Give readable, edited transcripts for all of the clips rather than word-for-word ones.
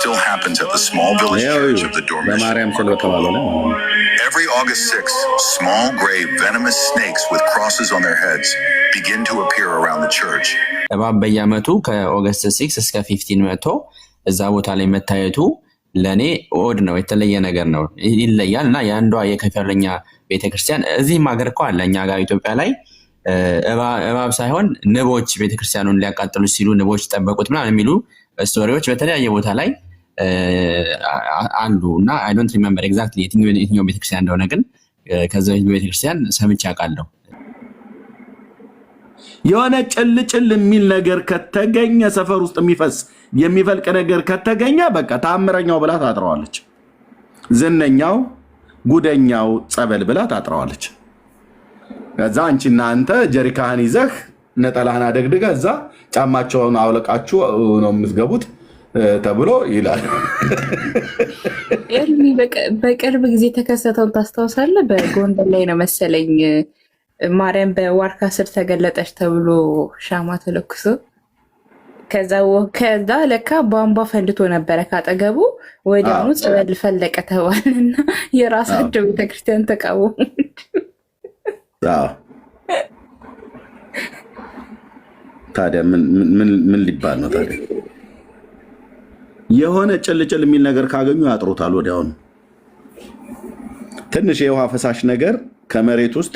still happens at the small village church of the Dormition. Every August 6th, small gray venomous snakes with crosses on their heads begin to appear around the church. እባብ በየዓመቱ ከኦገስት 6 እስከ 15 መጥቶ እዛ ቦታ ላይ መታየቱ ለኔ ኦድ ነው፣ የተለየ ነገር ነው፣ ይለያል። እና ያንዷ የከፈለኛ ቤተክርስቲያን እዚህም ሀገር እኮ አለ እኛ ጋር ኢትዮጵያ ላይ እባብ ሳይሆን ንቦች ቤተክርስቲያኑን ሊያቃጥሉ ሲሉ ንቦች ጠበቁት ምናምን የሚሉ ስቶሪዎች በተለያየ ቦታ ላይ አሉ። እና አይ ዶንት ሪሜምበር ኤግዛክትሊ የትኛው ቤተክርስቲያን እንደሆነ ግን ከዛ ቤተክርስቲያን ሰምቼ አውቃለሁ። የሆነ ጭልጭል የሚል ነገር ከተገኘ ሰፈር ውስጥ የሚፈልቅ ነገር ከተገኘ በቃ ታምረኛው ብላ ታጥረዋለች። ዝነኛው ጉደኛው ጸበል ብላ ታጥረዋለች። ከዛ አንቺና አንተ ጀሪካን ይዘህ ነጠላህን አደግድገ እዛ ጫማቸውን አውለቃችሁ ነው የምትገቡት ተብሎ ይላል። ኤርሚ በቅርብ ጊዜ ተከሰተውን ታስታውሳለህ? በጎንደር ላይ ነው መሰለኝ ማርያም በዋርካ ስር ተገለጠች ተብሎ ሻማ ተለኩሶ ከዛ ለካ ቧንቧ ፈንድቶ ነበረ ካጠገቡ ወዲያውኑ ጸበል ፈለቀ ተባልና የራሳቸው ቤተክርስቲያን ተቃወሙ። ታዲያ ምን ሊባል ነው ታዲያ? የሆነ ጭልጭል የሚል ነገር ካገኙ ያጥሩታል ወዲያውኑ። ትንሽ የውሃ ፈሳሽ ነገር ከመሬት ውስጥ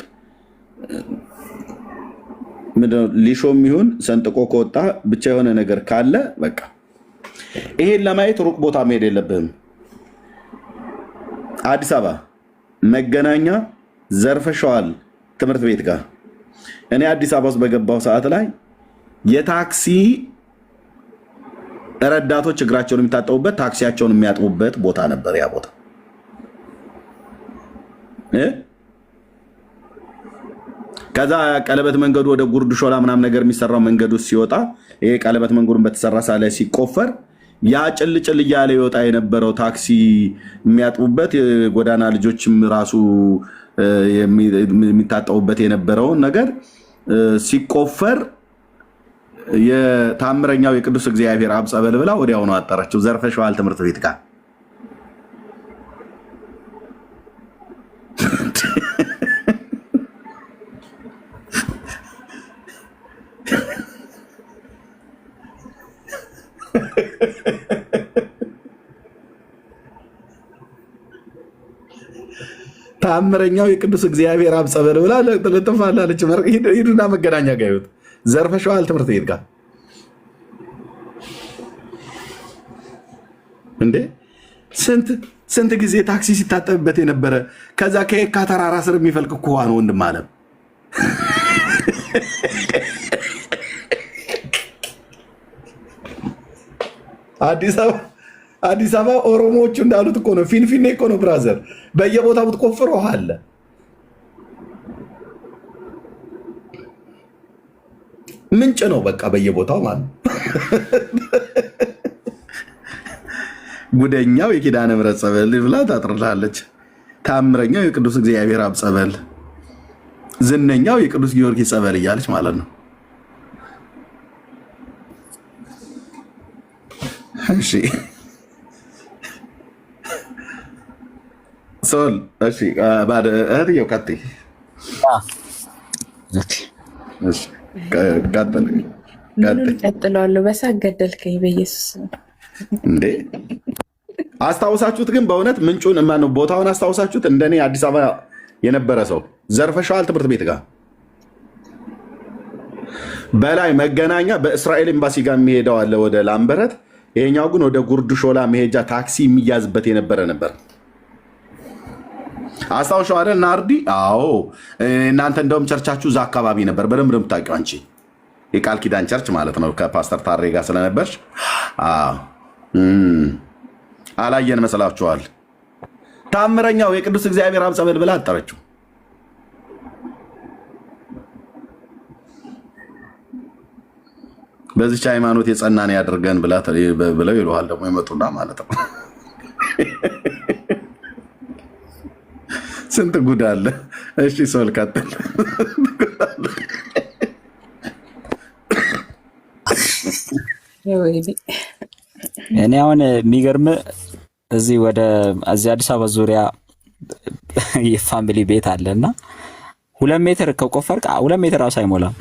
ሊሾም ይሁን ሰንጥቆ ከወጣ ብቻ የሆነ ነገር ካለ በቃ ይሄን ለማየት ሩቅ ቦታ መሄድ የለብህም። አዲስ አበባ መገናኛ ዘርፈሸዋል ትምህርት ቤት ጋር እኔ አዲስ አበባ ውስጥ በገባው ሰዓት ላይ የታክሲ ረዳቶች እግራቸውን የሚታጠቡበት ታክሲያቸውን የሚያጥቡበት ቦታ ነበር ያ ቦታ። ከዛ ቀለበት መንገዱ ወደ ጉርድ ሾላ ምናምን ነገር የሚሰራው መንገዱ ሲወጣ ይሄ ቀለበት መንገዱን በተሰራ ሳለ ሲቆፈር ያ ጭልጭል እያለ ይወጣ የነበረው ታክሲ የሚያጥቡበት የጎዳና ልጆችም ራሱ የሚታጠቡበት የነበረውን ነገር ሲቆፈር የታምረኛው የቅዱስ እግዚአብሔር አብ ጸበል ብላ ወዲያውኑ አጠራቸው። ዘርፈሸዋል ትምህርት ቤት ጋር ታምረኛው የቅዱስ እግዚአብሔር አብ ጸበል ብላ ለጥፋላለች። ሂዱና መገናኛ ጋር ይወጥ ዘርፈሸዋል ትምህርት ቤት ጋር እንዴ ስንት ጊዜ ታክሲ ሲታጠብበት የነበረ ከዛ ከየካ ተራራ ስር የሚፈልቅ እኮ ነው ወንድም አለም። አዲስ አበባ ኦሮሞዎቹ እንዳሉት እኮ ነው፣ ፊንፊኔ እኮ ነው ብራዘር። በየቦታው ብትቆፍር ውሃ አለ። ምንጭ ነው በቃ በየቦታው ማለት ነው። ጉደኛው የኪዳነ ምሕረት ጸበል ብላ ታጥርላለች። ታምረኛው የቅዱስ እግዚአብሔር አብ ጸበል፣ ዝነኛው የቅዱስ ጊዮርጊስ ጸበል እያለች ማለት ነው። እሺ ሶል እሺ ባደ እህትየው ቀጥይ። እሺ ቀጥላለሁ። በሳቅ ገደልከኝ በኢየሱስ እንዴ! አስታውሳችሁት ግን በእውነት ምንጩን ማነው ቦታውን አስታውሳችሁት? እንደኔ አዲስ አበባ የነበረ ሰው ዘርፈሸዋል ትምህርት ቤት ጋር በላይ መገናኛ በእስራኤል ኤምባሲ ጋር የሚሄደው አለ ወደ ላምበረት። ይሄኛው ግን ወደ ጉርድ ሾላ መሄጃ ታክሲ የሚያዝበት የነበረ ነበር። አስታውሻው አይደል ናርዲ? አዎ እናንተ እንደውም ቸርቻችሁ እዛ አካባቢ ነበር። በደንብ ነው የምታውቂው አንቺ። የቃል ኪዳን ቸርች ማለት ነው። ከፓስተር ታሬ ጋር ስለነበርሽ አላየን መስላችኋል? ታምረኛው የቅዱስ እግዚአብሔር አብ ጸበል ብላ አጠረችው። በዚች ሃይማኖት የጸናን ያድርገን ብለው ይለዋል ደግሞ ይመጡና ማለት ነው። ስንት ጉድ አለ። እሺ ሶል ቀጥል። እኔ አሁን የሚገርም እዚህ አዲስ አበባ ዙሪያ የፋሚሊ ቤት አለና 2 ሜትር ከቆፈርክ 2 ሜትር ራሱ አይሞላም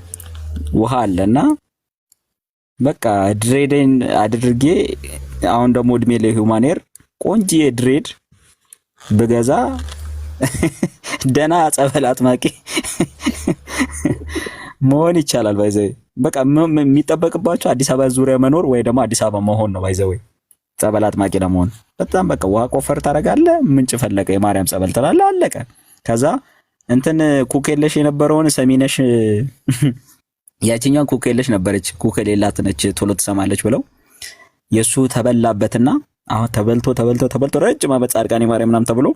ውሃ አለና በቃ ድሬድን አድርጌ አሁን ደግሞ እድሜ ለሂውማኔር ቆንጆ ድሬድ በገዛ ደና ጸበል አጥማቂ መሆን ይቻላል። ባይዘው በቃ የሚጠበቅባቸው አዲስ አበባ ዙሪያ መኖር ወይ ደግሞ አዲስ አበባ መሆን ነው። ባይዘው ጸበል አጥማቂ ለመሆን በጣም በቃ ውሃ ቆፈር ታረጋለህ፣ ምንጭ ፈለቀ የማርያም ጸበል ትላለህ፣ አለቀ። ከዛ እንትን ኩኬለሽ የነበረውን ሰሚነሽ ያቺኛው ኩኬለሽ ነበረች፣ ኩኬሌላት ነች ቶሎ ትሰማለች ብለው የሱ ተበላበትና አሁን ተበልቶ ረጅም ዓመት ጻድቃኔ ማርያም ምናምን ተብሎ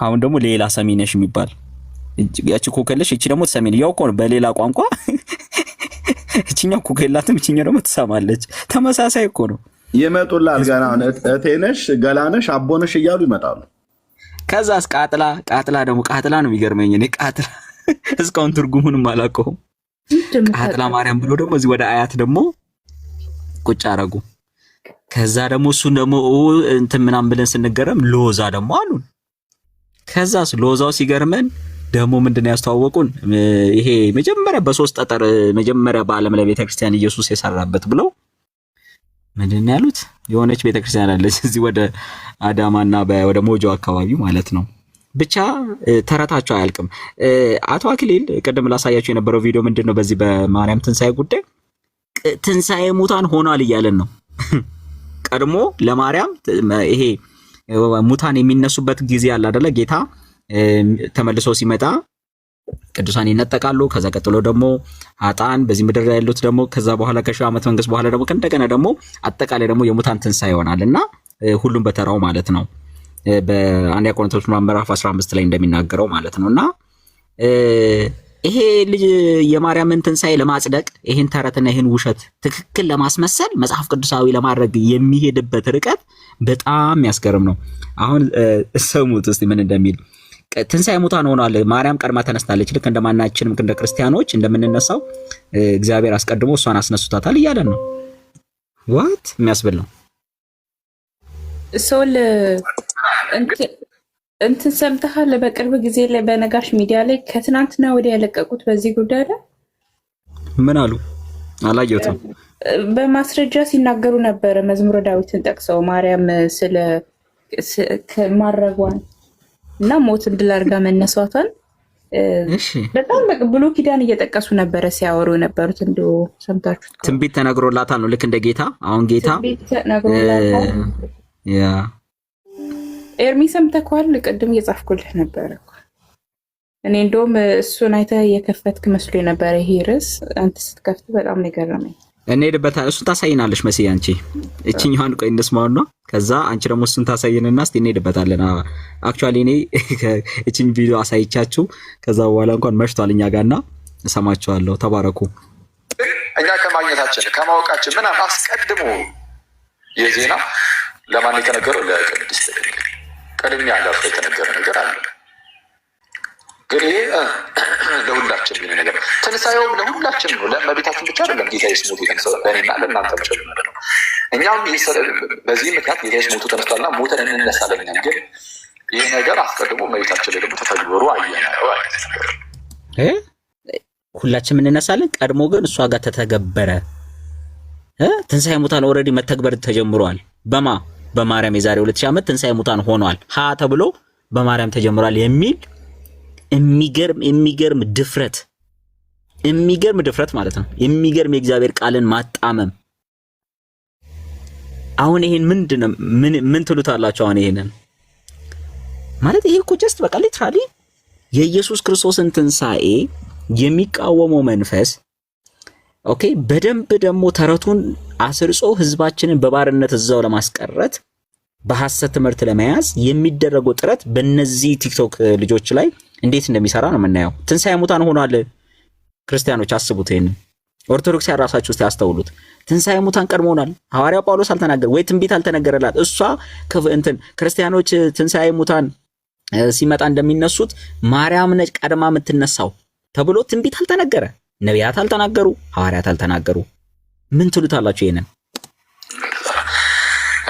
አሁን ደግሞ ሌላ ሰሚነሽ የሚባል ያቺ ኩኬለሽ እቺ ደግሞ ሰሚን ያው እኮ በሌላ ቋንቋ እቺኛው ኩኬላትም እቺኛው ደግሞ ትሰማለች። ተመሳሳይ እኮ ነው። ይመጡላል ገና እቴነሽ ገላነሽ አቦነሽ እያሉ ይመጣሉ። ከዛስ ቃጥላ ደግሞ ቃጥላ ነው የሚገርመኝ። እኔ ቃጥላ እስካሁን ትርጉሙንም አላውቀውም። ቃጥላ ማርያም ብሎ ደግሞ እዚህ ወደ አያት ደግሞ ቁጭ አረጉ። ከዛ ደግሞ እሱን ደግሞ እንትን ምናምን ብለን ስንገረም ሎዛ ደግሞ አሉን። ከዛስ ሎዛው ሲገርመን ደግሞ ምንድነው ያስተዋወቁን? ይሄ መጀመሪያ በ3 ጠጠር መጀመሪያ በዓለም ላይ ቤተክርስቲያን ኢየሱስ የሰራበት ብለው ምንድነው ያሉት? የሆነች ቤተክርስቲያን አለች እዚህ ወደ አዳማና ወደ ሞጆ አካባቢ ማለት ነው። ብቻ ተረታቸው አያልቅም። አቶ አክሊል ቅድም ላሳያችሁ የነበረው ቪዲዮ ምንድነው በዚህ በማርያም ትንሳኤ ጉዳይ ትንሳኤ ሙታን ሆኗል እያለን ነው። ቀድሞ ለማርያም ይሄ ሙታን የሚነሱበት ጊዜ አለ አይደለ? ጌታ ተመልሶ ሲመጣ ቅዱሳን ይነጠቃሉ። ከዛ ቀጥሎ ደግሞ አጣን በዚህ ምድር ላይ ያሉት ደግሞ ከዛ በኋላ ከሺህ ዓመት መንግስት በኋላ ደግሞ እንደገና ደግሞ አጠቃላይ ደግሞ የሙታን ትንሳኤ ይሆናልና ሁሉም በተራው ማለት ነው። በአንደኛ ቆሮንቶስ ምዕራፍ 15 ላይ እንደሚናገረው ማለት ነውና ይሄ ልጅ የማርያምን ትንሳኤ ለማጽደቅ ይሄን ተረትና ይሄን ውሸት ትክክል ለማስመሰል መጽሐፍ ቅዱሳዊ ለማድረግ የሚሄድበት ርቀት በጣም ያስገርም ነው። አሁን ሰሙት እስቲ ምን እንደሚል። ትንሳኤ ሙታን ሆኗል፣ ማርያም ቀድማ ተነስታለች። ልክ እንደማናችንም እንደ ክርስቲያኖች እንደምንነሳው እግዚአብሔር አስቀድሞ እሷን አስነሱታታል እያለን ነው። ዋት የሚያስብል ነው። ሶል እንትን ሰምተሃል? በቅርብ ጊዜ ላይ በነጋሽ ሚዲያ ላይ ከትናንትና ወዲያ ያለቀቁት በዚህ ጉዳይ ላይ ምን አሉ? አላየሁትም። በማስረጃ ሲናገሩ ነበረ። መዝሙረ ዳዊትን ጠቅሰው ማርያም ስለ ማረጓን እና ሞትን ድል አድርጋ መነሳቷን በጣም ብሉይ ኪዳን እየጠቀሱ ነበረ ሲያወሩ የነበሩት። እንደው ሰምታችሁት? ትንቢት ተነግሮላታል ነው ልክ እንደ ጌታ። አሁን ጌታ ያ ኤርሚ ሰምተኳል? ቅድም እየጻፍኩልህ ነበረ እኮ እኔ እንደውም እሱን አይተህ የከፈትክ መስሎ የነበረ ይሄ ርዕስ አንተ ስትከፍት በጣም ነው የገረመኝ። እንሄድበታለን። እሱን ታሳይናለሽ መሲ አንቺ እቺኛውን ቆይ እንስማውና ከዛ አንቺ ደግሞ እሱን ታሳይንና እስቲ እንሄድበታለን። አክቹአሊ እኔ እቺን ቪዲዮ አሳይቻችሁ ከዛ በኋላ እንኳን መሽቷል እኛ ጋርና እሰማችኋለሁ። ተባረኩ። እኛ ከማግኘታችን ከማወቃችን ምን አስቀድሞ የዜና ለማን የተነገረው? ለቅድስት ድንግል ቀድሜ ያለፈ የተነገረ ነገር አለ። ግን ይሄ ለሁላችን ምን ነገር ትንሳኤውም ለሁላችን ነው። ለእመቤታችን ብቻ አይደለም። ጌታ ኢየሱስ ሞቶ የተነሳው ለእኔና ለእናንተ ብቻ ነው። እኛም በዚህ ምክንያት ጌታ ኢየሱስ ሞቶ ተነስቷልና ሞተን እንነሳለን። ግን ይህ ነገር አስቀድሞ እመቤታችን ላይ ደግሞ ተተግብሮ አየነው። ሁላችንም እንነሳለን። ቀድሞ ግን እሷ ጋር ተተገበረ። ትንሳኤ ሙታን ኦልሬዲ መተግበር ተጀምሯል። በማርያም የዛሬ 2000 ዓመት ትንሳኤ ሙታን ሆኗል ተብሎ በማርያም ተጀምሯል የሚል የሚገርም ድፍረት ማለት ነው። የሚገርም የእግዚአብሔር ቃልን ማጣመም። አሁን ይሄን ምንድነው? ምን ትሉታላችሁ? አሁን ይሄንን ማለት ይሄ እኮ ጀስት በቃ ሊትራሊ የኢየሱስ ክርስቶስን ትንሳኤ የሚቃወመው መንፈስ ኦኬ፣ በደንብ ደግሞ ተረቱን አስርጾ ህዝባችንን በባርነት እዛው ለማስቀረት በሐሰት ትምህርት ለመያዝ የሚደረገው ጥረት በእነዚህ ቲክቶክ ልጆች ላይ እንዴት እንደሚሰራ ነው የምናየው። ትንሳኤ ሙታን ሆኗል። ክርስቲያኖች አስቡት፣ ይሄን ኦርቶዶክስ ያራሳችሁ እስቲ አስተውሉት። ትንሳኤ ሙታን ቀድሞ ሆኗል። ሐዋርያው ጳውሎስ አልተናገረ ወይ ትንቢት አልተነገረላት። እሷ እንትን ክርስቲያኖች ትንሳኤ ሙታን ሲመጣ እንደሚነሱት ማርያም ነች ቀድማ የምትነሳው ተብሎ ትንቢት አልተነገረ። ነቢያት አልተናገሩ፣ ሐዋርያት አልተናገሩ። ምን ትሉታላችሁ ይሄንን?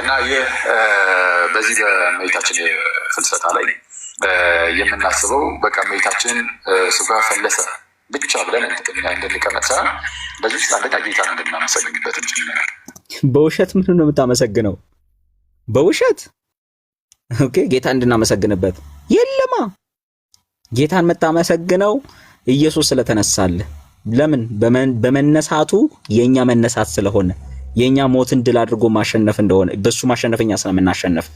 እና ይህ በዚህ በእመቤታችን ፍልሰታ ላይ የምናስበው በቃ እመቤታችን ስጋ ፈለሰ ብቻ ብለን እንድንቀመጥ ሳይሆን በዚህ ውስጥ አንደኛ ጌታን እንድናመሰግንበት እንችላለን። በውሸት ምን ነው የምታመሰግነው? በውሸት ኦኬ፣ ጌታ እንድናመሰግንበት የለማ። ጌታን የምታመሰግነው ኢየሱስ ስለተነሳልህ። ለምን? በመነሳቱ የኛ መነሳት ስለሆነ የኛ ሞትን ድል አድርጎ ማሸነፍ እንደሆነ በሱ ማሸነፍኛ ስለምናሸነፍ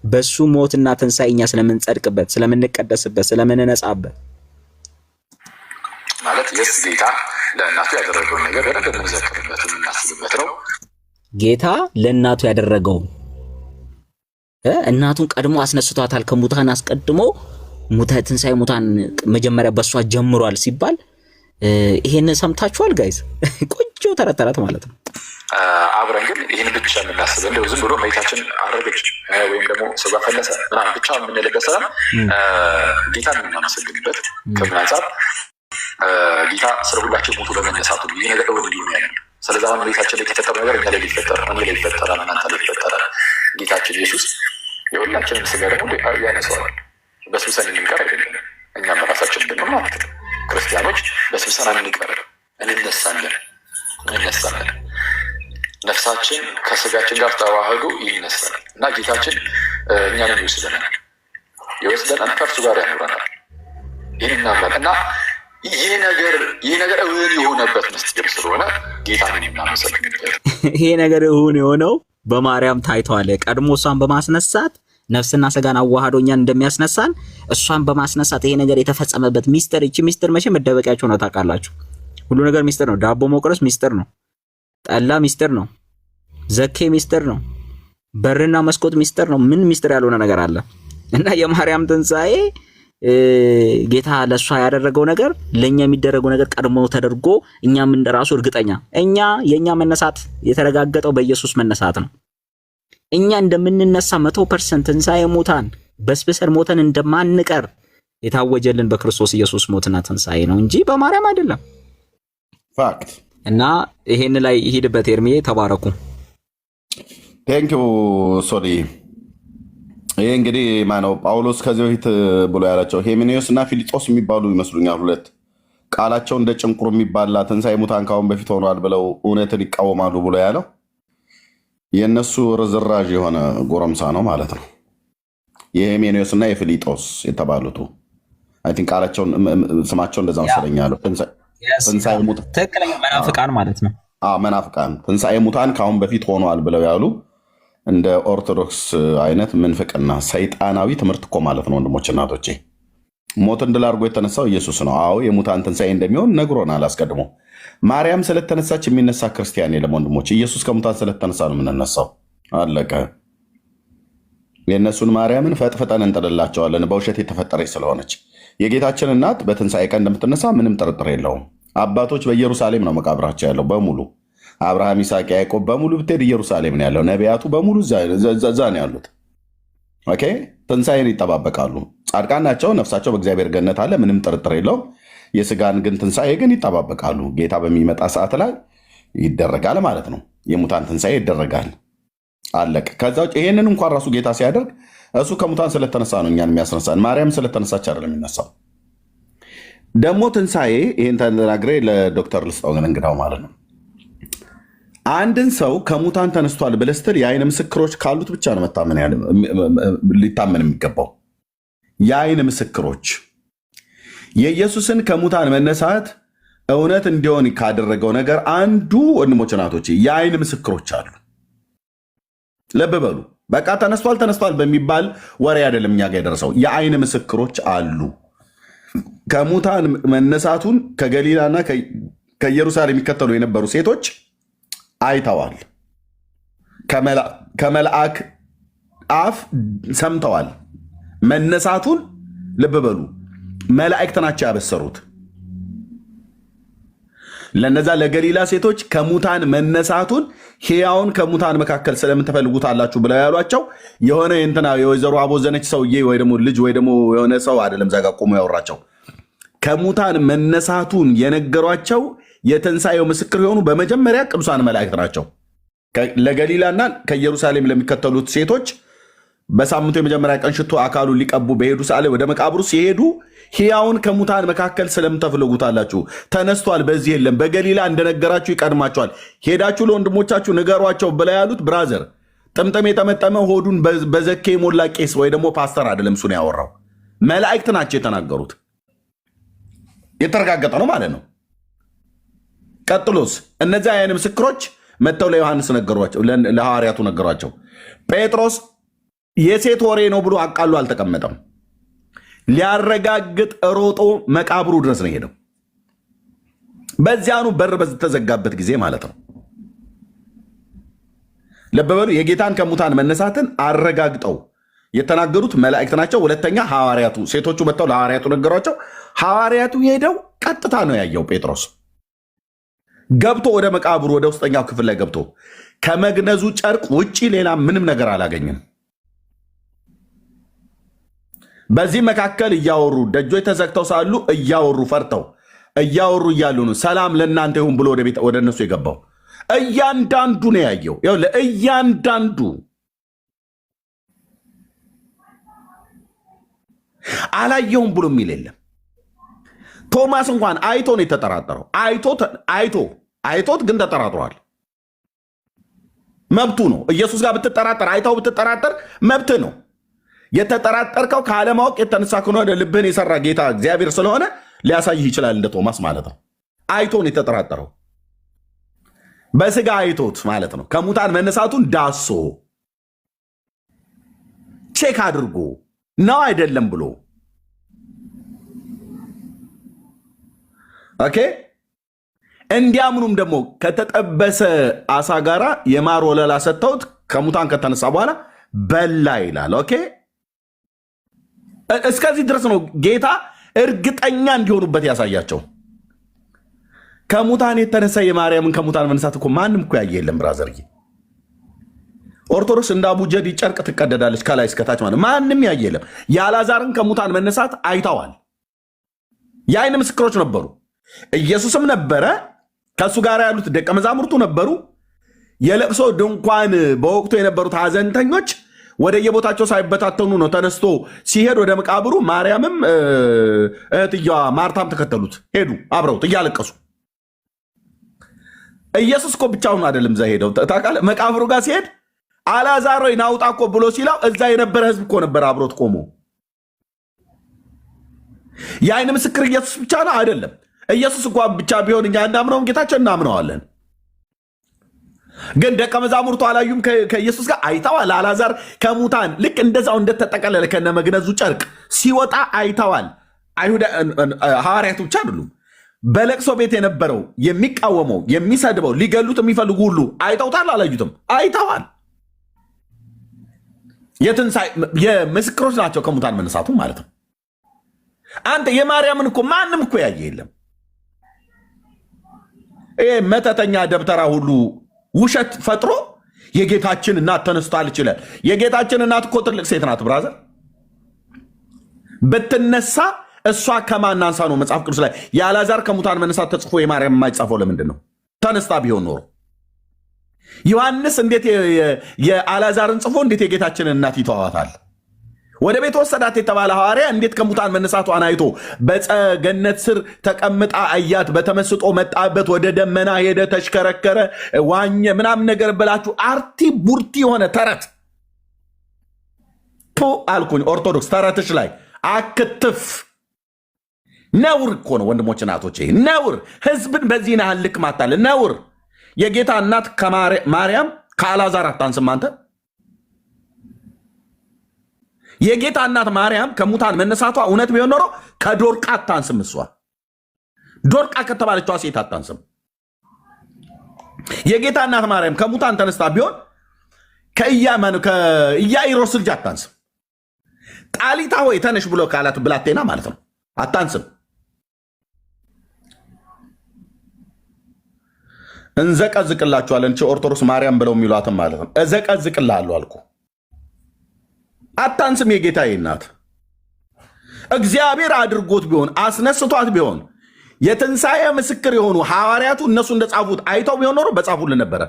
በሱ ሞትና ትንሳኤኛ ስለምንጸድቅበት፣ ስለምንቀደስበት፣ ስለምንነጻበት ማለት የስ ጌታ ለእናቱ ያደረገውን ነገር በደንብ የምንዘክርበት የምናስብበት ነው። ጌታ ለእናቱ ያደረገው እናቱን ቀድሞ አስነስቷታል። ከሙታን አስቀድሞ ትንሳኤ ሙታን መጀመሪያ በሷ ጀምሯል ሲባል ይሄን ሰምታችኋል ጋይስ? ቆጆ ተረት ማለት ነው። አብረን ግን ይህን ብቻ የምናስብ እንደው ዝም ብሎ እመቤታችን አረገች ወይም ደግሞ ስጋ ፈለሰ ምናምን ብቻ የምንልበት ሰላም ጌታን የምናመሰግንበት ከምን አንጻር ጌታ ስለ ሁላችን ሞቱ በመነሳቱ ይህ ነገር እውን እንዲሆን ያለ። ስለዚህ አሁን እመቤታችን ላይ የተፈጠረው ነገር እኛ ላይ ሊፈጠር፣ እኔ ላይ ይፈጠራል፣ እናንተ ላይ ይፈጠራል። ጌታችን ኢየሱስ የሁላችንም ስጋ ደግሞ ያነሳዋል። በስብሰን እንቀር አይደለም፣ እኛም ራሳችን ብንሆን ማለት ነው። ክርስቲያኖች በስብሰና እንቀር፣ እንነሳለን። ነፍሳችን ከስጋችን ጋር ተዋህዶ ይነሳል እና ጌታችን እኛንም ይወስደናል፣ ከእርሱ ጋር ያኖረናል። ይህን እናምናለን እና ይህ ነገር እውን የሆነበት ምስጢር ስለሆነ ጌታን የምናመሰግንበት። ይሄ ነገር እውን የሆነው በማርያም ታይቷል። ቀድሞ እሷን በማስነሳት ነፍስና ስጋን አዋህዶ እኛን እንደሚያስነሳን እሷን በማስነሳት ይሄ ነገር የተፈጸመበት ሚስጥር። እቺ ሚስጥር መቼ መደበቂያቸው ነው ታውቃላችሁ? ሁሉ ነገር ሚስጥር ነው። ዳቦ መቁረስ ሚስጥር ነው። ጠላ ሚስጥር ነው። ዘኬ ሚስጥር ነው። በርና መስኮት ሚስጥር ነው። ምን ሚስጥር ያልሆነ ነገር አለ? እና የማርያም ትንሣኤ ጌታ ለሷ ያደረገው ነገር ለኛ የሚደረገው ነገር ቀድሞ ተደርጎ እኛም እንደራሱ እርግጠኛ የኛ መነሳት የተረጋገጠው በኢየሱስ መነሳት ነው። እኛ እንደምንነሳ 100% ትንሣኤ ሙታን በስብሰን ሞተን እንደማንቀር የታወጀልን በክርስቶስ ኢየሱስ ሞትና ትንሣኤ ነው እንጂ በማርያም አይደለም። ፋክት እና ይሄን ላይ ሂድበት ኤርሚዬ። ተባረኩ። ቴንኪው ሶሪ። ይሄ እንግዲህ ማነው ጳውሎስ ከዚህ በፊት ብሎ ያላቸው ሄሜኔዎስ እና ፊሊጦስ የሚባሉ ይመስሉኛል። ሁለት ቃላቸው እንደ ጭንቁር የሚባላ ትንሣኤ ሙታን ካሁን በፊት ሆኗል ብለው እውነትን ይቃወማሉ ብሎ ያለው የእነሱ ርዝራዥ የሆነ ጎረምሳ ነው ማለት ነው። የሄሜኔዎስ እና የፊሊጦስ የተባሉቱ አይ ቲንክ ቃላቸውን ስማቸው እንደዛ መሰለኛል። ትንሣኤ ሙታን ትክክለኛ መናፍቃን ማለት ነው። መናፍቃን ትንሣኤ ሙታን ካሁን በፊት ሆኗል ብለው ያሉ እንደ ኦርቶዶክስ አይነት ምንፍቅና ሰይጣናዊ ትምህርት እኮ ማለት ነው። ወንድሞች እናቶቼ፣ ሞትን ድል አድርጎ የተነሳው ኢየሱስ ነው። አዎ የሙታን ትንሣኤ እንደሚሆን ነግሮናል አስቀድሞ። ማርያም ስለተነሳች የሚነሳ ክርስቲያን የለም ወንድሞች። ኢየሱስ ከሙታን ስለተነሳ ነው የምንነሳው። አለቀ። የእነሱን ማርያምን ፈጥፍጠን እንጥልላቸዋለን በውሸት የተፈጠረች ስለሆነች። የጌታችን እናት በትንሣኤ ቀን እንደምትነሳ ምንም ጥርጥር የለውም። አባቶች በኢየሩሳሌም ነው መቃብራቸው ያለው በሙሉ። አብርሃም፣ ይስሐቅ፣ ያዕቆብ በሙሉ ብትሄድ ኢየሩሳሌም ነው ያለው። ነቢያቱ በሙሉ እዛ ነው ያሉት። ኦኬ፣ ትንሣኤን ይጠባበቃሉ። ጻድቃን ናቸው፣ ነፍሳቸው በእግዚአብሔር ገነት አለ፣ ምንም ጥርጥር የለውም። የስጋን ግን ትንሣኤ ግን ይጠባበቃሉ። ጌታ በሚመጣ ሰዓት ላይ ይደረጋል ማለት ነው። የሙታን ትንሣኤ ይደረጋል። አለቅ። ከዛ ውጭ ይሄንን እንኳን ራሱ ጌታ ሲያደርግ እሱ ከሙታን ስለተነሳ ነው እኛን የሚያስነሳን። ማርያም ስለተነሳች አይደለም የሚነሳው። ደግሞ ትንሣኤ ይህን ተናግሬ ለዶክተር ልስጠው ግን እንግዳው ማለት ነው። አንድን ሰው ከሙታን ተነስቷል ብለህ ስትል የአይን ምስክሮች ካሉት ብቻ ነው ሊታመን የሚገባው። የአይን ምስክሮች የኢየሱስን ከሙታን መነሳት እውነት እንዲሆን ካደረገው ነገር አንዱ ወንድሞች ናቶች የአይን ምስክሮች አሉ። ልብ በሉ። በቃ ተነስቷል በሚባል ወሬ አይደለም እኛ ጋር የደረሰው። የአይን ምስክሮች አሉ። ከሙታን መነሳቱን ከገሊላና ከኢየሩሳሌም የሚከተሉ የነበሩ ሴቶች አይተዋል። ከመልአክ አፍ ሰምተዋል መነሳቱን። ልብ በሉ። መላእክት ናቸው ያበሰሩት። ለነዛ ለገሊላ ሴቶች ከሙታን መነሳቱን ሕያውን ከሙታን መካከል ስለምትፈልጉት አላችሁ ብለው ያሏቸው የሆነ እንትና የወይዘሮ አቦዘነች ሰውዬ ወይ ደግሞ ልጅ ወይ ደግሞ የሆነ ሰው አይደለም። ዛጋ ቆሞ ያወራቸው ከሙታን መነሳቱን የነገሯቸው የትንሣኤው ምስክር የሆኑ በመጀመሪያ ቅዱሳን መላእክት ናቸው። ለገሊላና ከኢየሩሳሌም ለሚከተሉት ሴቶች በሳምንቱ የመጀመሪያ ቀን ሽቶ አካሉ ሊቀቡ በሄዱ ሰዓት ላይ ወደ መቃብሩ ሲሄዱ ሕያውን ከሙታን መካከል ስለምን ትፈልጉታላችሁ? ተነስቷል፣ በዚህ የለም። በገሊላ እንደነገራችሁ ይቀድማቸዋል። ሄዳችሁ ለወንድሞቻችሁ ንገሯቸው ብላ ያሉት ብራዘር ጥምጥም የጠመጠመ ሆዱን በዘኬ የሞላ ቄስ ወይ ደግሞ ፓስተር አይደለም። እሱን ያወራው መላእክት ናቸው የተናገሩት። የተረጋገጠ ነው ማለት ነው። ቀጥሎስ እነዚህ አይን ምስክሮች መጥተው ለዮሐንስ ነገሯቸው፣ ለሐዋርያቱ ነገሯቸው። ጴጥሮስ የሴት ወሬ ነው ብሎ አቃሉ አልተቀመጠም። ሊያረጋግጥ ሮጦ መቃብሩ ድረስ ነው ሄደው። በዚያኑ በር በተዘጋበት ጊዜ ማለት ነው። ለበበሉ የጌታን ከሙታን መነሳትን አረጋግጠው የተናገሩት መላእክት ናቸው። ሁለተኛ ሐዋርያቱ፣ ሴቶቹ መጥተው ለሐዋርያቱ ነገሯቸው። ሐዋርያቱ ሄደው ቀጥታ ነው ያየው። ጴጥሮስ ገብቶ ወደ መቃብሩ ወደ ውስጠኛው ክፍል ላይ ገብቶ ከመግነዙ ጨርቅ ውጪ ሌላ ምንም ነገር አላገኝም። በዚህ መካከል እያወሩ ደጆች ተዘግተው ሳሉ እያወሩ ፈርተው እያወሩ እያሉ ነው ሰላም ለእናንተ ይሁን ብሎ ወደ እነሱ የገባው። እያንዳንዱ ነው ያየው። ለእያንዳንዱ አላየውም ብሎ የሚል የለም። ቶማስ እንኳን አይቶ ነው የተጠራጠረው። አይቶት ግን ተጠራጥሯል። መብቱ ነው። ኢየሱስ ጋር ብትጠራጠር፣ አይታው ብትጠራጠር መብት ነው። የተጠራጠርከው ካለማወቅ የተነሳ ከሆነ ልብህን የሰራ ጌታ እግዚአብሔር ስለሆነ ሊያሳይህ ይችላል። እንደ ቶማስ ማለት ነው። አይቶ ነው የተጠራጠረው። በስጋ አይቶት ማለት ነው። ከሙታን መነሳቱን ዳሶ ቼክ አድርጎ ነው አይደለም ብሎ ኦኬ። እንዲያምኑም ደግሞ ከተጠበሰ አሳ ጋራ የማር ወለላ ሰጥተውት ከሙታን ከተነሳ በኋላ በላ ይላል። ኦኬ። እስከዚህ ድረስ ነው ጌታ እርግጠኛ እንዲሆኑበት ያሳያቸው። ከሙታን የተነሳ የማርያምን ከሙታን መነሳት እኮ ማንም እኮ ያየ የለም ብራዘር። ኦርቶዶክስ እንደ አቡጀዲ ጨርቅ ትቀደዳለች ከላይ እስከታች ማለት ማንም ያየ የለም። የአልዓዛርን ከሙታን መነሳት አይተዋል። የአይን ምስክሮች ነበሩ። ኢየሱስም ነበረ፣ ከእሱ ጋር ያሉት ደቀ መዛሙርቱ ነበሩ። የለቅሶ ድንኳን በወቅቱ የነበሩት ሐዘንተኞች ወደ የቦታቸው ሳይበታተኑ ነው ተነስቶ ሲሄድ ወደ መቃብሩ ማርያምም እህትየዋ ማርታም ተከተሉት ሄዱ አብረውት እያለቀሱ። ኢየሱስ እኮ ብቻውን አይደለም እዛ ሄደው ታውቃለህ። መቃብሩ ጋር ሲሄድ አልዓዛር ሆይ ናውጣ እኮ ብሎ ሲላው እዛ የነበረ ህዝብ እኮ ነበር አብሮት ቆሞ። የአይን ምስክር ኢየሱስ ብቻ ነው አይደለም። ኢየሱስ እንኳ ብቻ ቢሆን እኛ እናምነውም ጌታችን እናምነዋለን። ግን ደቀ መዛሙርቱ አላዩም? ከኢየሱስ ጋር አይተዋል። አልዓዛር ከሙታን ልክ እንደዛው እንደተጠቀለለ ከነ መግነዙ ጨርቅ ሲወጣ አይተዋል። ሐዋርያቱ ብቻ አይደሉም። በለቅሶ ቤት የነበረው የሚቃወመው፣ የሚሰድበው፣ ሊገሉት የሚፈልጉ ሁሉ አይተውታል። አላዩትም? አይተዋል። የምስክሮች ናቸው ከሙታን መነሳቱ ማለት ነው። አንተ የማርያምን እኮ ማንም እኮ ያየ የለም። ይሄ መተተኛ ደብተራ ሁሉ ውሸት ፈጥሮ የጌታችን እናት ተነስታለች ይላል። የጌታችን እናት እኮ ትልቅ ሴት ናት ብራዘር። ብትነሳ እሷ ከማን አንሳ ነው መጽሐፍ ቅዱስ ላይ የአልዓዛር ከሙታን መነሳት ተጽፎ የማርያም የማይጻፈው ለምንድን ነው? ተነስታ ቢሆን ኖሮ ዮሐንስ እንዴት የአልዓዛርን ጽፎ እንዴት የጌታችንን እናት ይተዋታል? ወደ ቤት ወሰዳት የተባለ ሐዋርያ እንዴት ከሙታን መነሳቷን አይቶ በጸገነት ስር ተቀምጣ አያት፣ በተመስጦ መጣበት፣ ወደ ደመና ሄደ፣ ተሽከረከረ፣ ዋኘ ምናምን ነገር ብላችሁ አርቲ ቡርቲ የሆነ ተረት አልኩኝ። ኦርቶዶክስ ተረትሽ ላይ አክትፍ። ነውር እኮ ነው ወንድሞች እናቶች፣ ነውር። ህዝብን በዚህ ናህል ልክ ማታለ ነውር። የጌታ እናት ማርያም ከአልዓዛር አታንስም አንተ። የጌታ እናት ማርያም ከሙታን መነሳቷ እውነት ቢሆን ኖሮ ከዶርቃ አታንስም። እሷ ዶርቃ ከተባለችዋ ሴት አታንስም። የጌታ እናት ማርያም ከሙታን ተነስታ ቢሆን ከኢያኢሮስ ልጅ አታንስም። ጣሊታ ሆይ ተነሽ ብሎ ካላት ብላቴና ማለት ነው አታንስም። እንዘቀዝቅላችኋለን ኦርቶዶክስ ማርያም ብለው የሚሏትም ማለት ነው። እዘቀዝቅልሃለሁ አልኩ። አታንስም። የጌታዬ እናት እግዚአብሔር አድርጎት ቢሆን አስነስቷት ቢሆን የትንሣኤ ምስክር የሆኑ ሐዋርያቱ እነሱ እንደጻፉት አይተው ቢሆን ኖሮ በጻፉልን ነበረ።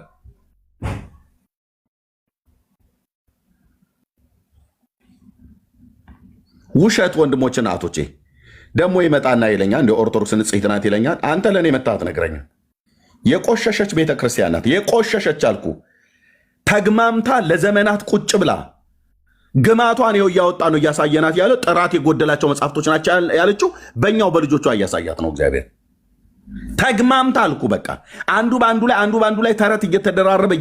ውሸት ወንድሞችና እህቶቼ ደግሞ ይመጣና ይለኛል እንደ ኦርቶዶክስ ንጽሕት ናት ይለኛል። አንተ ለእኔ መታት ነግረኛ የቆሸሸች ቤተክርስቲያን ናት። የቆሸሸች አልኩ ተግማምታ ለዘመናት ቁጭ ብላ ግማቷን ይኸው እያወጣ ነው እያሳየናት ያለው ጥራት የጎደላቸው መጽሐፍቶች ናቸው ያለችው በእኛው በልጆቿ እያሳያት ነው እግዚአብሔር። ተግማምታ አልኩ በቃ አንዱ በአንዱ ላይ ተረት እየተደራረበ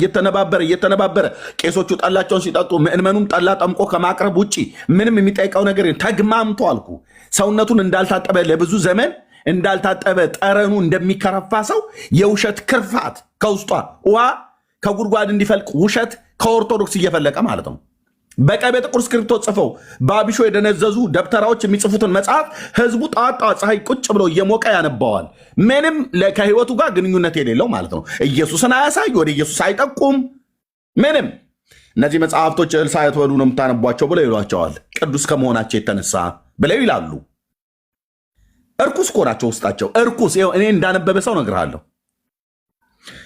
እየተነባበረ ቄሶቹ ጠላቸውን ሲጠጡ ምእመኑም ጠላ ጠምቆ ከማቅረብ ውጭ ምንም የሚጠይቀው ነገር ተግማምቶ አልኩ ሰውነቱን እንዳልታጠበ ለብዙ ዘመን እንዳልታጠበ ጠረኑ እንደሚከረፋ ሰው የውሸት ክርፋት ከውስጧ ውሃ ከጉድጓድ እንዲፈልቅ ውሸት ከኦርቶዶክስ እየፈለቀ ማለት ነው። በቀይ በጥቁር እስክሪብቶ ጽፈው በአቢሾ የደነዘዙ ደብተራዎች የሚጽፉትን መጽሐፍ ህዝቡ ጣጣ ፀሐይ ቁጭ ብሎ እየሞቀ ያነባዋል። ምንም ከህይወቱ ጋር ግንኙነት የሌለው ማለት ነው። ኢየሱስን አያሳይ፣ ወደ ኢየሱስ አይጠቁም። ምንም እነዚህ መጽሐፍቶች እህል ሳይበሉ ነው የምታነቧቸው ብለው ይሏቸዋል። ቅዱስ ከመሆናቸው የተነሳ ብለው ይላሉ። እርኩስ እኮ ናቸው ውስጣቸው እርኩስ። እኔ እንዳነበበ ሰው እነግርሃለሁ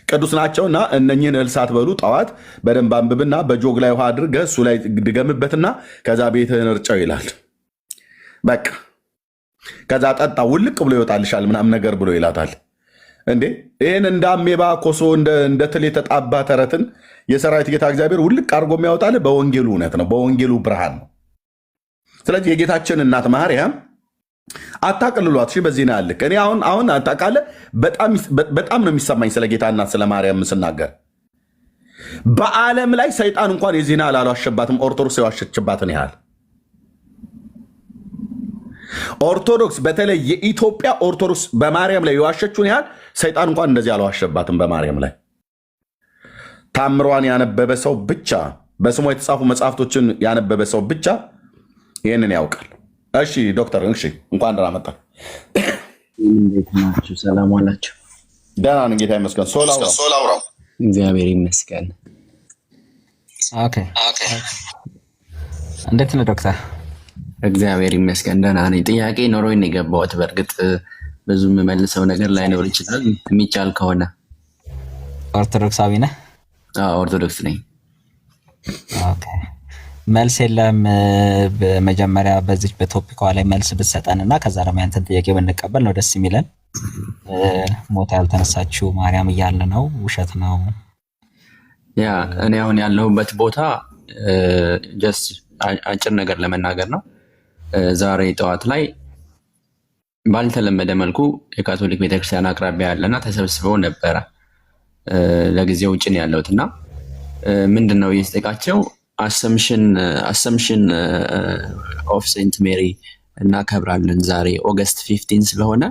ቅዱስ ናቸውና እነኚህን እህል ሳትበሉ ጠዋት በደንብ አንብብና በጆግ ላይ ውሃ አድርገህ እሱ ላይ ድገምበትና ከዛ ቤትህን እርጨው ይላል። በቃ ከዛ ጠጣ ውልቅ ብሎ ይወጣልሻል ምናምን ነገር ብሎ ይላታል። እንዴ ይህን እንደ አሜባ ኮሶ እንደ ትል የተጣባ ተረትን የሰራዊት ጌታ እግዚአብሔር ውልቅ አድርጎ የሚያወጣል በወንጌሉ እውነት ነው፣ በወንጌሉ ብርሃን ነው። ስለዚህ የጌታችን እናት ማርያም አታቅልሏት። እሺ በዚህ ነው ያልክ። እኔ አሁን አታቃለ በጣም ነው የሚሰማኝ ስለ ጌታ እናት ስለ ማርያም ስናገር። በዓለም ላይ ሰይጣን እንኳን የዚህን ያህል አልዋሸባትም ኦርቶዶክስ የዋሸችባትን ያህል። ኦርቶዶክስ በተለይ የኢትዮጵያ ኦርቶዶክስ በማርያም ላይ የዋሸችውን ያህል ሰይጣን እንኳን እንደዚህ አልዋሸባትም በማርያም ላይ። ታምሯን ያነበበ ሰው ብቻ፣ በስሟ የተጻፉ መጽሐፍቶችን ያነበበ ሰው ብቻ ይህንን ያውቃል። እሺ ዶክተር፣ እሺ እንኳን ደህና መጣ። እንዴት ናችሁ? ሰላም ዋላችሁ? ደህና ነን ጌታ ይመስገን። ሶላውራው እግዚአብሔር ይመስገን። ኦኬ እንዴት ነው ዶክተር? እግዚአብሔር ይመስገን ደህና ነኝ። ጥያቄ ኖሮኝ ነው የገባሁት። በእርግጥ ብዙ የምመልሰው ነገር ላይኖር ይችላል። የሚቻል ከሆነ ኦርቶዶክሳዊ ነህ? አዎ ኦርቶዶክስ ነኝ። ኦኬ መልስ የለም። በመጀመሪያ በዚህ በቶፒኳ ላይ መልስ ብትሰጠን እና ከዛ ደግሞ ያንተን ጥያቄ ብንቀበል ነው ደስ የሚለን። ሞታ ያልተነሳችው ማርያም እያለ ነው፣ ውሸት ነው። ያ እኔ አሁን ያለሁበት ቦታ ጀስት አጭር ነገር ለመናገር ነው። ዛሬ ጠዋት ላይ ባልተለመደ መልኩ የካቶሊክ ቤተክርስቲያን አቅራቢያ ያለና ተሰብስበው ነበረ። ለጊዜው ውጭ ነው ያለሁት እና ምንድን ነው እየተጠቃቸው አሰምሽን ኦፍ ሴንት ሜሪ እናከብራለን ዛሬ ኦገስት 15 ስለሆነ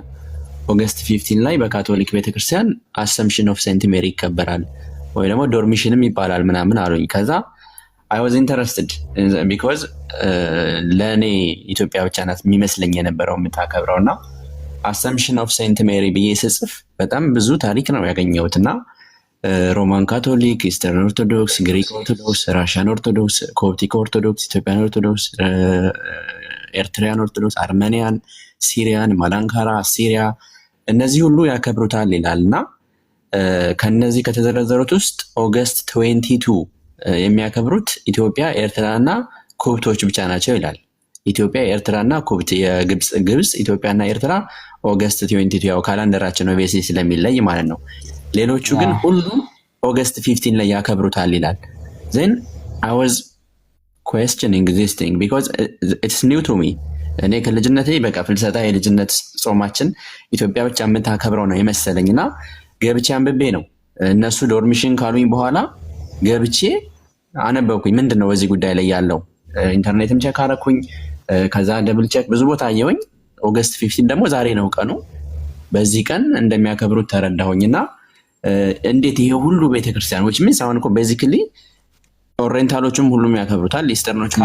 ኦገስት 15 ላይ በካቶሊክ ቤተክርስቲያን አሰምሽን ኦፍ ሴንት ሜሪ ይከበራል ወይ ደግሞ ዶርሚሽንም ይባላል ምናምን አሉኝ። ከዛ አይ ዋዝ ኢንተረስትድ ቢኮዝ ለእኔ ኢትዮጵያ ብቻ ናት የሚመስለኝ የነበረው የምታከብረው እና አሰምሽን ኦፍ ሴንት ሜሪ ብዬ ስጽፍ በጣም ብዙ ታሪክ ነው ያገኘሁት እና ሮማን ካቶሊክ፣ ኢስተርን ኦርቶዶክስ፣ ግሪክ ኦርቶዶክስ፣ ራሽያን ኦርቶዶክስ፣ ኮፕቲክ ኦርቶዶክስ፣ ኢትዮጵያን ኦርቶዶክስ፣ ኤርትሪያን ኦርቶዶክስ፣ አርሜኒያን፣ ሲሪያን፣ ማላንካራ፣ ሲሪያ እነዚህ ሁሉ ያከብሩታል ይላል እና ከነዚህ ከተዘረዘሩት ውስጥ ኦገስት 22 የሚያከብሩት ኢትዮጵያ፣ ኤርትራና ኮፕቶች ብቻ ናቸው ይላል። ኢትዮጵያ፣ ኤርትራና ኮፕት፣ የግብፅ፣ ኢትዮጵያና ኤርትራ ኦገስት 22 ያው ካላንደራችን ነው ቤሲ ስለሚለይ ማለት ነው። ሌሎቹ ግን ሁሉም ኦገስት 15 ላይ ያከብሩታል ይላል። then I was questioning this thing because it's new to me። እኔ ከልጅነቴ በቃ ፍልሰታ የልጅነት ጾማችን ኢትዮጵያ ብቻ የምታከብረው ነው የመሰለኝ እና ገብቼ አንብቤ ነው እነሱ ዶርሚሽን ካሉኝ በኋላ ገብቼ አነበብኩኝ። ምንድን ነው በዚህ ጉዳይ ላይ ያለው ኢንተርኔትም ቼክ አደረኩኝ። ከዛ ደብል ቼክ ብዙ ቦታ አየሁኝ። ኦገስት 15 ደግሞ ዛሬ ነው ቀኑ። በዚህ ቀን እንደሚያከብሩት ተረዳሁኝና እንዴት ይሄ ሁሉ ቤተክርስቲያኖች ምን ሳይሆን እኮ ቤዚክሊ ኦሪየንታሎቹም ሁሉም ያከብሩታል፣ ኢስተርኖቹም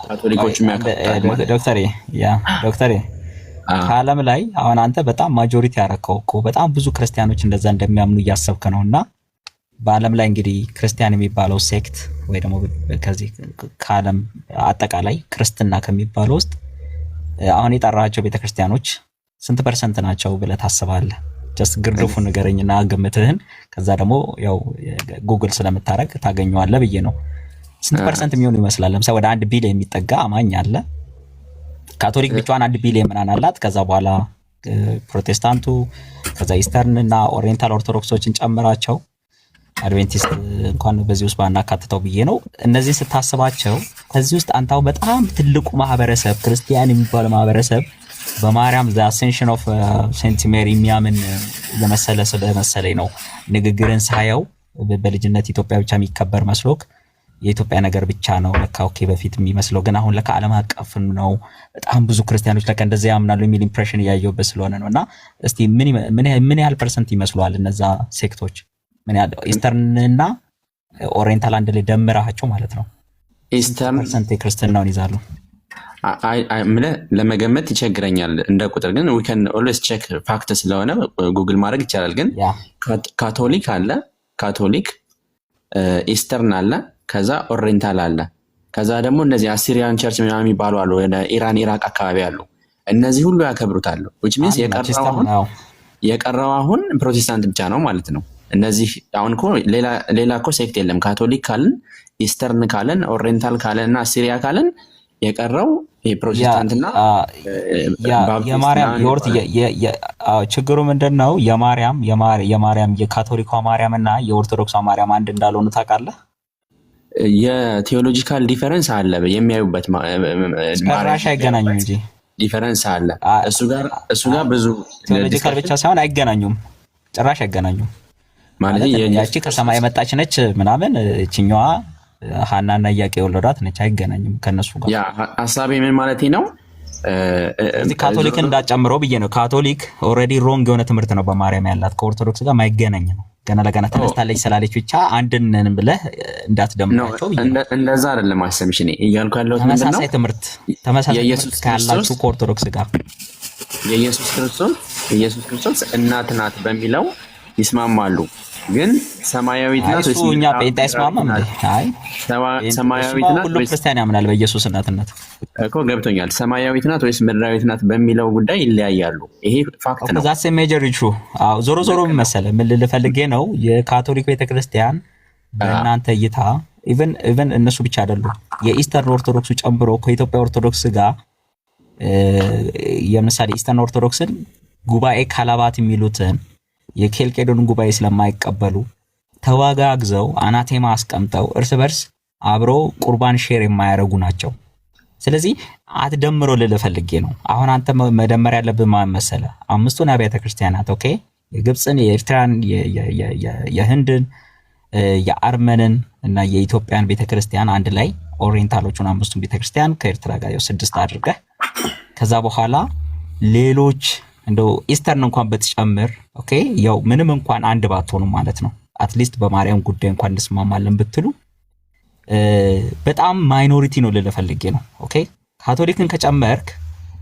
ካቶሊኮቹም ያከብሩታል። ዶክተር ከዓለም ላይ አሁን አንተ በጣም ማጆሪቲ ያረከው እኮ በጣም ብዙ ክርስቲያኖች እንደዛ እንደሚያምኑ እያሰብክ ነው እና በዓለም ላይ እንግዲህ ክርስቲያን የሚባለው ሴክት ወይ ደግሞ ከዚህ ከዓለም አጠቃላይ ክርስትና ከሚባለው ውስጥ አሁን የጠራቸው ቤተክርስቲያኖች ስንት ፐርሰንት ናቸው ብለህ ታስባለህ? ጀስት ግርድፉን ንገረኝና ግምትህን፣ ከዛ ደግሞ ያው ጉግል ስለምታረግ ታገኘዋለህ ብዬ ነው። ስንት ፐርሰንት የሚሆኑ ይመስላል? ለምሳሌ ወደ 1 ቢሊዮን የሚጠጋ አማኝ አለ። ካቶሊክ ብቻዋን 1 ቢሊዮን ምናምን አላት። ከዛ በኋላ ፕሮቴስታንቱ፣ ከዛ ኢስተርን እና ኦሪየንታል ኦርቶዶክሶችን ጨምራቸው አድቬንቲስት እንኳን በዚህ ውስጥ ባናካትተው ብዬ ነው። እነዚህ ስታስባቸው ከዚህ ውስጥ አንታው በጣም ትልቁ ማህበረሰብ ክርስቲያን የሚባለው ማህበረሰብ በማርያም ዘ አሴንሽን ኦፍ ሴንት ሜሪ የሚያምን ለመሰለ ስለመሰለኝ ነው ንግግርን ሳየው በልጅነት ኢትዮጵያ ብቻ የሚከበር መስሎክ የኢትዮጵያ ነገር ብቻ ነው ለካ ኦኬ በፊት የሚመስለው ግን አሁን ለካ ዓለም አቀፍ ነው በጣም ብዙ ክርስቲያኖች ለካ እንደዚህ ያምናሉ የሚል ኢምፕሬሽን ያየሁበት ስለሆነ ነውና እስቲ ምን ያህል ፐርሰንት ይመስሏል እነዛ ሴክቶች ምን ያህል ኢስተርን እና ኦሪየንታል አንድ ላይ ደምራቸው ማለት ነው ኢስተርን ፐርሰንት ክርስትናውን ይዛሉ? ለመገመት ይቸግረኛል እንደ ቁጥር ግን we can always check ፋክት ስለሆነ ጉግል ማድረግ ይቻላል። ግን ካቶሊክ አለ ካቶሊክ ኢስተርን አለ ከዛ ኦሪየንታል አለ ከዛ ደግሞ እነዚህ አሲሪያን ቸርች ምናምን የሚባሉ አሉ ወደ ኢራን ኢራቅ አካባቢ አሉ እነዚህ ሁሉ ያከብሩታል which means የቀረው አሁን ፕሮቴስታንት ብቻ ነው ማለት ነው። እነዚህ አሁን እኮ ሌላ እኮ ሴክት የለም። ካቶሊክ ካለን ኢስተርን ካለን ኦሪየንታል ካለን እና አሲሪያ ካለን የቀረው የፕሮቴስታንትና የማርያም ችግሩ ምንድነው? የማርያም የካቶሊኳ ማርያም እና የኦርቶዶክሷ ማርያም አንድ እንዳልሆኑ ታውቃለህ? የቴዎሎጂካል ዲፈረንስ አለ የሚያዩበት ጭራሽ አይገናኙም እንጂ ዲፈረንስ አለ። እሱ ጋር ብዙ ቴዎሎጂካል ብቻ ሳይሆን አይገናኙም፣ ጭራሽ አይገናኙም። ማለት ያቺ ከሰማይ የመጣች ነች ምናምን እቺኛዋ ሐናና ኢያቄም የወለዷት ነች፣ አይገናኙም ከነሱ ጋር። ያ ሐሳቤ ምን ማለት ነው? እዚህ ካቶሊክን እንዳጨምረው ብዬ ነው። ካቶሊክ ኦልሬዲ ሮንግ የሆነ ትምህርት ነው በማርያም ያላት ከኦርቶዶክስ ጋር ማይገናኝ ነው። ገና ለገና ተነስታለች ስላለች ብቻ አንድነን ብለህ እንዳትደምራቸው ብዬ ነው። እንደዛ አይደለም አሰምሽ እኔ እያልኩ ያለሁት ምንድነው? ተመሳሳይ ትምህርት ካላችሁ ከኦርቶዶክስ ጋር የኢየሱስ ክርስቶስ እናት ናት በሚለው ይስማማሉ። ግን ሰማያዊት ናት ወይስ እኛ ጴንጤ አይስማማም? አይ ሰማያዊት ናት ወይስ ክርስቲያን ያምናል በኢየሱስ እናትነት እኮ ገብቶኛል። ሰማያዊት ናት ወይስ ምድራዊት ናት በሚለው ጉዳይ ይለያያሉ። ይሄ ፋክት ነው። ዛስ ሜጀር ኢሹ። አዎ ዞሮ ምን መሰለህ ምን ልል ፈልጌ ነው የካቶሊክ ቤተክርስቲያን በእናንተ እይታ ኢቨን እነሱ ብቻ አይደሉም የኢስተርን ኦርቶዶክሱ ጨምሮ ከኢትዮጵያ ኦርቶዶክስ ጋር የምሳሌ ኢስተርን ኦርቶዶክስን ጉባኤ ካላባት የሚሉትን የኬልቄዶን ጉባኤ ስለማይቀበሉ ተዋጋግዘው አናቴማ አስቀምጠው እርስ በርስ አብሮ ቁርባን ሼር የማያደርጉ ናቸው። ስለዚህ አትደምሮ ልፈልጌ ነው። አሁን አንተ መደመር ያለብህ ማን መሰለህ? አምስቱን አብያተ ክርስቲያናት ኦኬ፣ የግብፅን፣ የኤርትራን፣ የህንድን፣ የአርመንን እና የኢትዮጵያን ቤተክርስቲያን አንድ ላይ ኦሪየንታሎቹን አምስቱን ቤተክርስቲያን ከኤርትራ ጋር 6 አድርገህ ከዛ በኋላ ሌሎች እንደው ኢስተርን እንኳን በተጨምር ኦኬ ያው ምንም እንኳን አንድ ባትሆኑ ማለት ነው አትሊስት በማርያም ጉዳይ እንኳን እንስማማለን ብትሉ በጣም ማይኖሪቲ ነው ልፈልጌ ነው። ኦኬ ካቶሊክን ከጨመርክ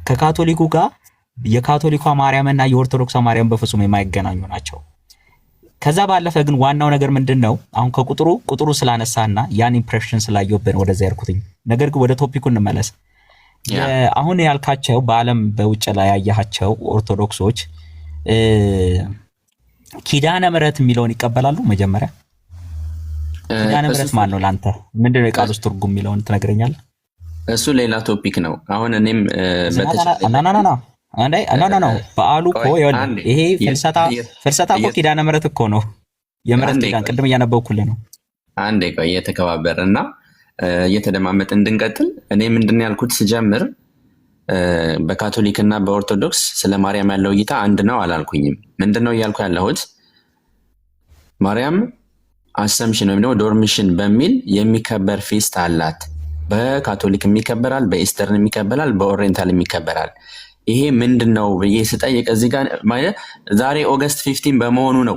ከካቶሊኩ ጋር የካቶሊኳ ማርያምና የኦርቶዶክሷ ማርያም በፍጹም የማይገናኙ ናቸው። ከዛ ባለፈ ግን ዋናው ነገር ምንድነው? አሁን ቁጥሩ ስላነሳና ያን ኢምፕሬሽን ስላየውብን ወደዛ ያርኩትኝ ነገር ግን ወደ ቶፒኩ እንመለስ። አሁን ያልካቸው በአለም በውጭ ላይ ያያቸው ኦርቶዶክሶች ኪዳነ ምሕረት የሚለውን ይቀበላሉ? መጀመሪያ ኪዳነ ምሕረት ማን ነው ላንተ? ምንድነው የቃሉስ ትርጉም የሚለውን ትነግረኛለህ? እሱ ሌላ ቶፒክ ነው። አሁን እኔም ና በዓሉ እኮ ይሄ ፍልሰታ እኮ ኪዳነ ምሕረት እኮ ነው። የምሕረት ኪዳን ቅድም እያነበብኩልህ ነው። አንዴ ቆይ እየተከባበርና እየተደማመጥ እንድንቀጥል እኔ ምንድን ያልኩት ስጀምር በካቶሊክ እና በኦርቶዶክስ ስለ ማርያም ያለው እይታ አንድ ነው አላልኩኝም። ምንድነው እያልኩ ያለሁት ማርያም አሰምሽን ወይም ደግሞ ዶርሚሽን በሚል የሚከበር ፊስት አላት። በካቶሊክ የሚከበራል፣ በኢስተርን የሚከበራል፣ በኦሪየንታል የሚከበራል። ይሄ ምንድነው ብዬ ስጠይቅ እዚህ ጋር ማለት ዛሬ ኦገስት 15 በመሆኑ ነው።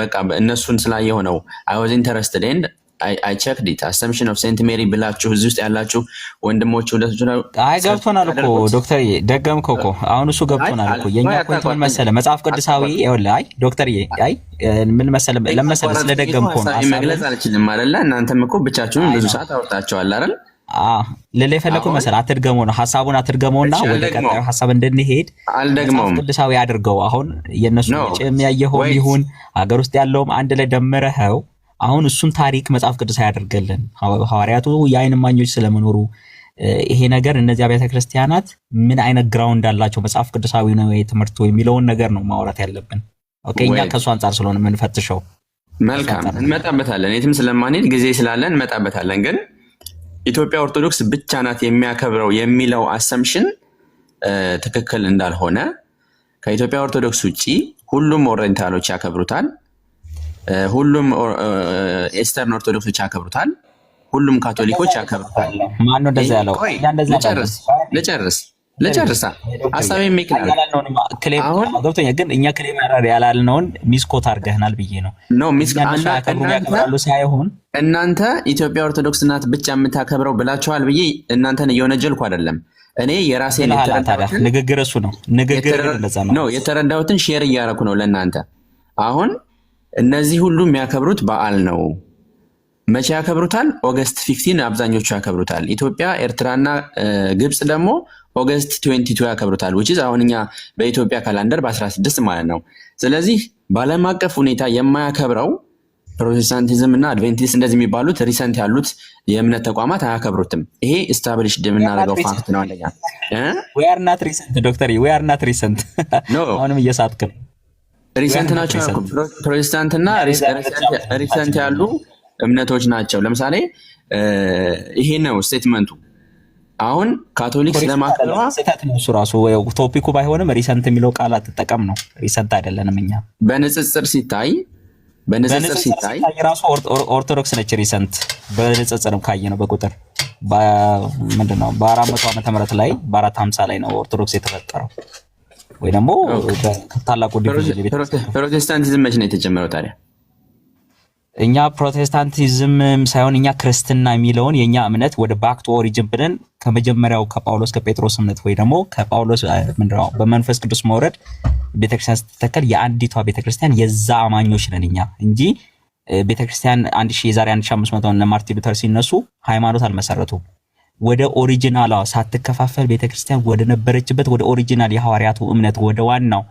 በቃ እነሱን ስላየው ነው I was interested and I checked it assumption of Saint Mary ብላችሁ እዚህ ውስጥ ያላችሁ ወንድሞች ሁለቱ ነው። አይ ገብቶናል እኮ ዶክተር ደገምከው እኮ አሁን እሱ ገብቶናል እኮ የኛ ፖይንት ምን መሰለ መጽሐፍ ቅዱሳዊ ይኸውልህ። አይ ዶክተር አይ ምን መሰለ ለምሳሌ ስለደገምከው ነው መግለጽ አልችልም አይደለ? እናንተም እኮ ብቻችሁን ብዙ ሰዓት አውርታችኋል አይደል? ለሌላ የፈለኩት መሰለ አትድገመው ነው ሐሳቡን አትድገመውና ወደ ቀጣዩ ሐሳብ እንድንሄድ አልደግመውም። ቅዱሳዊ አድርገው አሁን የነሱ የሚያየው ይሁን ሀገር ውስጥ ያለውም አንድ ላይ ደምረኸው አሁን እሱን ታሪክ መጽሐፍ ቅዱስ ያደርገልን ሐዋርያቱ የዓይን እማኞች ስለመኖሩ ይሄ ነገር እነዚህ አብያተ ክርስቲያናት ምን አይነት ግራውንድ አላቸው መጽሐፍ ቅዱሳዊ ነው ትምህርቱ የሚለውን ነገር ነው ማውራት ያለብን። ኦኬ እኛ ከሱ አንፃር ስለሆነ የምንፈትሸው። መልካም እንመጣበታለን። የትም ስለማንሄድ ጊዜ ስላለን እንመጣበታለን። ግን ኢትዮጵያ ኦርቶዶክስ ብቻ ናት የሚያከብረው የሚለው አሰምሽን ትክክል እንዳልሆነ፣ ከኢትዮጵያ ኦርቶዶክስ ውጪ ሁሉም ኦሪየንታሎች ያከብሩታል፣ ሁሉም ኤስተርን ኦርቶዶክሶች ያከብሩታል፣ ሁሉም ካቶሊኮች ያከብሩታል። ማን ነው እንደዛ ያለው? ልጨርሳ ሐሳቤ የሚክላል አሁን ገብቶኛል። ግን እኛ ክሌም ያላልነውን ሚስኮት አድርገህናል ብዬ ነው። ሳይሆን እናንተ ኢትዮጵያ ኦርቶዶክስ ናት ብቻ የምታከብረው ብላችኋል ብዬ እናንተን እየወነጀልኩ አይደለም። እኔ የራሴን ንግግር እሱ ነው ንግግር ነው የተረዳሁትን ሼር እያደረኩ ነው ለእናንተ። አሁን እነዚህ ሁሉ የሚያከብሩት በዓል ነው። መቼ ያከብሩታል? ኦገስት 15 አብዛኞቹ ያከብሩታል። ኢትዮጵያ፣ ኤርትራና ግብጽ ደግሞ ኦገስት 22 ያከብሩታል። which is አሁን እኛ በኢትዮጵያ ካላንደር በ16 ማለት ነው። ስለዚህ በዓለም አቀፍ ሁኔታ የማያከብረው ፕሮቴስታንቲዝም እና አድቬንቲስት እንደዚህ የሚባሉት ሪሰንት ያሉት የእምነት ተቋማት አያከብሩትም። ይሄ ኤስታብሊሽድ የምናደርገው ፋክት ነው። አንደኛ we are not recent ዶክተር we are not recent አሁንም እየሳትክ ነው። ሪሰንት ናቸው ፕሮቴስታንትና ሪሰንት ያሉ እምነቶች ናቸው። ለምሳሌ ይሄ ነው ስቴትመንቱ። አሁን ካቶሊክ ስለማከብሯ ስህተት ነው እሱ ራሱ ቶፒኩ ባይሆንም ሪሰንት የሚለው ቃል አትጠቀም ነው። ሪሰንት አይደለንም እኛ። በንጽጽር ሲታይ ራሱ ኦርቶዶክስ ነች ሪሰንት። በንጽጽርም ካየ ነው በቁጥር ምንድነው በ400 ዓመተ ምህረት ላይ በ450 ላይ ነው ኦርቶዶክስ የተፈጠረው። ወይ ደግሞ ታላቁ ዲቪዥን ፕሮቴስታንቲዝም መቼ ነው የተጀመረው ታዲያ? እኛ ፕሮቴስታንቲዝም ሳይሆን እኛ ክርስትና የሚለውን የኛ እምነት ወደ ባክ ቱ ኦሪጂን ብለን ከመጀመሪያው ከጳውሎስ ከጴጥሮስ እምነት ወይ ደግሞ ከጳውሎስ ምንድነው በመንፈስ ቅዱስ መውረድ ቤተክርስቲያን ስትተከል የአንዲቷ ቤተክርስቲያን የዛ አማኞች ነን እኛ እንጂ ቤተክርስቲያን የዛሬ 1500 እና ማርቲን ሉተር ሲነሱ ሃይማኖት አልመሰረቱም። ወደ ኦሪጂናሏ ሳትከፋፈል ቤተክርስቲያን ወደ ነበረችበት ወደ ኦሪጂናል የሐዋርያቱ እምነት ወደ ዋናው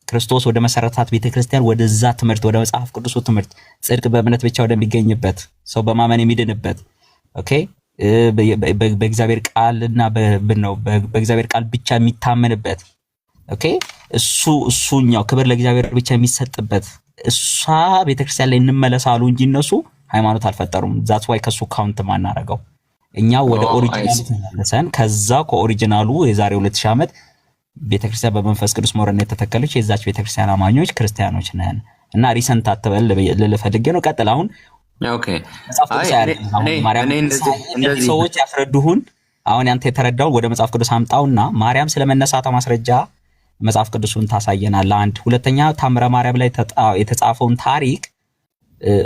ክርስቶስ ወደ መሰረታት ቤተክርስቲያን ወደዛ ትምህርት ወደ መጽሐፍ ቅዱሱ ትምህርት ጽድቅ በእምነት ብቻ ወደሚገኝበት ሰው በማመን የሚድንበት ኦኬ በእግዚአብሔር ቃልና በእግዚአብሔር ቃል ብቻ የሚታመንበት ኦኬ እሱኛው ክብር ለእግዚአብሔር ብቻ የሚሰጥበት እሷ ቤተክርስቲያን ላይ እንመለሳሉ እንጂ እነሱ ሃይማኖት አልፈጠሩም። ዛት ዋይ ከሱ ካውንት ማናረጋው እኛ ወደ ኦሪጂናሉ ተመለሰን። ከዛ ከኦሪጂናሉ የዛሬ 2000 ዓመት ቤተክርስቲያን በመንፈስ ቅዱስ መውረድ የተተከለች የዛች ቤተክርስቲያን አማኞች ክርስቲያኖች ነን እና ሪሰንት አትበል ልፈልግ ነው። ቀጥል አሁን ኦኬ እንደዚህ ሰዎች ያስረዱሁን። አሁን ያንተ የተረዳው ወደ መጽሐፍ ቅዱስ አምጣውና ማርያም ስለመነሳቷ ማስረጃ መጽሐፍ ቅዱሱን ታሳየናል። አንድ ሁለተኛ ታምረ ማርያም ላይ የተጻፈውን ታሪክ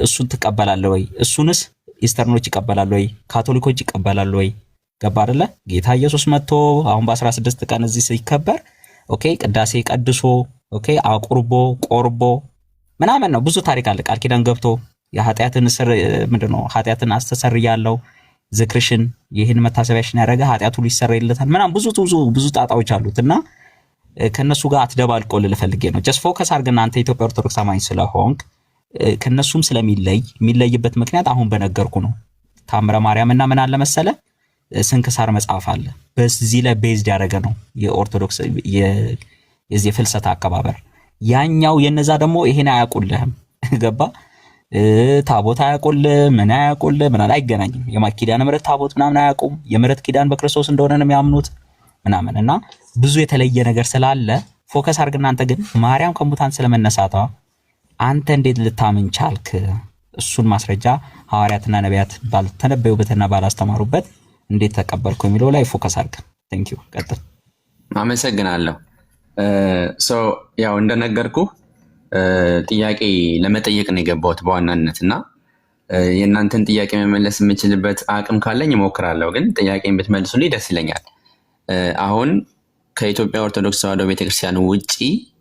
እሱን ትቀበላለህ ወይ? እሱንስ ኢስተርኖች ይቀበላሉ ወይ? ካቶሊኮች ይቀበላሉ ወይ? ገባ አይደለ? ጌታ ኢየሱስ መጥቶ አሁን በ16 ቀን እዚህ ሲከበር ኦኬ ቅዳሴ ቀድሶ ኦኬ አቁርቦ ቆርቦ ምናምን ነው። ብዙ ታሪክ አለ። ቃል ኪዳን ገብቶ የኃጢአትን ስር ምንድነው ኃጢአትን አስተሰርያለሁ ዝክርሽን ይህን መታሰቢያሽን ያደረገ ኃጢአቱ ሊሰረይለታል ምናምን ብዙ ጣጣዎች አሉትና ከነሱ ጋር አትደባልቆ ልፈልጌ ነው። ጀስት ፎከስ አድርገና አንተ ኢትዮጵያ ኦርቶዶክስ አማኝ ስለሆንክ ከነሱም የሚለይበት ምክንያት አሁን በነገርኩ ነው። ታምረ ማርያምና ምን አለ መሰለ ስንክሳር መጽሐፍ አለ። በዚህ ላይ ቤዝድ ያደረገ ነው የኦርቶዶክስ የዚህ ፍልሰታ አከባበር። ያኛው የነዛ ደግሞ ይሄን አያውቁልህም። ገባ? ታቦት አያውቁልህም፣ ምን አያውቁልህም፣ ምን አይገናኝም። የኪዳነ ምሕረት ታቦት ምናምን አያውቁም። የምሕረት ኪዳን በክርስቶስ እንደሆነ ነው የሚያምኑት ምናምን እና ብዙ የተለየ ነገር ስላለ ፎከስ አድርግና አንተ ግን ማርያም ከሙታን ስለመነሳቷ አንተ እንዴት ልታምን ቻልክ? እሱን ማስረጃ ሐዋርያትና ነቢያት ባልተነበዩበትና ባላስተማሩበት እንዴት ተቀበልኩ የሚለው ላይ ፎከስ አድርግ። ቴንክ ዩ። ቀጥል። አመሰግናለሁ። ያው እንደነገርኩ ጥያቄ ለመጠየቅ ነው የገባሁት በዋናነት እና የእናንተን ጥያቄ መመለስ የምችልበት አቅም ካለኝ እሞክራለሁ። ግን ጥያቄን ብትመልሱልኝ ደስ ይለኛል። አሁን ከኢትዮጵያ ኦርቶዶክስ ተዋሕዶ ቤተክርስቲያን ውጪ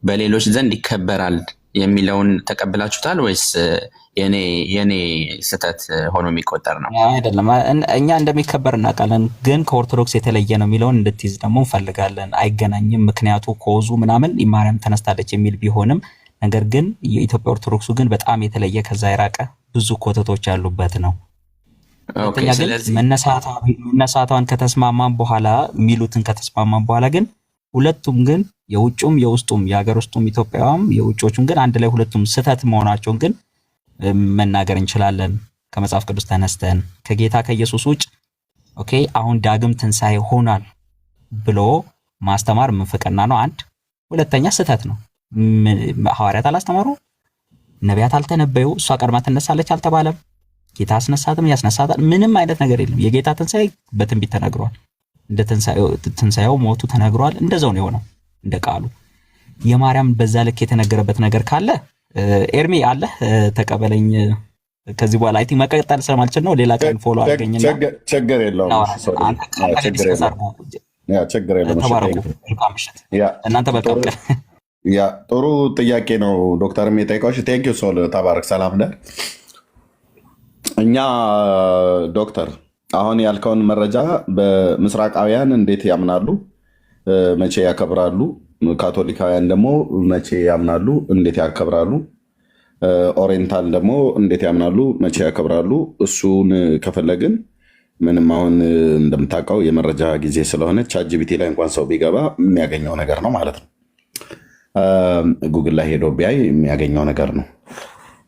በሌሎች ዘንድ ይከበራል የሚለውን ተቀብላችሁታል ወይስ የኔ ስህተት ሆኖ የሚቆጠር ነው? አይደለም፣ እኛ እንደሚከበር እናውቃለን፣ ግን ከኦርቶዶክስ የተለየ ነው የሚለውን እንድትይዝ ደግሞ እንፈልጋለን። አይገናኝም። ምክንያቱ ኮዙ ምናምን ማርያም ተነስታለች የሚል ቢሆንም ነገር ግን የኢትዮጵያ ኦርቶዶክሱ ግን በጣም የተለየ ከዛ የራቀ ብዙ ኮተቶች ያሉበት ነው። ሁለተኛ ግን ስለዚህ መነሳቷን ከተስማማን በኋላ የሚሉትን ከተስማማን በኋላ ግን ሁለቱም ግን የውጭም የውስጡም የሀገር ውስጡም ኢትዮጵያውም የውጮቹም ግን አንድ ላይ ሁለቱም ስህተት መሆናቸውን ግን መናገር እንችላለን። ከመጽሐፍ ቅዱስ ተነስተን ከጌታ ከኢየሱስ ውጭ ኦኬ አሁን ዳግም ትንሣኤ ሆኗል ብሎ ማስተማር ምንፍቅና ነው። አንድ ሁለተኛ ስህተት ነው። ሐዋርያት አላስተማሩ፣ ነቢያት አልተነበዩ፣ እሷ ቀድማ ትነሳለች አልተባለም። ጌታ አስነሳትም ያስነሳታል፣ ምንም አይነት ነገር የለም። የጌታ ትንሣኤ በትንቢት ተነግሯል። እንደ ትንሣኤው ሞቱ ተነግሯል። እንደዛው ነው የሆነው እንደ ቃሉ። የማርያም በዛ ልክ የተነገረበት ነገር ካለ ኤርሚ አለ ተቀበለኝ። ከዚህ በኋላ አይ ቲንክ መቀጠል ስለማልችል ነው። ሌላ ቀን ፎሎ አድርገኝና ችግር የለውም። እናንተ መልካም ቀን። ጥሩ ጥያቄ ነው ዶክተር የጠይቀው። ቴንክ ዩ ሶል ተባረክ። ሰላም ነህ? እኛ ዶክተር አሁን ያልከውን መረጃ በምስራቃውያን እንዴት ያምናሉ፣ መቼ ያከብራሉ፣ ካቶሊካውያን ደግሞ መቼ ያምናሉ፣ እንዴት ያከብራሉ፣ ኦሪየንታል ደግሞ እንዴት ያምናሉ፣ መቼ ያከብራሉ፣ እሱን ከፈለግን ምንም አሁን እንደምታውቀው የመረጃ ጊዜ ስለሆነ ቻትጂፒቲ ላይ እንኳን ሰው ቢገባ የሚያገኘው ነገር ነው ማለት ነው። ጉግል ላይ ሄዶ ቢያይ የሚያገኘው ነገር ነው።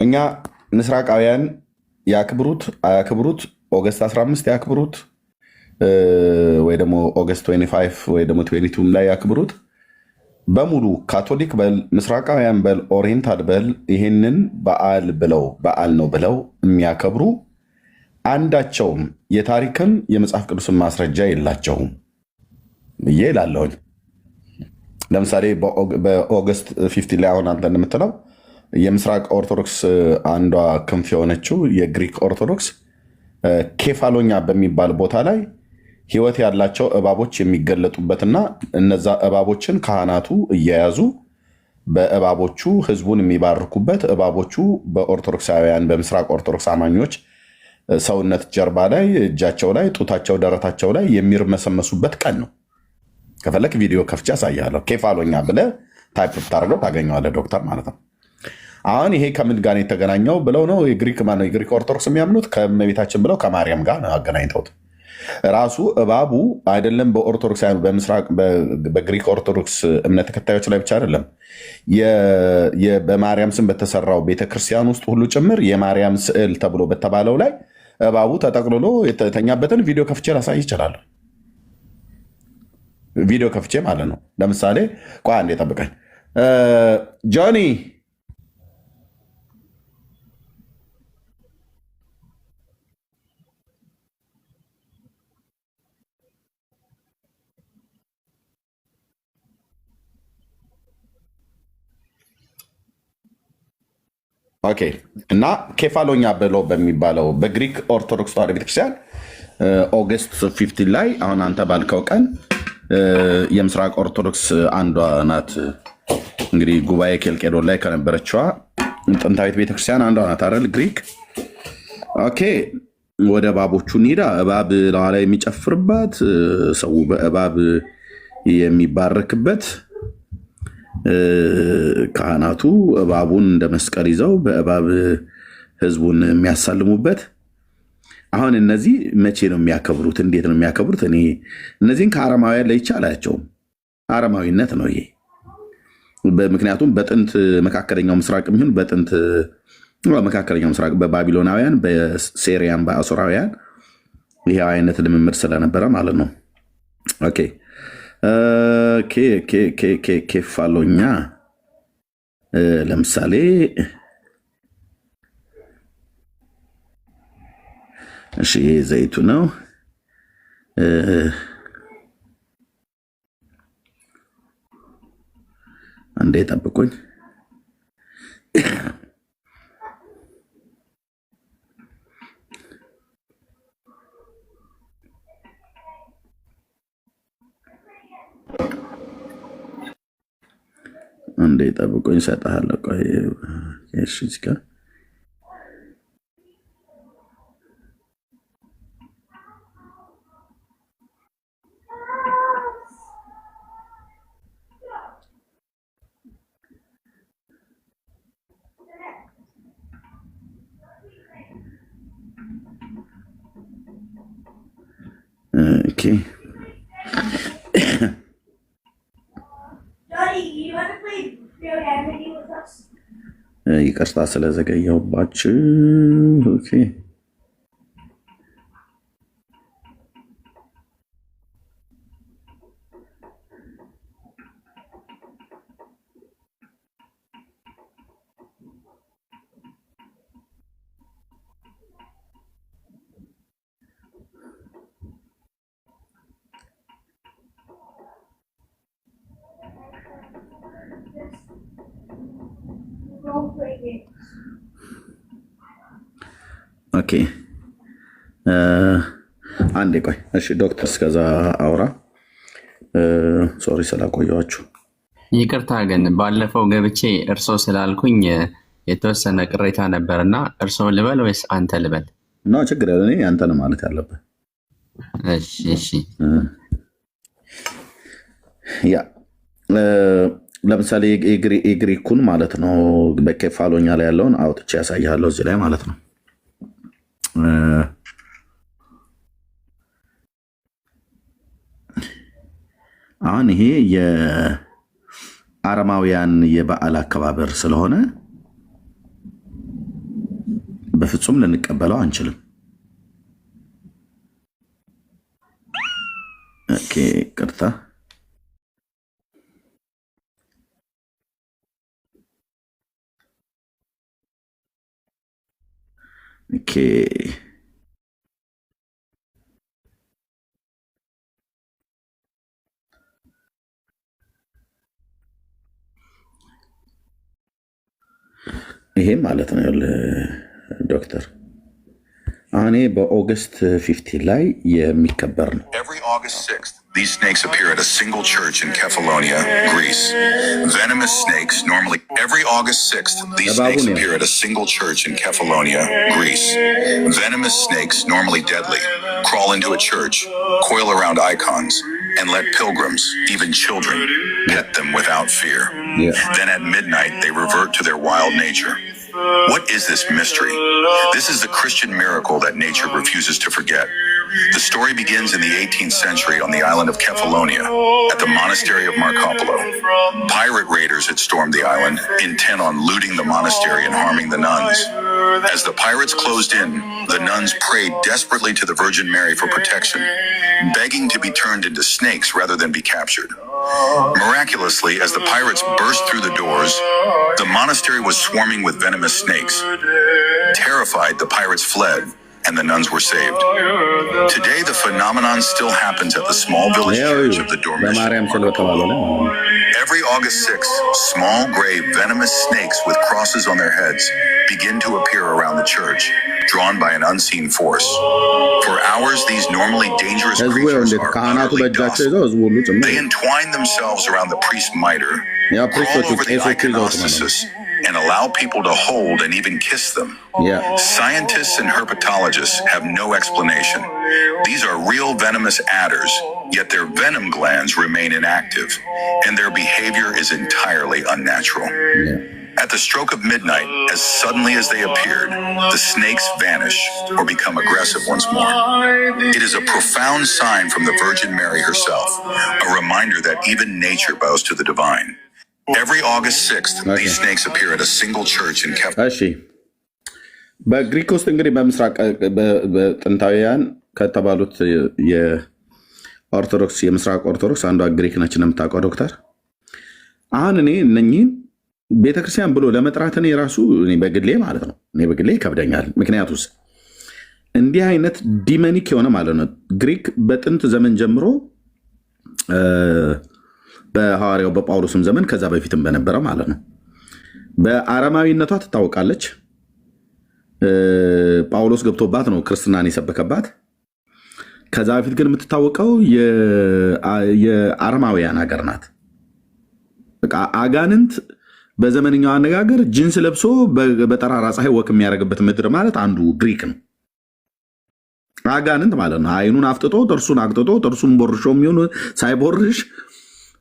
እኛ ምስራቃውያን ያክብሩት አያክብሩት፣ ኦገስት 15 ያክብሩት ወይ ደግሞ ኦገስት 25 ወይ ደግሞ 22 ላይ ያክብሩት፣ በሙሉ ካቶሊክ በል ምስራቃውያን በል ኦሪየንታል በል ይህንን በዓል ብለው በዓል ነው ብለው የሚያከብሩ አንዳቸውም የታሪክን የመጽሐፍ ቅዱስን ማስረጃ የላቸውም ብዬ እላለሁኝ። ለምሳሌ በኦገስት 15 ላይ አሁን አንተ እንደምትለው የምስራቅ ኦርቶዶክስ አንዷ ክንፍ የሆነችው የግሪክ ኦርቶዶክስ ኬፋሎኛ በሚባል ቦታ ላይ ሕይወት ያላቸው እባቦች የሚገለጡበትና እነዛ እባቦችን ካህናቱ እየያዙ በእባቦቹ ሕዝቡን የሚባርኩበት እባቦቹ በኦርቶዶክሳውያን በምስራቅ ኦርቶዶክስ አማኞች ሰውነት ጀርባ ላይ፣ እጃቸው ላይ፣ ጡታቸው፣ ደረታቸው ላይ የሚርመሰመሱበት ቀን ነው። ከፈለክ ቪዲዮ ከፍቼ ያሳያለሁ። ኬፋሎኛ ብለህ ታይፕ ብታደርገው ታገኘዋለህ ዶክተር ማለት ነው። አሁን ይሄ ከምን ጋር የተገናኘው ብለው ነው የግሪክ ኦርቶዶክስ የሚያምኑት ከእመቤታችን ብለው ከማርያም ጋር ነው አገናኝተውት። ራሱ እባቡ አይደለም በኦርቶዶክሳውያን በምስራቅ በግሪክ ኦርቶዶክስ እምነት ተከታዮች ላይ ብቻ አይደለም በማርያም ስም በተሰራው ቤተክርስቲያን ውስጥ ሁሉ ጭምር የማርያም ስዕል ተብሎ በተባለው ላይ እባቡ ተጠቅልሎ የተኛበትን ቪዲዮ ከፍቼ ላሳይ ይችላል። ቪዲዮ ከፍቼ ማለት ነው። ለምሳሌ ቆይ አንዴ ጠብቀኝ ጆኒ። ኦኬ። እና ኬፋሎኛ ብሎ በሚባለው በግሪክ ኦርቶዶክስ ተዋሕዶ ቤተክርስቲያን ኦገስት 15 ላይ አሁን አንተ ባልከው ቀን የምስራቅ ኦርቶዶክስ አንዷ ናት እንግዲህ ጉባኤ ኬልቄዶን ላይ ከነበረችዋ ጥንታዊት ቤተክርስቲያን አንዷ ናት አይደል ግሪክ። ኦኬ። ወደ እባቦቹ እንሂዳ። እባብ ለዋ ላይ የሚጨፍርባት ሰው በእባብ የሚባረክበት ካህናቱ እባቡን እንደ መስቀል ይዘው በእባብ ህዝቡን የሚያሳልሙበት። አሁን እነዚህ መቼ ነው የሚያከብሩት? እንዴት ነው የሚያከብሩት? እኔ እነዚህን ከአረማውያን ለይቼ አላያቸውም። አረማዊነት ነው ይሄ። ምክንያቱም በጥንት መካከለኛው ምስራቅ የሚሆን በጥንት መካከለኛው ምስራቅ በባቢሎናውያን፣ በሴሪያን፣ በአሶራውያን ይሄ አይነት ልምምድ ስለነበረ ማለት ነው። ኦኬ ኬፋሎኛ ለምሳሌ እሺ፣ ይሄ ዘይቱ ነው። አንዴ ጠብቁኝ። አንዴ ጠብቁኝ፣ እሰጥሃለሁ። ቆይ እሺ፣ እስከ ኦኬ ይቅርታ ስለዘገየሁባችሁ። ኦኬ ኦኬ አንዴ ቆይ። እሺ ዶክተር እስከዛ አውራ። ሶሪ ስላቆየኋችሁ ይቅርታ። ግን ባለፈው ገብቼ እርሶ ስላልኩኝ የተወሰነ ቅሬታ ነበርና እርሶ ልበል ወይስ አንተ ልበል? ኖ ችግር ያለ እኔ አንተ ነው ማለት ያለብህ። እሺ ያ ለምሳሌ የግሪኩን ማለት ነው በኬፋሎኛ ላይ ያለውን አውጥቼ ያሳያለሁ እዚህ ላይ ማለት ነው። አሁን ይሄ የአረማውያን የበዓል አከባበር ስለሆነ በፍጹም ልንቀበለው አንችልም። ኦኬ ቅርታ ኦኬ ይሄ ማለት ነው ዶክተር አኔ በኦገስት 15 ላይ የሚከበር ነው። Every August 6th, these snakes appear at a single church in Kefalonia, Greece. Venomous snakes normally... Every August 6th, these snakes appear at a single church in Kefalonia, Greece. Venomous snakes, normally deadly, crawl into a church, coil around icons, and let pilgrims, even children, pet them without fear. Then at midnight, they revert to their wild nature. What is this mystery? This is the Christian miracle that nature refuses to forget. The story begins in the 18th century on the island of Kefalonia, at the monastery of Markopoulo. Pirate raiders had stormed the island, intent on looting the monastery and harming the nuns. As the pirates closed in, the nuns prayed desperately to the Virgin Mary for protection, begging to be turned into snakes rather than be captured. Miraculously, as the pirates burst through the doors, the monastery was swarming with venomous snakes. Terrified, the pirates fled, and the nuns were saved. Today, the phenomenon still happens at the small village church of the Dormition. Every August 6th, small, gray, venomous snakes with crosses on their heads begin to appear around the church, drawn by an unseen force. For hours, these normally dangerous creatures are utterly docile. They entwine themselves around the priest's mitre, crawl over the iconostasis, and allow people to hold and even kiss them. Scientists and herpetologists have no explanation. These are real venomous adders, yet their venom glands remain inactive, and their behavior is entirely unnatural. At the stroke of midnight, as suddenly as they appeared, the snakes vanish or become aggressive once more. It is a profound sign from the Virgin Mary herself, a reminder that even nature bows to the divine. Every August 6th, these snakes appear at a single church in Kefalonia. በግሪክ ውስጥ እንግዲህ በምስራቅ በጥንታውያን ከተባሉት የኦርቶዶክስ የምስራቅ ኦርቶዶክስ አንዷ ግሪክ ነች እንደምታውቀው ዶክተር። አሁን እኔ እነኚህን ቤተክርስቲያን ብሎ ለመጥራት እኔ ራሱ በግሌ ማለት ነው እኔ በግሌ ይከብደኛል። ምክንያቱስ እንዲህ አይነት ዲመኒክ የሆነ ማለት ነው ግሪክ በጥንት ዘመን ጀምሮ በሐዋርያው በጳውሎስም ዘመን ከዛ በፊትም በነበረ ማለት ነው በአረማዊነቷ ትታወቃለች። ጳውሎስ ገብቶባት ነው ክርስትናን የሰበከባት። ከዛ በፊት ግን የምትታወቀው የአረማውያን ሀገር ናት። በቃ አጋንንት በዘመንኛው አነጋገር ጂንስ ለብሶ በጠራራ ፀሐይ ወክ የሚያደርግበት ምድር ማለት አንዱ ግሪክ ነው። አጋንንት ማለት ነው አይኑን አፍጥጦ ጥርሱን አቅጥጦ ጥርሱን ቦርሾ የሚሆን ሳይቦርሽ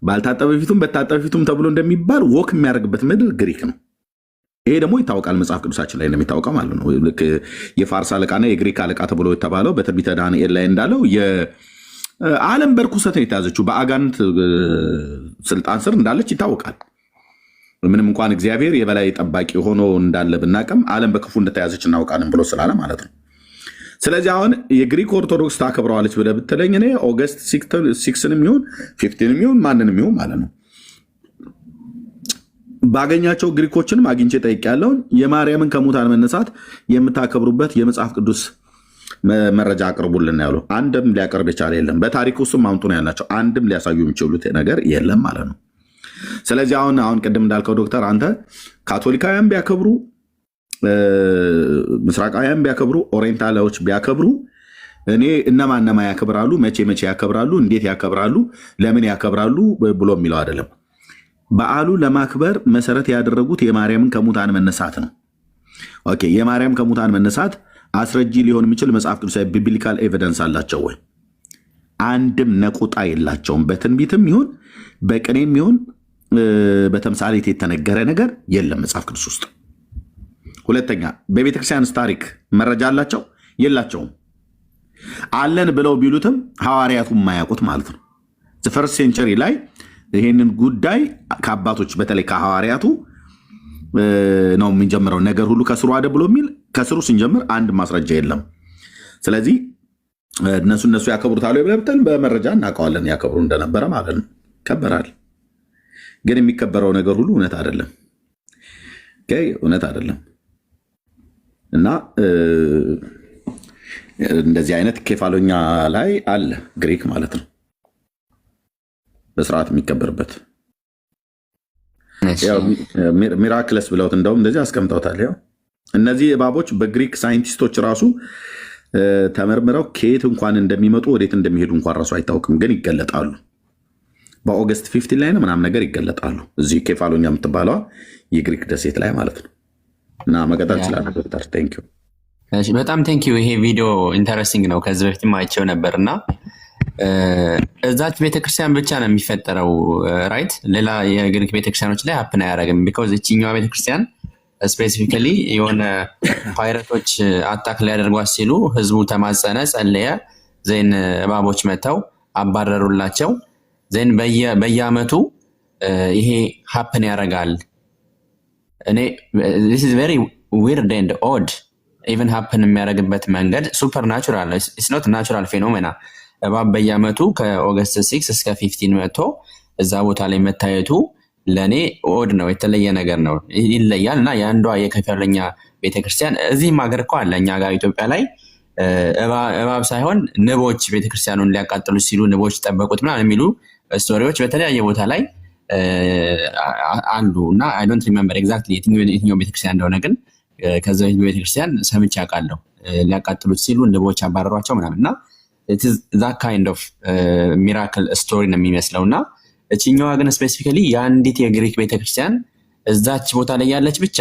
ባልታጠበ ፊቱም በታጠበ ፊቱም ተብሎ እንደሚባል ወክ የሚያደርግበት ምድር ግሪክ ነው። ይሄ ደግሞ ይታወቃል መጽሐፍ ቅዱሳችን ላይ እንደሚታወቀው ማለት ነው። ልክ የፋርስ አለቃና የግሪክ አለቃ ተብሎ የተባለው በትንቢተ ዳንኤል ላይ እንዳለው ዓለም በርኩሰት ነው የተያዘችው። በአጋንንት ስልጣን ስር እንዳለች ይታወቃል። ምንም እንኳን እግዚአብሔር የበላይ ጠባቂ ሆኖ እንዳለ ብናቅም ዓለም በክፉ እንደተያዘች እናውቃለን ብሎ ስላለ ማለት ነው። ስለዚህ አሁን የግሪክ ኦርቶዶክስ ታከብረዋለች ብለህ ብትለኝ እኔ ኦገስት 6ንም ይሁን 15ንም ይሁን ማንንም ይሁን ማለት ነው ባገኛቸው ግሪኮችንም አግኝቼ ጠይቄያለሁ። የማርያምን ከሙታን መነሳት የምታከብሩበት የመጽሐፍ ቅዱስ መረጃ አቅርቡልን ያሉ አንድም ሊያቀርብ የቻለ የለም። በታሪክ ውስጥም አምጡ ነው ያላቸው። አንድም ሊያሳዩ የሚችሉት ነገር የለም ማለት ነው። ስለዚህ አሁን ቅድም እንዳልከው ዶክተር አንተ ካቶሊካውያን ቢያከብሩ፣ ምስራቃውያን ቢያከብሩ፣ ኦሪየንታሎች ቢያከብሩ እኔ እነማ ያከብራሉ፣ መቼ ያከብራሉ፣ እንዴት ያከብራሉ፣ ለምን ያከብራሉ ብሎ የሚለው አይደለም። በዓሉ ለማክበር መሰረት ያደረጉት የማርያምን ከሙታን መነሳት ነው። ኦኬ፣ የማርያም ከሙታን መነሳት አስረጂ ሊሆን የሚችል መጽሐፍ ቅዱሳዊ ቢብሊካል ኤቪደንስ አላቸው ወይ? አንድም ነቁጣ የላቸውም። በትንቢትም ይሁን በቅኔም ይሁን በተምሳሌት የተነገረ ነገር የለም መጽሐፍ ቅዱስ ውስጥ። ሁለተኛ፣ በቤተክርስቲያንስ ታሪክ መረጃ አላቸው? የላቸውም። አለን ብለው ቢሉትም ሐዋርያቱ የማያውቁት ማለት ነው። ፈርስት ሴንቸሪ ላይ ይህንን ጉዳይ ከአባቶች በተለይ ከሐዋርያቱ ነው የምንጀምረው። ነገር ሁሉ ከስሩ አደ ብሎ የሚል ከስሩ ስንጀምር አንድ ማስረጃ የለም። ስለዚህ እነሱ ያከብሩታል ብለህ ብትል በመረጃ እናውቀዋለን ያከብሩ እንደነበረ ማለት ነው። ይከበራል፣ ግን የሚከበረው ነገር ሁሉ እውነት አይደለም። እውነት አይደለም እና እንደዚህ አይነት ኬፋሎኛ ላይ አለ ግሪክ ማለት ነው በስርዓት የሚከበርበት ሚራክለስ ብለውት እንደውም እንደዚህ አስቀምጠውታል። ያው እነዚህ እባቦች በግሪክ ሳይንቲስቶች ራሱ ተመርምረው ከየት እንኳን እንደሚመጡ ወዴት እንደሚሄዱ እንኳን ራሱ አይታወቅም፣ ግን ይገለጣሉ። በኦገስት 15 ላይ ነው ምናምን ነገር ይገለጣሉ። እዚህ ኬፋሎኛ የምትባለዋ የግሪክ ደሴት ላይ ማለት ነው። እና መቀጠል ይችላል ዶክተር። ቴንክ ዩ በጣም ቴንክ ዩ። ይሄ ቪዲዮ ኢንተረስቲንግ ነው። ከዚህ በፊት አይቼው ነበር እና እዛች ቤተክርስቲያን ብቻ ነው የሚፈጠረው ራይት። ሌላ የግሪክ ቤተክርስቲያኖች ላይ ሀፕን አያደርግም። ቢኮዝ እችኛዋ ቤተክርስቲያን ስፔሲፊካሊ የሆነ ፓይረቶች አታክ ሊያደርጓት ሲሉ ህዝቡ ተማጸነ፣ ጸለየ። ዜን እባቦች መጥተው አባረሩላቸው። ዜን በየአመቱ ይሄ ሀፕን ያደርጋል። እኔ this is very weird and odd even ሀፕን የሚያደርግበት መንገድ ሱፐር ናቹራል ነው። ኢትስ ኖት ናቹራል ፌኖሜና። እባብ በየአመቱ ከኦገስት 6 እስከ 15 መጥቶ እዛ ቦታ ላይ መታየቱ ለእኔ ኦድ ነው፣ የተለየ ነገር ነው፣ ይለያል። እና የአንዷ የከፊለኛ ቤተክርስቲያን እዚህም ሀገር እኮ አለ እኛ ጋር ኢትዮጵያ ላይ እባብ ሳይሆን ንቦች ቤተክርስቲያኑን ሊያቃጥሉ ሲሉ ንቦች ጠበቁት ምናምን የሚሉ ስቶሪዎች በተለያየ ቦታ ላይ አሉ። እና አይ ዶንት ሪሜምበር ኤግዛክትሊ የትኛው ቤተክርስቲያን እንደሆነ ግን ከዛ ቤተክርስቲያን ሰምቼ አውቃለሁ። ሊያቃጥሉት ሲሉ ንቦች አባረሯቸው ምናምን እና that kind of miracle story ነው የሚመስለው። እና እችኛዋ ግን ስፔሲፊካሊ የአንዲት የግሪክ ቤተክርስቲያን እዛች ቦታ ላይ ያለች ብቻ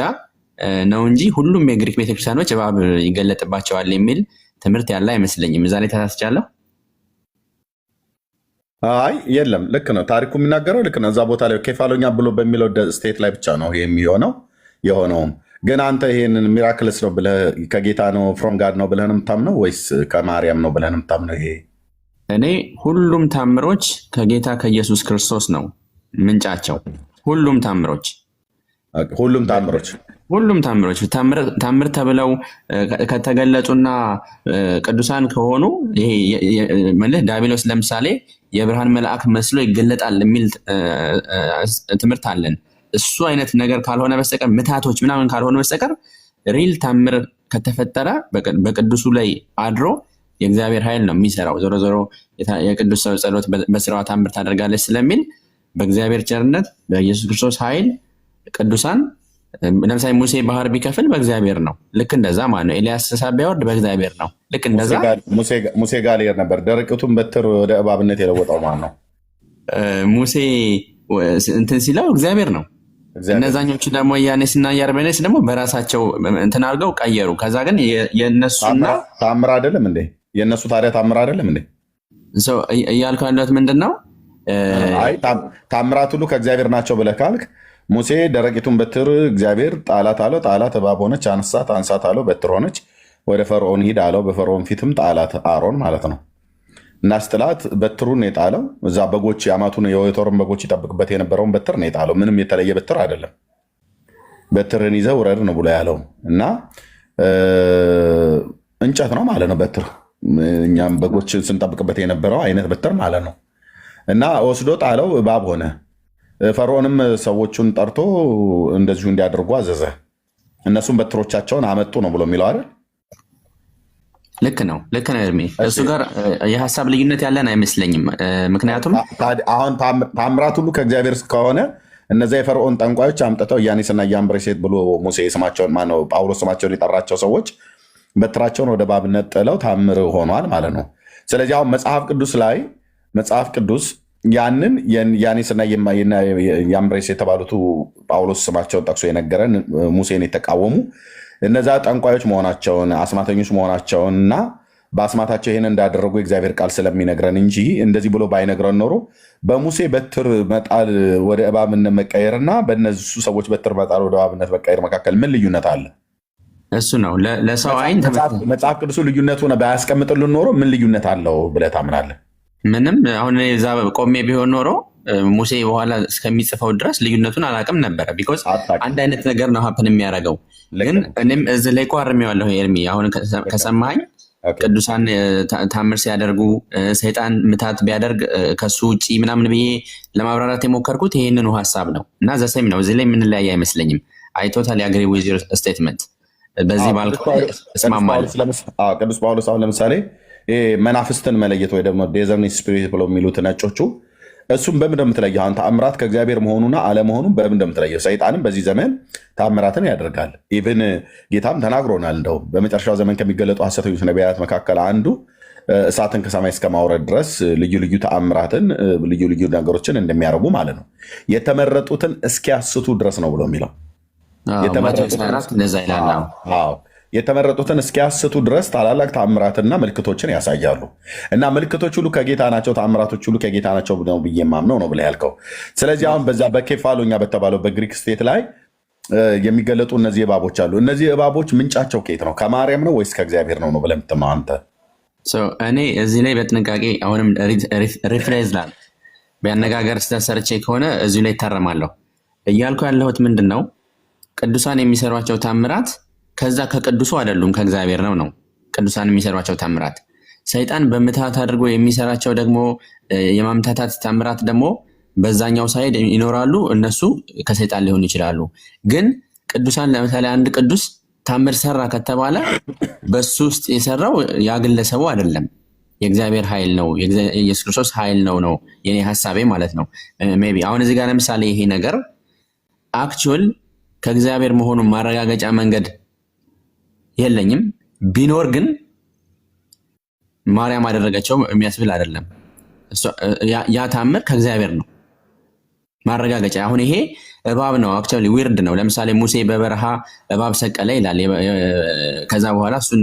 ነው እንጂ ሁሉም የግሪክ ቤተክርስቲያኖች እባብ ይገለጥባቸዋል የሚል ትምህርት ያለ አይመስለኝም። እዛ ላይ ተሳስቻለሁ። አይ የለም፣ ልክ ነው ታሪኩ የሚናገረው ልክ ነው። እዛ ቦታ ላይ ኬፋሎኛ ብሎ በሚለው ስቴት ላይ ብቻ ነው የሚሆነው የሆነውም። ግን አንተ ይሄንን ሚራክልስ ነው ብለህ ከጌታ ነው ፍሮም ጋድ ነው ብለህ ነው የምታምነው ወይስ ከማርያም ነው ብለህ ነው የምታምነው? ይሄ እኔ ሁሉም ታምሮች ከጌታ ከኢየሱስ ክርስቶስ ነው ምንጫቸው። ሁሉም ታምሮች ታምር ተብለው ከተገለጹና ቅዱሳን ከሆኑ ይሄ ማለት ዲያብሎስ ለምሳሌ የብርሃን መልአክ መስሎ ይገለጣል የሚል ትምህርት አለን። እሱ አይነት ነገር ካልሆነ በስተቀር ምታቶች ምናምን ካልሆነ በስተቀር ሪል ታምር ከተፈጠረ በቅዱሱ ላይ አድሮ የእግዚአብሔር ኃይል ነው የሚሰራው። ዞሮ ዞሮ የቅዱስ ሰው ጸሎት በስራዋ ታምር ታደርጋለች ስለሚል በእግዚአብሔር ቸርነት በኢየሱስ ክርስቶስ ኃይል ቅዱሳን ለምሳሌ ሙሴ ባህር ቢከፍል በእግዚአብሔር ነው። ልክ እንደዛ ማለት ነው። ኤልያስ እሳት ቢያወርድ በእግዚአብሔር ነው። ልክ እንደዛ ሙሴ ጋር ሊሄድ ነበር። ደረቂቱን በትር ወደ እባብነት የለወጠው ማለት ነው። ሙሴ እንትን ሲለው እግዚአብሔር ነው። እነዛኞቹ ደግሞ ያኔስና ያርበኔስ ደግሞ በራሳቸው እንትን አድርገው ቀየሩ። ከዛ ግን የነሱና ታምር አይደለም እንዴ? የነሱ ታዲያ ታምር አይደለም እንዴ? እያልኩ ያለሁት ምንድን ነው? አይ ታምራት ሁሉ ከእግዚአብሔር ናቸው ብለህ ካልክ ሙሴ ደረቂቱን በትር እግዚአብሔር ጣላት አለው። ጣላት እባብ ሆነች። አንሳት፣ አንሳት አለው። በትር ሆነች። ወደ ፈርዖን ሂድ አለው። በፈርዖን ፊትም ጣላት። አሮን ማለት ነው። እና ስጥላት በትሩን የጣለው እዛ በጎች የአማቱን የወተሩን በጎች ይጠብቅበት የነበረውን በትር ነው የጣለው። ምንም የተለየ በትር አይደለም። በትርን ይዘህ ውረድ ነው ብሎ ያለው እና እንጨት ነው ማለት ነው በትር። እኛም በጎች ስንጠብቅበት የነበረው አይነት በትር ማለት ነው። እና ወስዶ ጣለው፣ እባብ ሆነ። ፈርዖንም ሰዎቹን ጠርቶ እንደዚሁ እንዲያደርጉ አዘዘ። እነሱም በትሮቻቸውን አመጡ ነው ብሎ የሚለው አይደል? ልክ ነው ኤርሚ። እሱ ጋር የሀሳብ ልዩነት ያለን አይመስለኝም። ምክንያቱም አሁን ታምራት ሁሉ ከእግዚአብሔር ከሆነ እነዚያ የፈርዖን ጠንቋዮች አምጥተው ኢያኔስና ኢያምብሬሴት ብሎ ሙሴ ስማቸውን ማነው ጳውሎስ ስማቸውን የጠራቸው ሰዎች በትራቸውን ወደ እባብነት ጥለው ታምር ሆኗል ማለት ነው። ስለዚህ አሁን መጽሐፍ ቅዱስ ያንን ኢያኔስና ኢያምብሬሴት የተባሉት ጳውሎስ ስማቸውን ጠቅሶ የነገረን ሙሴን የተቃወሙ እነዛ ጠንቋዮች መሆናቸውን አስማተኞች መሆናቸውን እና በአስማታቸው ይህን እንዳደረጉ የእግዚአብሔር ቃል ስለሚነግረን እንጂ እንደዚህ ብሎ ባይነግረን ኖሮ በሙሴ በትር መጣል ወደ እባብነት መቀየርና በእነሱ ሰዎች በትር መጣል ወደ እባብነት መቀየር መካከል ምን ልዩነት አለ? እሱ ነው ለሰው አይን መጽሐፍ ቅዱሱ ልዩነቱን ባያስቀምጥልን ኖሮ ምን ልዩነት አለው ብለህ ታምናለህ? ምንም። አሁን እዛ ቆሜ ቢሆን ኖሮ ሙሴ በኋላ እስከሚጽፈው ድረስ ልዩነቱን አላውቅም ነበረ። ቢኮዝ አንድ አይነት ነገር ነው ሀፕን የሚያደርገው። ግን እኔም እዚህ ላይ ቆርሜዋለሁ ኤርሚ። አሁን ከሰማኝ ቅዱሳን ታምር ሲያደርጉ ሰይጣን ምታት ቢያደርግ ከሱ ውጭ ምናምን ብዬ ለማብራራት የሞከርኩት ይህንኑ ሀሳብ ነው እና ዘሴም ነው። እዚህ ላይ የምንለያይ አይመስለኝም። አይ ቶታሊ አግሪ ዊዝ ዩር ስቴትመንት። በዚህ ባልኩ እስማማለሁ። ቅዱስ ጳውሎስ አሁን ለምሳሌ መናፍስትን መለየት ወይ ደግሞ ዴዘርኒንግ ስፒሪት ብለው የሚሉት ነጮቹ እሱም በምን እንደምትለየው አሁን ተአምራት ከእግዚአብሔር መሆኑና አለመሆኑን በምን እንደምትለየው። ሰይጣንም በዚህ ዘመን ተአምራትን ያደርጋል። ኢቭን ጌታም ተናግሮናል። እንደው በመጨረሻው ዘመን ከሚገለጡ ሐሰተኞች ነቢያት መካከል አንዱ እሳትን ከሰማይ እስከ ማውረድ ድረስ ልዩ ልዩ ተአምራትን ልዩ ልዩ ነገሮችን እንደሚያደርጉ ማለት ነው። የተመረጡትን እስኪያስቱ ድረስ ነው ብሎ የሚለው የተመረጡትን እስኪያስቱ ድረስ ታላላቅ ተአምራትና ምልክቶችን ያሳያሉ። እና ምልክቶች ሁሉ ከጌታ ናቸው፣ ተአምራቶች ሁሉ ከጌታ ናቸው ነው ብዬ የማምነው ነው ብለህ ያልከው። ስለዚህ አሁን በዛ በኬፋሎኛ በተባለው በግሪክ ስቴት ላይ የሚገለጡ እነዚህ እባቦች አሉ። እነዚህ እባቦች ምንጫቸው ከየት ነው? ከማርያም ነው ወይስ ከእግዚአብሔር ነው ብለህ የምትማው አንተ? እኔ እዚህ ላይ በጥንቃቄ አሁንም ሪፍሬዝ ላል በአነጋገር ስተሰርቼ ከሆነ እዚሁ ላይ ይታረማለሁ። እያልኩ ያለሁት ምንድን ነው? ቅዱሳን የሚሰሯቸው ታምራት ከዛ ከቅዱሱ አይደሉም ከእግዚአብሔር ነው። ቅዱሳን የሚሰሯቸው ታምራት ሰይጣን በምትሃት አድርጎ የሚሰራቸው ደግሞ የማምታታት ታምራት ደግሞ በዛኛው ሳይድ ይኖራሉ። እነሱ ከሰይጣን ሊሆኑ ይችላሉ። ግን ቅዱሳን ለምሳሌ አንድ ቅዱስ ታምር ሰራ ከተባለ በሱ ውስጥ የሰራው ያ ግለሰቡ አይደለም፣ የእግዚአብሔር ኃይል ነው፣ የኢየሱስ ክርስቶስ ኃይል ነው የኔ ሀሳቤ ማለት ነው። ሜይ ቢ አሁን እዚህ ጋር ለምሳሌ ይሄ ነገር አክቹዋል ከእግዚአብሔር መሆኑን ማረጋገጫ መንገድ የለኝም። ቢኖር ግን ማርያም አደረገችው የሚያስብል አይደለም። ያ ታምር ከእግዚአብሔር ነው ማረጋገጫ። አሁን ይሄ እባብ ነው አክቹዋሊ ዊርድ ነው። ለምሳሌ ሙሴ በበረሃ እባብ ሰቀለ ይላል። ከዛ በኋላ እሱን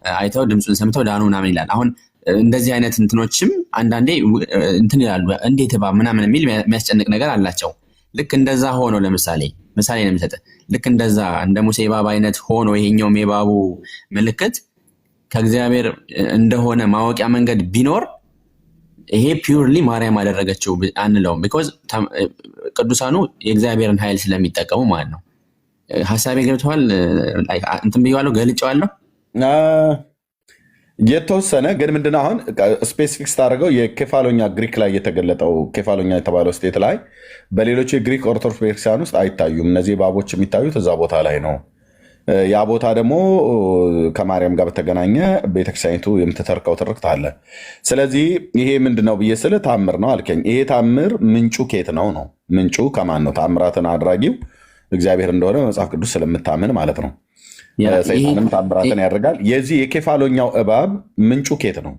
አይተው ድምፁን ሰምተው ዳኑ ምናምን ይላል። አሁን እንደዚህ አይነት እንትኖችም አንዳንዴ እንትን ይላሉ፣ እንዴት እባብ ምናምን የሚል የሚያስጨንቅ ነገር አላቸው። ልክ እንደዛ ሆኖ ለምሳሌ ምሳሌ ነው የሚሰጠው። ልክ እንደዛ እንደ ሙሴ እባብ አይነት ሆኖ ይሄኛውም የእባቡ ምልክት ከእግዚአብሔር እንደሆነ ማወቂያ መንገድ ቢኖር ይሄ ፒውርሊ ማርያም አደረገችው አንለውም። ቢኮዝ ቅዱሳኑ የእግዚአብሔርን ኃይል ስለሚጠቀሙ ማለት ነው። ሀሳቤ ገብተዋል? እንትን ብዬዋለሁ፣ ገልጬዋለሁ የተወሰነ ግን ምንድነው አሁን ስፔሲፊክ ስታደርገው የኬፋሎኛ ግሪክ ላይ የተገለጠው ኬፋሎኛ የተባለው ስቴት ላይ በሌሎቹ የግሪክ ኦርቶዶክስ ቤተክርስቲያን ውስጥ አይታዩም። እነዚህ እባቦች የሚታዩት እዛ ቦታ ላይ ነው። ያ ቦታ ደግሞ ከማርያም ጋር በተገናኘ ቤተክርስቲያኒቱ የምትተርከው ትርክት አለ። ስለዚህ ይሄ ምንድነው ብዬ ስል ታምር ነው አልከኝ። ይሄ ታምር ምንጩ ኬት ነው? ምንጩ ከማን ነው? ታምራትን አድራጊው እግዚአብሔር እንደሆነ መጽሐፍ ቅዱስ ስለምታምን ማለት ነው። ሰይጣንም ታምራትን ያደርጋል። የዚህ የኬፋሎኛው እባብ ምንጩ ኬት ነው?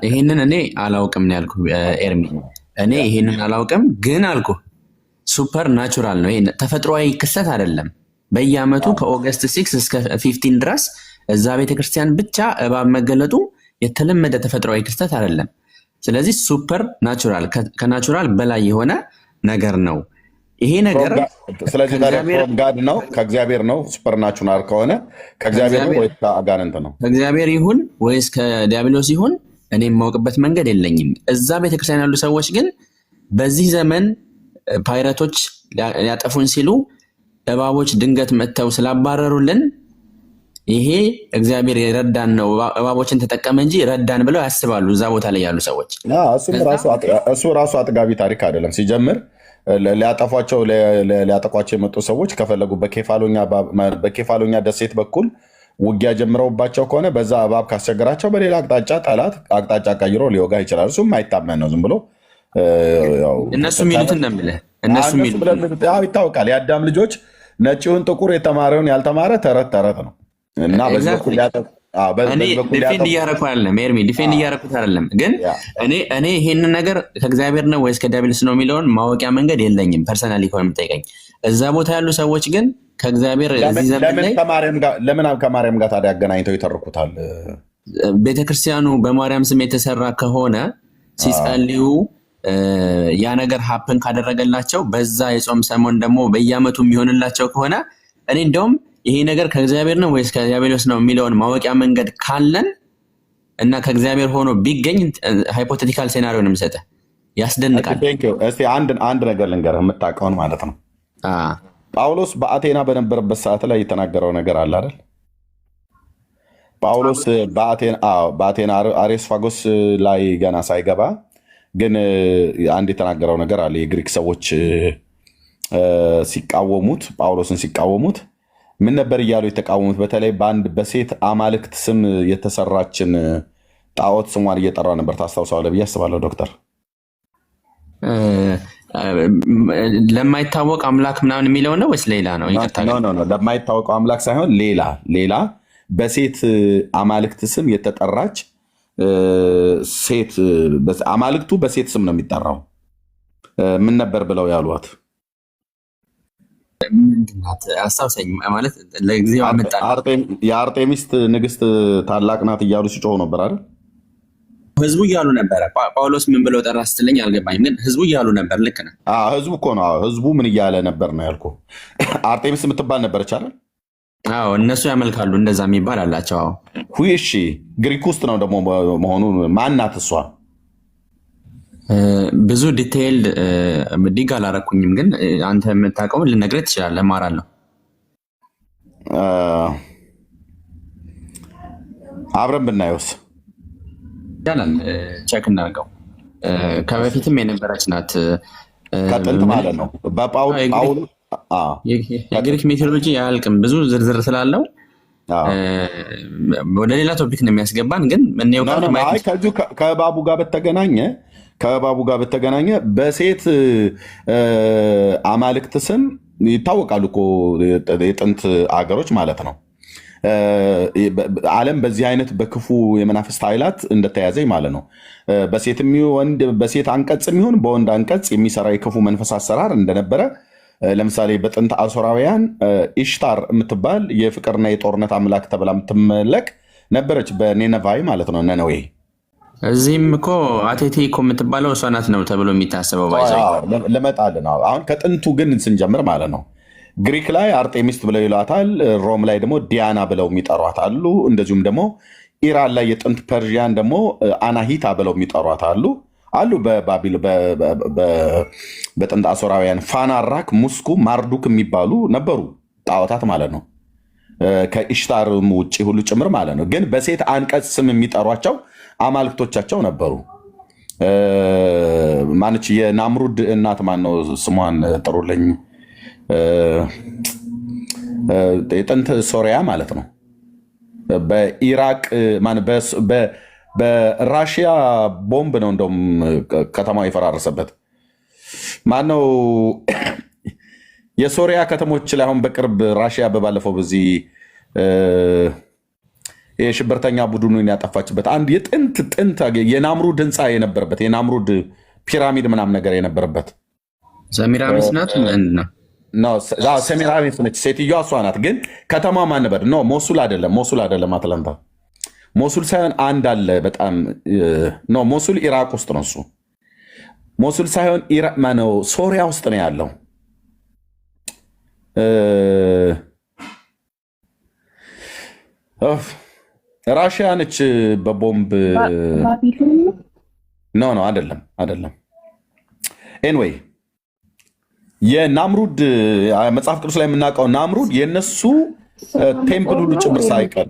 ይሄንን እኔ አላውቅም ነው ያልኩ ኤርሚ። እኔ ይሄንን አላውቅም ግን አልኩ ሱፐር ናቹራል ነው። ይሄ ተፈጥሯዊ ክስተት አይደለም። በየአመቱ ከኦገስት 6 እስከ 15 ድረስ እዛ ቤተክርስቲያን ብቻ እባብ መገለጡ የተለመደ ተፈጥሯዊ ክስተት አይደለም። ስለዚህ ሱፐር ናቹራል ከናቹራል በላይ የሆነ ነገር ነው ይሄ ነገር። ስለዚህ ጋድ ነው ከእግዚአብሔር ነው። ሱፐር ናቹራል ከሆነ ከእግዚአብሔር ነው ወይስ ከአጋንንት ነው? ከእግዚአብሔር ይሁን ወይስ ከዲያብሎስ ይሁን እኔ የማውቅበት መንገድ የለኝም። እዛ ቤተክርስቲያን ያሉ ሰዎች ግን በዚህ ዘመን ፓይረቶች ሊያጠፉን ሲሉ እባቦች ድንገት መጥተው ስላባረሩልን ይሄ እግዚአብሔር የረዳን ነው፣ እባቦችን ተጠቀመ እንጂ ረዳን ብለው ያስባሉ እዛ ቦታ ላይ ያሉ ሰዎች። እሱ ራሱ አጥጋቢ ታሪክ አይደለም። ሲጀምር ሊያጠቋቸው የመጡ ሰዎች ከፈለጉ በኬፋሎኛ ደሴት በኩል ውጊያ ጀምረውባቸው ከሆነ በዛ እባብ ካስቸገራቸው በሌላ አቅጣጫ ጠላት አቅጣጫ ቀይሮ ሊወጋ ይችላል። እሱም የማይታመን ነው። ዝም ብሎ እነሱ የሚሉትን ነው የምልህ። ይታወቃል። የአዳም ልጆች ነጭውን ጥቁር፣ የተማረውን ያልተማረ ተረት ነው እና ዲፌንድ እያደረኩ አይደለም ኤርሚ፣ ዲፌንድ እያደረኩት አይደለም። ግን እኔ ይሄንን ነገር ከእግዚአብሔር ነው ወይስ ከዲያብሎስ ነው የሚለውን ማወቂያ መንገድ የለኝም። ፐርሰናሊ ከሆነ የምጠይቀኝ እዛ ቦታ ያሉ ሰዎች ግን ከእግዚአብሔር እዚህ ዘመን ላይ ለምን ከማርያም ጋር ታዲያ አገናኝተው ይተርኩታል? ቤተክርስቲያኑ በማርያም ስም የተሰራ ከሆነ ሲጸልዩ ያ ነገር ሀፕን ካደረገላቸው በዛ የጾም ሰሞን ደግሞ በየዓመቱ የሚሆንላቸው ከሆነ እኔ እንደውም ይሄ ነገር ከእግዚአብሔር ነው ወይስ ከዲያብሎስ ነው የሚለውን ማወቂያ መንገድ ካለን እና ከእግዚአብሔር ሆኖ ቢገኝ ሃይፖቴቲካል ሴናሪዮ ነው የምሰጠህ። ያስደንቃል። እስቲ አንድ ነገር ልንገርህ የምታውቀውን ማለት ነው። ጳውሎስ በአቴና በነበረበት ሰዓት ላይ የተናገረው ነገር አለ አይደል? ጳውሎስ በአቴና አሬስፋጎስ ላይ ገና ሳይገባ ግን አንድ የተናገረው ነገር አለ። የግሪክ ሰዎች ሲቃወሙት፣ ጳውሎስን ሲቃወሙት ምን ነበር እያሉ የተቃወሙት? በተለይ በአንድ በሴት አማልክት ስም የተሰራችን ጣዖት ስሟን እየጠራ ነበር። ታስታውሰዋለህ ብዬ አስባለሁ ዶክተር። ለማይታወቅ አምላክ ምናምን የሚለው ነው ወይስ ሌላ ነው? ለማይታወቀው አምላክ ሳይሆን ሌላ በሴት አማልክት ስም የተጠራች ሴት፣ አማልክቱ በሴት ስም ነው የሚጠራው። ምን ነበር ብለው ያሏት? ምንድናት? አስታውሰኝ። ማለት ለጊዜው አመጣ የአርጤሚስ ንግስት ታላቅ ናት እያሉ ሲጮሁ ነበር አይደል? ህዝቡ እያሉ ነበረ። ጳውሎስ ምን ብለው ጠራ ስትለኝ አልገባኝም፣ ግን ህዝቡ እያሉ ነበር። ልክ ነህ። ህዝቡ እኮ ነው። ህዝቡ ምን እያለ ነበር ነው ያልኩህ። አርጤሚስ የምትባል ነበረች አይደል? አዎ፣ እነሱ ያመልካሉ። እንደዛ የሚባል አላቸው። እሺ፣ ግሪክ ውስጥ ነው ደግሞ መሆኑ። ማናት እሷ? ብዙ ዲቴይልድ ዲግ አላረኩኝም፣ ግን አንተ የምታውቀውን ልነግርህ ትችላለህ። እማራለሁ። አብረን ብናየውስ ይቻላል። ቼክ እናድርገው። ከበፊትም የነበረች ናት። ከጥንት ማለት ነው። የግሪክ ሜቶሎጂ አያልቅም፣ ብዙ ዝርዝር ስላለው ወደ ሌላ ቶፒክ ነው የሚያስገባን። ግን ከእባቡ ጋር በተገናኘ በሴት አማልክት ስም ይታወቃሉ እኮ የጥንት አገሮች ማለት ነው። ዓለም በዚህ አይነት በክፉ የመናፍስት ኃይላት እንደተያዘኝ ማለት ነው። በሴት አንቀጽ የሚሆን በወንድ አንቀጽ የሚሰራ የክፉ መንፈስ አሰራር እንደነበረ፣ ለምሳሌ በጥንት አሶራውያን ኢሽታር የምትባል የፍቅርና የጦርነት አምላክ ተብላ የምትመለክ ነበረች፣ በኔነቫይ ማለት ነው፣ ነነዌ። እዚህም እኮ አቴቴ እኮ የምትባለው እሷ ናት ነው ተብሎ የሚታሰበው። ልመጣልን። አሁን ከጥንቱ ግን ስንጀምር ማለት ነው ግሪክ ላይ አርጤሚስት ብለው ይሏታል። ሮም ላይ ደግሞ ዲያና ብለው የሚጠሯት አሉ። እንደዚሁም ደግሞ ኢራን ላይ የጥንት ፐርዥያን ደግሞ አናሂታ ብለው የሚጠሯት አሉ። በጥንት አሶራውያን ፋናራክ፣ ሙስኩ፣ ማርዱክ የሚባሉ ነበሩ ጣዖታት ማለት ነው። ከኢሽታርም ውጭ ሁሉ ጭምር ማለት ነው። ግን በሴት አንቀጽ ስም የሚጠሯቸው አማልክቶቻቸው ነበሩ። ማነች የናምሩድ እናት? ማነው ስሟን ጥሩልኝ። የጥንት ሶሪያ ማለት ነው። በኢራቅ በራሽያ ቦምብ ነው እንደውም ከተማው የፈራረሰበት። ማነው የሶሪያ ከተሞች ላይ አሁን በቅርብ ራሽያ በባለፈው በዚህ የሽብርተኛ ቡድኑን ያጠፋችበት አንድ የጥንት የናምሩድ ህንፃ የነበረበት የናምሩድ ፒራሚድ ምናምን ነገር የነበረበት ሰሚራሚስ ናት ነው። ሰሚራሚስ ነች ሴትዮዋ፣ እሷ ናት። ግን ከተማ ማን ነበር? ሞሱል አይደለም፣ አትላንታ ሞሱል ሳይሆን አንድ አለ በጣም ነው። ሞሱል ኢራቅ ውስጥ ነው። እሱ ሞሱል ሳይሆን ማነው ሶሪያ ውስጥ ነው ያለው። ራሽያ ነች በቦምብ ባቢሎን ነው? ኖ አይደለም። ኤንዌይ የናምሩድ መጽሐፍ ቅዱስ ላይ የምናውቀው ናምሩድ የነሱ ቴምፕል ሁሉ ጭምር ሳይቀር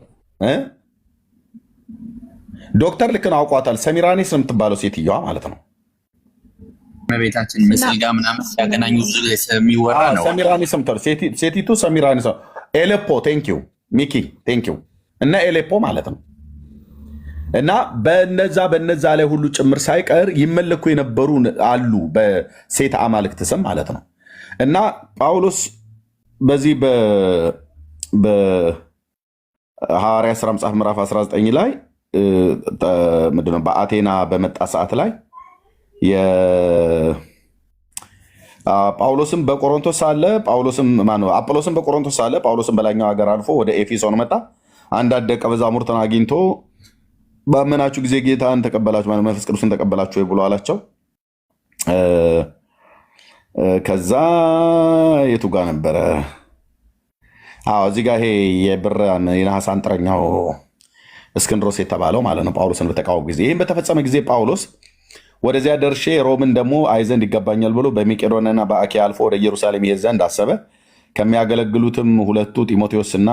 ዶክተር ልክን አውቋታል። ሰሚራኔስ የምትባለው ሴትዮዋ ማለት ነው። ቤታችን ምስል ጋር ምናምን ሲያገናኙ ብዙ ጊዜ የሚወራ ነው። ሰሚራኔስ ሴቲቱ ሰሚራኔስ ኤሌፖ ቴንኪው ሚኪ ቴንኪው እና ኤሌፖ ማለት ነው። እና በነዛ ላይ ሁሉ ጭምር ሳይቀር ይመለኩ የነበሩ አሉ በሴት አማልክት ስም ማለት ነው። እና ጳውሎስ በዚህ በሐዋርያት ሥራ መጽሐፍ ምዕራፍ 19 ላይ ምንድነው በአቴና በመጣ ሰዓት ላይ ጳውሎስም በቆሮንቶስ ሳለ አጵሎስም በቆሮንቶስ ሳለ ጳውሎስም በላይኛው ሀገር አልፎ ወደ ኤፌሶን መጣ። አንዳንድ ደቀ መዛሙርትን አግኝቶ ባመናችሁ ጊዜ ጌታን ተቀበላችሁ መንፈስ ቅዱስን ተቀበላችሁ ብሎ አላቸው። ከዛ የቱ ጋር ነበረ? እዚህ ጋር ይሄ የብር የነሐስ አንጥረኛው እስክንድሮስ የተባለው ማለት ነው ጳውሎስን በተቃወመ ጊዜ። ይህም በተፈጸመ ጊዜ ጳውሎስ ወደዚያ ደርሼ ሮምን ደግሞ አይ ዘንድ ይገባኛል ብሎ በመቄዶንያና በአኪያ አልፎ ወደ ኢየሩሳሌም ይሄድ ዘንድ አሰበ። ከሚያገለግሉትም ሁለቱ ጢሞቴዎስና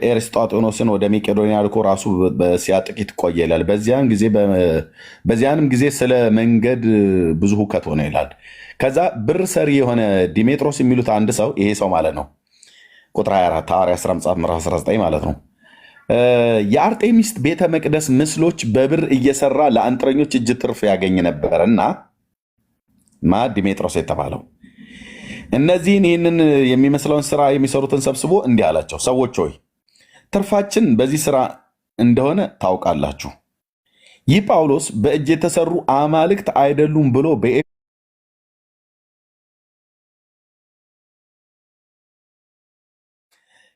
ኤርስጦቴኖስን ወደ መቄዶንያ ልኮ ራሱ በእስያ ጥቂት ቆየ ይላል። በዚያንም ጊዜ ስለ መንገድ ብዙ ሁከት ሆነ ይላል። ከዛ ብር ሰሪ የሆነ ዲሜጥሮስ የሚሉት አንድ ሰው ይሄ ሰው ማለት ነው ቁጥር 24 ሐዋርያት ሥራ መጽሐፍ ምዕራፍ 19 ማለት ነው የአርጤሚስ ቤተ መቅደስ ምስሎች በብር እየሰራ ለአንጥረኞች እጅ ትርፍ ያገኝ ነበርና ዲሜጥሮስ የተባለው ይህንን የሚመስለውን ስራ የሚሰሩትን ሰብስቦ እንዲህ አላቸው፣ ሰዎች ሆይ ትርፋችን በዚህ ስራ እንደሆነ ታውቃላችሁ። ይህ ጳውሎስ በእጅ የተሰሩ አማልክት አይደሉም ብሎ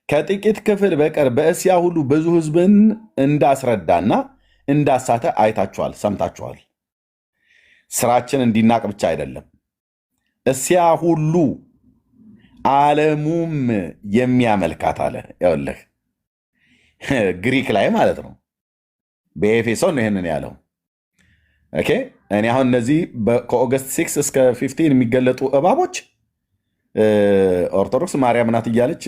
ከጥቂት ክፍል በቀር በእስያ ሁሉ ብዙ ሕዝብን እንዳስረዳና እንዳሳተ አይታችኋል፣ ሰምታችኋል። ስራችን እንዲናቅ ብቻ አይደለም፣ እስያ ሁሉ ዓለሙም የሚያመልካት አለ። ይኸውልህ ግሪክ ላይ ማለት ነው፣ በኤፌሶን ነው ይህንን ያለው። ኦኬ እኔ አሁን እነዚህ ከኦገስት 6 እስከ 15 የሚገለጡ እባቦች ኦርቶዶክስ ማርያም ናት እያለች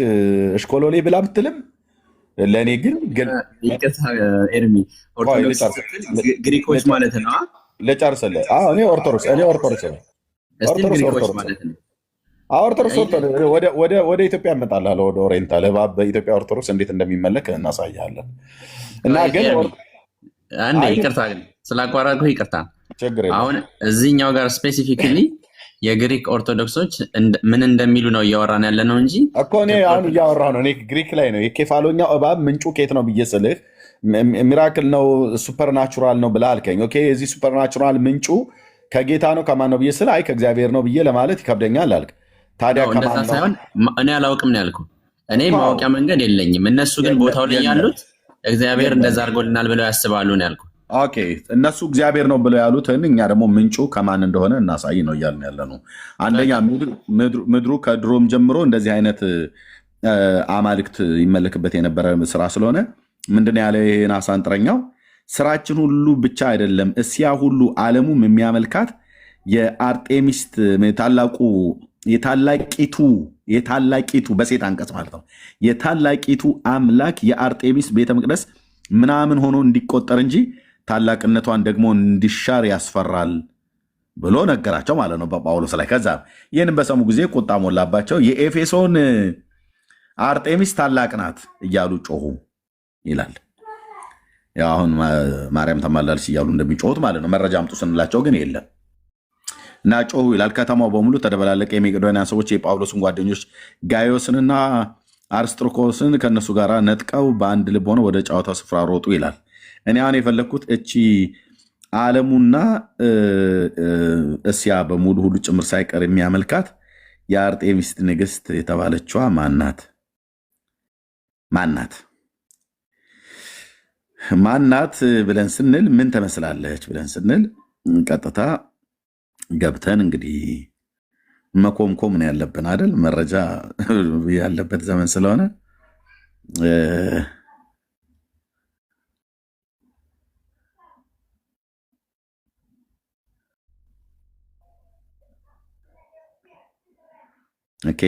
እሽኮሎሌ ብላ ብትልም ለእኔ ግን ኤርሚ ግሪኮች ማለት ነው። ልጨርስልህ። እኔ ኦርቶዶክስ ወደ ኢትዮጵያ እመጣልሃለሁ። ወደ ኦሪየንታል እባብ በኢትዮጵያ ኦርቶዶክስ እንዴት እንደሚመለክ እናሳያለን። እና ግን አንዴ ይቅርታ ግን ስላቋረጥኩ ይቅርታ። ችግር የለም። አሁን እዚህኛው ጋር ስፔሲፊክሊ የግሪክ ኦርቶዶክሶች ምን እንደሚሉ ነው እያወራን ያለ ነው እንጂ እኮ እኔ አሁን እያወራሁ ነው። እኔ ግሪክ ላይ ነው የኬፋሎኛው እባብ ምንጩ ኬት ነው ብዬ ስልህ ሚራክል ነው ሱፐርናቹራል ነው ብለህ አልከኝ። ኦኬ የዚህ ሱፐርናቹራል ምንጩ ከጌታ ነው ከማን ነው ብዬ ስልህ አይ ከእግዚአብሔር ነው ብዬ ለማለት ይከብደኛል አልክ። ታዲያ እንደዛ ሳይሆን እኔ አላውቅም ነው ያልኩህ። እኔ ማወቂያ መንገድ የለኝም። እነሱ ግን ቦታው ላይ ያሉት እግዚአብሔር እንደዛ አድርጎልናል ብለው ያስባሉ ነው ያልኩህ። ኦኬ እነሱ እግዚአብሔር ነው ብለው ያሉትን እኛ ደግሞ ምንጩ ከማን እንደሆነ እናሳይ ነው እያልን ያለ ነው። አንደኛ ምድሩ ከድሮም ጀምሮ እንደዚህ አይነት አማልክት ይመለክበት የነበረ ስራ ስለሆነ ምንድነው ያለ ይሄ ናስ አንጥረኛው ስራችን ሁሉ ብቻ አይደለም እስያ ሁሉ ዓለሙም የሚያመልካት የአርጤሚስት የታላቂቱ በሴት አንቀጽ ማለት ነው የታላቂቱ አምላክ የአርጤሚስ ቤተ መቅደስ ምናምን ሆኖ እንዲቆጠር እንጂ ታላቅነቷን ደግሞ እንዲሻር ያስፈራል ብሎ ነገራቸው ማለት ነው በጳውሎስ ላይ። ከዛ ይህንን በሰሙ ጊዜ ቁጣ ሞላባቸው። የኤፌሶን አርጤሚስ ታላቅ ናት እያሉ ጮሁ ይላል። አሁን ማርያም ተማላለች እያሉ እንደሚጮሁት ማለት ነው። መረጃ አምጡ ስንላቸው ግን የለም እና ጮሁ ይላል። ከተማው በሙሉ ተደበላለቀ። የመቄዶንያ ሰዎች የጳውሎስን ጓደኞች ጋዮስንና አርስጥሮኮስን ከእነሱ ጋር ነጥቀው በአንድ ልብ ሆነው ወደ ጨዋታው ስፍራ ሮጡ ይላል። እኔ አሁን የፈለግኩት እቺ ዓለሙና እስያ በሙሉ ሁሉ ጭምር ሳይቀር የሚያመልካት የአርጤሚስ ንግስት የተባለችዋ ማናት ብለን ስንል ምን ትመስላለች ብለን ስንል ቀጥታ ገብተን እንግዲህ መኮምኮም ነው ያለብን አይደል? መረጃ ያለበት ዘመን ስለሆነ ኦኬ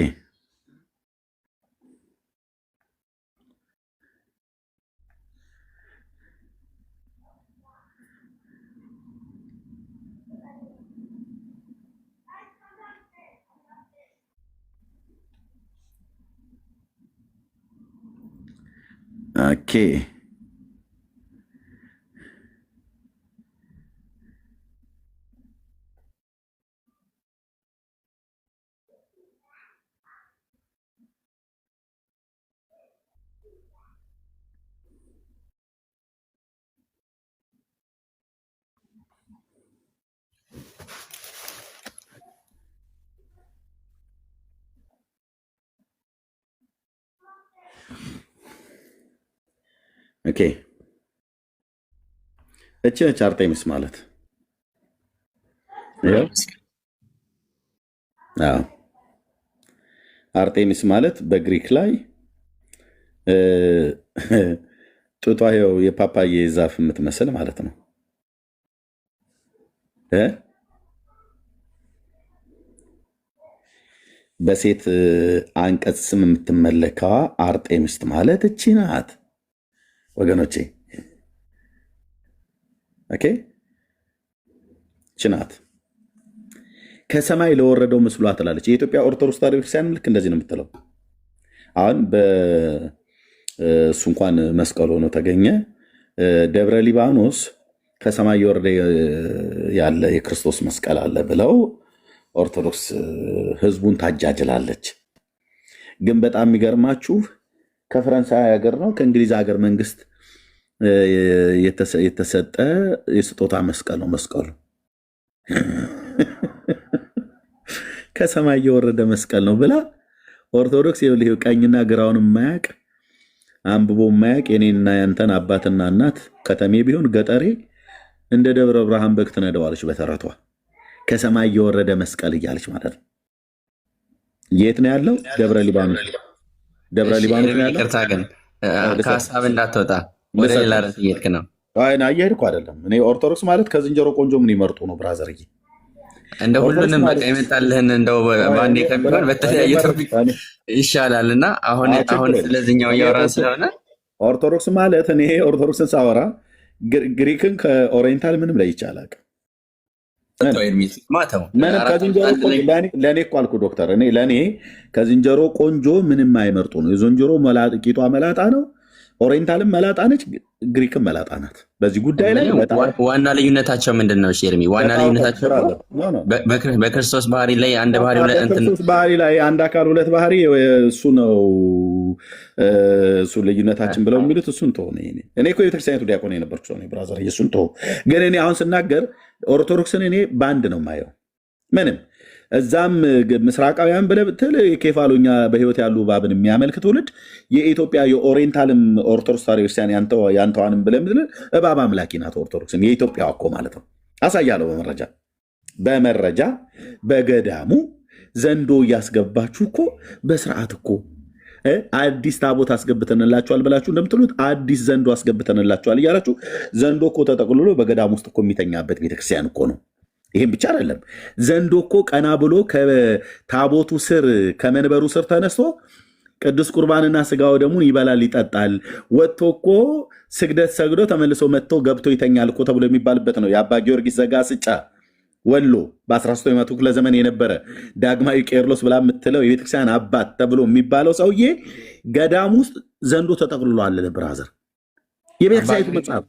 ኦኬ ኦኬ እቺ ነች አርጤሚስ ማለት። አዎ አርጤሚስ ማለት በግሪክ ላይ ጡቷ ይኸው የፓፓዬ ዛፍ የምትመስል ማለት ነው። በሴት አንቀጽ ስም የምትመለከዋ አርጤሚስ ማለት እቺ ናት ወገኖቼ። ኦኬ እቺ ናት። ከሰማይ ለወረደው ምስሏ ትላለች። የኢትዮጵያ ኦርቶዶክስ ተዋሕዶ ቤተክርስቲያን ልክ እንደዚህ ነው የምትለው። አሁን እሱ እንኳን መስቀል ሆኖ ተገኘ። ደብረ ሊባኖስ ከሰማይ የወረደ ያለ የክርስቶስ መስቀል አለ ብለው ኦርቶዶክስ ህዝቡን ታጃጅላለች። ግን በጣም የሚገርማችሁ ከፈረንሳይ ሀገር ነው ከእንግሊዝ ሀገር መንግስት የተሰጠ የስጦታ መስቀል ነው መስቀሉ። ከሰማይ የወረደ መስቀል ነው ብላ ኦርቶዶክስ ቀኝና ግራውን የማያቅ አንብቦ የማያቅ የኔና ያንተን አባትና እናት ከተሜ ቢሆን ገጠሬ እንደ ደብረ ብርሃን በግ ትነደዋለች በተረቷ። ከሰማይ የወረደ መስቀል እያለች ማለት ነው። የት ነው ያለው? ደብረ ሊባኖስ። ደብረ ሊባኖስ ነው ያለው። ይቅርታ ግን ከሀሳብ እንዳትወጣ ወደ ሌላ ርዕስ እየሄድክ ነው። እየሄድኩ አይደለም። እኔ ኦርቶዶክስ ማለት ከዝንጀሮ ቆንጆ ምን ይመርጡ ነው ብራዘርዬ። እንደ ሁሉንም በቃ ይመጣልህን እንደው በአንዴ ከሚሆን በተለያየ ቶፒክ ይሻላል እና አሁን ስለዚህኛው እያወራን ስለሆነ ኦርቶዶክስ ማለት እኔ ኦርቶዶክስን ሳወራ ግሪክን ከኦሪየንታል ምንም ላይ ይቻላል። ለእኔ እኮ አልኩ ዶክተር፣ ለእኔ ከዝንጀሮ ቆንጆ ምንም አይመርጡ ነው። የዝንጀሮ ቂጧ መላጣ ነው። ኦሪየንታልም መላጣ ነች፣ ግሪክም መላጣ ናት። በዚህ ጉዳይ ላይ ዋና ልዩነታቸው ምንድን ነው? ሼርሚ ዋና ልዩነታቸው በክርስቶስ ባህሪ ላይ አንድ ባህሪ በክርስቶስ ባህሪ ላይ አንድ አካል ሁለት ባህሪ እሱ ነው። እሱ ልዩነታችን ብለው የሚሉት እሱን ተሆነ። እኔ እኮ የቤተክርስቲያኒቱ ዲያቆን የነበርኩ ሰው ብራዘር፣ እሱን ተሆ። ግን እኔ አሁን ስናገር ኦርቶዶክስን እኔ በአንድ ነው የማየው። ምንም እዛም ምስራቃውያን ብለህ ብትል ኬፋሎኛ በህይወት ያሉ እባብን የሚያመልክ ትውልድ፣ የኢትዮጵያ የኦሪየንታልም ኦርቶዶክስ ተዋሕዶ ቤተክርስቲያን ያንተዋንም ብለህ ብትል እባብ አምላኪ ናት ኦርቶዶክስም። የኢትዮጵያ እኮ ማለት ነው። አሳያለሁ በመረጃ በገዳሙ ዘንዶ እያስገባችሁ እኮ በስርዓት እኮ አዲስ ታቦት አስገብተንላችኋል ብላችሁ እንደምትሉት አዲስ ዘንዶ አስገብተንላችኋል እያላችሁ ዘንዶ እኮ ተጠቅልሎ በገዳም ውስጥ እኮ የሚተኛበት ቤተክርስቲያን እኮ ነው። ይህም ብቻ አይደለም። ዘንዶ እኮ ቀና ብሎ ከታቦቱ ስር ከመንበሩ ስር ተነስቶ ቅዱስ ቁርባንና ስጋው ደሙን ይበላል ይጠጣል። ወጥቶ እኮ ስግደት ሰግዶ ተመልሶ መጥቶ ገብቶ ይተኛል እኮ ተብሎ የሚባልበት ነው። የአባ ጊዮርጊስ ዘጋስጫ ወሎ በ13ኛው ክፍለ ዘመን የነበረ ዳግማዊ ቄርሎስ ብላ የምትለው የቤተክርስቲያን አባት ተብሎ የሚባለው ሰውዬ ገዳም ውስጥ ዘንዶ ተጠቅልሏል። ብራዘር የቤተክርስቲያኒቱ መጽሐፍ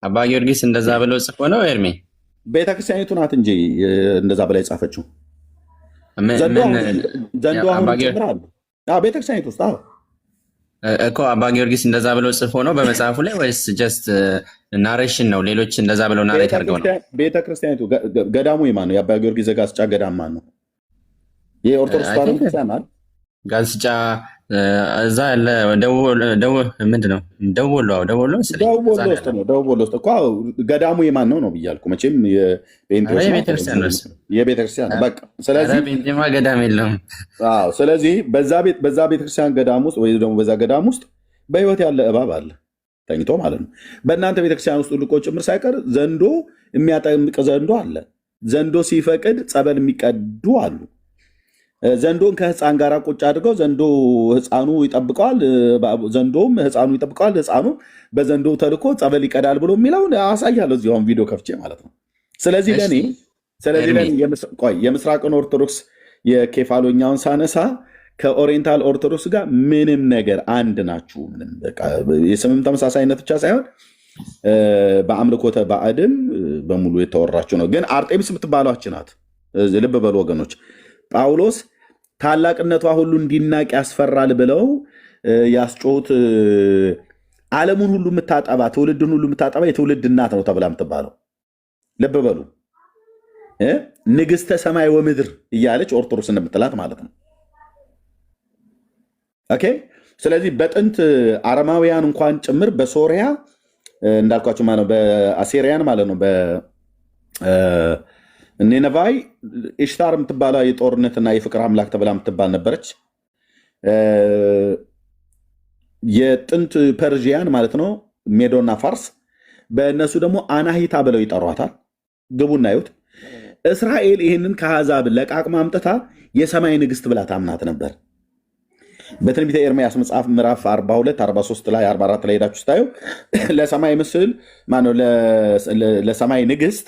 አባ ጊዮርጊስ እንደዛ ብለው ጽፎ ነው ኤርሜ። ቤተክርስቲያኒቱ ናት እንጂ እንደዛ ብላ የጻፈችው። ዘንዶ አሁን ጨምራሉ ቤተክርስቲያኒቱ ውስጥ እኮ አባ ጊዮርጊስ እንደዛ ብለው ጽፎ ነው በመጽሐፉ ላይ ወይስ ጀስት ናሬሽን ነው? ሌሎች እንደዛ ብለው ናሬት አድርገው ነው? ቤተክርስቲያኒቱ ገዳሙ የማን ነው? የአባ ጊዮርጊስ ዘጋስጫ ገዳም ማን ነው? የኦርቶዶክስ ተዋሕዶ ቤተክርስቲያን አይደል? ጋስጫ እዛ ያለ ምንድን ነው? ደቡብ ወሎ ውስጥ እኮ ገዳሙ የማን ነው ነው ብያልኩ። መቼም የቤተክርስቲያን በቃ። ስለዚህ ገዳም የለውም። ስለዚህ በዛ ቤተክርስቲያን ገዳም ውስጥ ወይ ደግሞ በዛ ገዳም ውስጥ በህይወት ያለ እባብ አለ ተኝቶ ማለት ነው። በእናንተ ቤተክርስቲያን ውስጥ ልቆ ጭምር ሳይቀር ዘንዶ የሚያጠምቅ ዘንዶ አለ። ዘንዶ ሲፈቅድ ጸበል የሚቀዱ አሉ። ዘንዶን ከህፃን ጋር ቁጭ አድርገው ዘንዶ ህፃኑ ይጠብቀዋል፣ ዘንዶም ህፃኑ ይጠብቀዋል፣ ህፃኑ በዘንዶ ተልኮ ጸበል ይቀዳል ብሎ የሚለውን አሳያለሁ እዚህ አሁን ቪዲዮ ከፍቼ ማለት ነው። ስለዚህ ለእኔ የምስራቅን ኦርቶዶክስ የኬፋሎኛውን ሳነሳ ከኦሪየንታል ኦርቶዶክስ ጋር ምንም ነገር አንድ ናችሁ። የስምም ተመሳሳይነት ብቻ ሳይሆን በአምልኮተ ባዕድም በሙሉ የተወራችሁ ነው። ግን አርጤሚስ የምትባሏች ናት። ልብ በሉ ወገኖች፣ ጳውሎስ ታላቅነቷ ሁሉ እንዲናቅ ያስፈራል ብለው ያስጮሁት ዓለሙን ሁሉ የምታጠባ ትውልድን ሁሉ የምታጠባ የትውልድ እናት ነው ተብላ የምትባለው። ልብ በሉ ንግሥተ ሰማይ ወምድር እያለች ኦርቶዶክስ እንደምትላት ማለት ነው። ኦኬ። ስለዚህ በጥንት አረማውያን እንኳን ጭምር በሶሪያ እንዳልኳቸው ማለት ነው፣ በአሴሪያን ማለት ነው፣ በኔነቫይ ኢሽታር የምትባለ የጦርነትና የፍቅር አምላክ ተብላ የምትባል ነበረች። የጥንት ፐርዥያን ማለት ነው፣ ሜዶና ፋርስ፣ በእነሱ ደግሞ አናሂታ ብለው ይጠሯታል። ግቡና ይሁት እስራኤል ይህንን ከአሕዛብ ለቃቅማ አምጥታ የሰማይ ንግሥት ብላ ታምናት ነበር። በትንቢተ ኤርምያስ መጽሐፍ ምዕራፍ 42 43 ላይ 44 ላይ ሄዳችሁ ስታዩ ለሰማይ ምስል ማነው ለሰማይ ንግሥት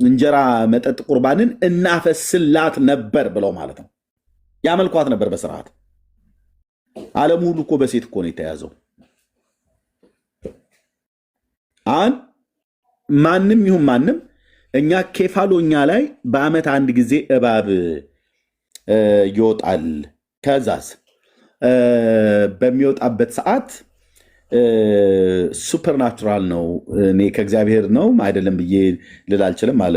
እንጀራ መጠጥ ቁርባንን እናፈስላት ነበር ብለው ማለት ነው። ያመልኳት ነበር በስርዓት። ዓለም ሁሉ እኮ በሴት እኮ ነው የተያዘው። ማንም ይሁን ማንም እኛ ኬፋሎኛ ላይ በዓመት አንድ ጊዜ እባብ ይወጣል። ከዛስ በሚወጣበት ሰዓት ሱፐርናቹራል ነው። እኔ ከእግዚአብሔር ነው አይደለም ብዬ ልል አልችልም አለ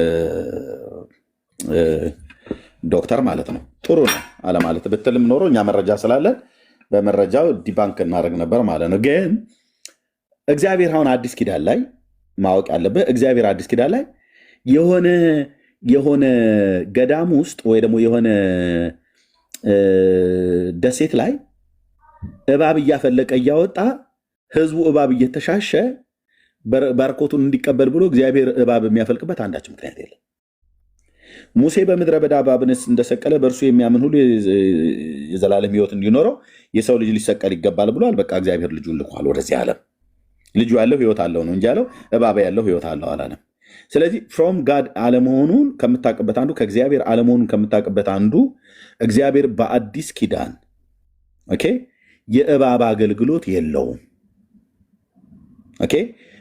ዶክተር ማለት ነው። ጥሩ ነው አለማለት ብትልም ኖሮ እኛ መረጃ ስላለን በመረጃው ዲባንክ እናደርግ ነበር ማለት ነው። ግን እግዚአብሔር አሁን አዲስ ኪዳን ላይ ማወቅ ያለብህ እግዚአብሔር አዲስ ኪዳን ላይ የሆነ ገዳም ውስጥ ወይ ደግሞ የሆነ ደሴት ላይ እባብ እያፈለቀ እያወጣ ህዝቡ እባብ እየተሻሸ ባርኮቱን እንዲቀበል ብሎ እግዚአብሔር እባብ የሚያፈልቅበት አንዳች ምክንያት የለም። ሙሴ በምድረ በዳ እባብን እንደሰቀለ በእርሱ የሚያምን ሁሉ የዘላለም ሕይወት እንዲኖረው የሰው ልጅ ሊሰቀል ይገባል ብሏል። በቃ እግዚአብሔር ልጁን ልኳል ወደዚህ ዓለም። ልጁ ያለው ሕይወት አለው ነው እንጂ ያለው እባብ ያለው ሕይወት አለው አላለም። ስለዚህ ፍሮም ጋድ አለመሆኑን ከምታውቅበት አንዱ ከእግዚአብሔር አለመሆኑን ከምታውቅበት አንዱ እግዚአብሔር በአዲስ ኪዳን ኦኬ የእባብ አገልግሎት የለውም። ኦኬ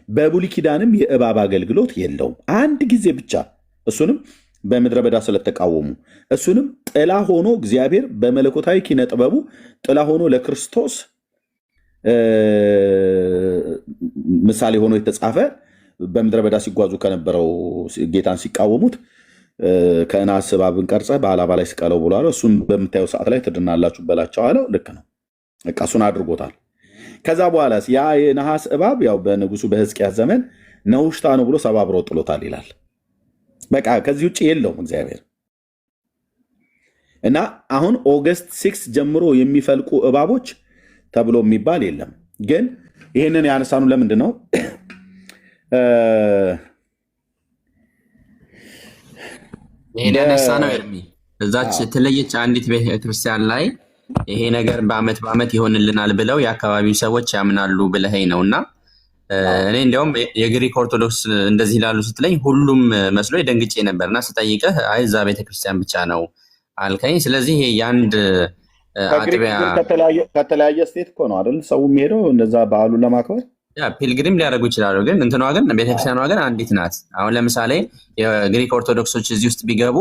በብሉይ ኪዳንም የእባብ አገልግሎት የለውም። አንድ ጊዜ ብቻ እሱንም በምድረ በዳ ስለተቃወሙ እሱንም ጥላ ሆኖ እግዚአብሔር በመለኮታዊ ኪነ ጥበቡ ጥላ ሆኖ ለክርስቶስ ምሳሌ ሆኖ የተጻፈ በምድረ በዳ ሲጓዙ ከነበረው ጌታን ሲቃወሙት ከናስ እባብን ቀርጸህ በአላባ ላይ ስቀለው ብሎ አለው። እሱን በምታየው ሰዓት ላይ ትድናላችሁ በላቸው አለው። ልክ ነው። በቃ እሱን አድርጎታል። ከዛ በኋላ ያ የነሐስ እባብ ያው በንጉሱ በሕዝቅያስ ዘመን ነውሽታ ነው ብሎ ሰባብሮ ጥሎታል ይላል። በቃ ከዚህ ውጭ የለውም እግዚአብሔር። እና አሁን ኦገስት 6 ጀምሮ የሚፈልቁ እባቦች ተብሎ የሚባል የለም። ግን ይህንን ያነሳኑ ለምንድን ነው? ይሄን ያነሳ ነው ኤርሚ እዛች የተለየች አንዲት ቤተክርስቲያን ላይ ይሄ ነገር በአመት ይሆንልናል ብለው የአካባቢው ሰዎች ያምናሉ ብለኸኝ ነው። እና እኔ እንዲያውም የግሪክ ኦርቶዶክስ እንደዚህ ላሉ ስትለኝ ሁሉም መስሎ ደንግጬ ነበር እና ስጠይቅህ አይ እዛ ቤተክርስቲያን ብቻ ነው አልከኝ። ስለዚህ ይሄ የአንድ አጥቢያ ከተለያየ ስቴት እኮ ነው አይደል ሰው የሚሄደው እንደዛ በዓሉን ለማክበር ፒልግሪም ሊያደርጉ ይችላሉ። ግን እንትኗ ግን ቤተክርስቲያኗ ግን አንዲት ናት። አሁን ለምሳሌ የግሪክ ኦርቶዶክሶች እዚህ ውስጥ ቢገቡ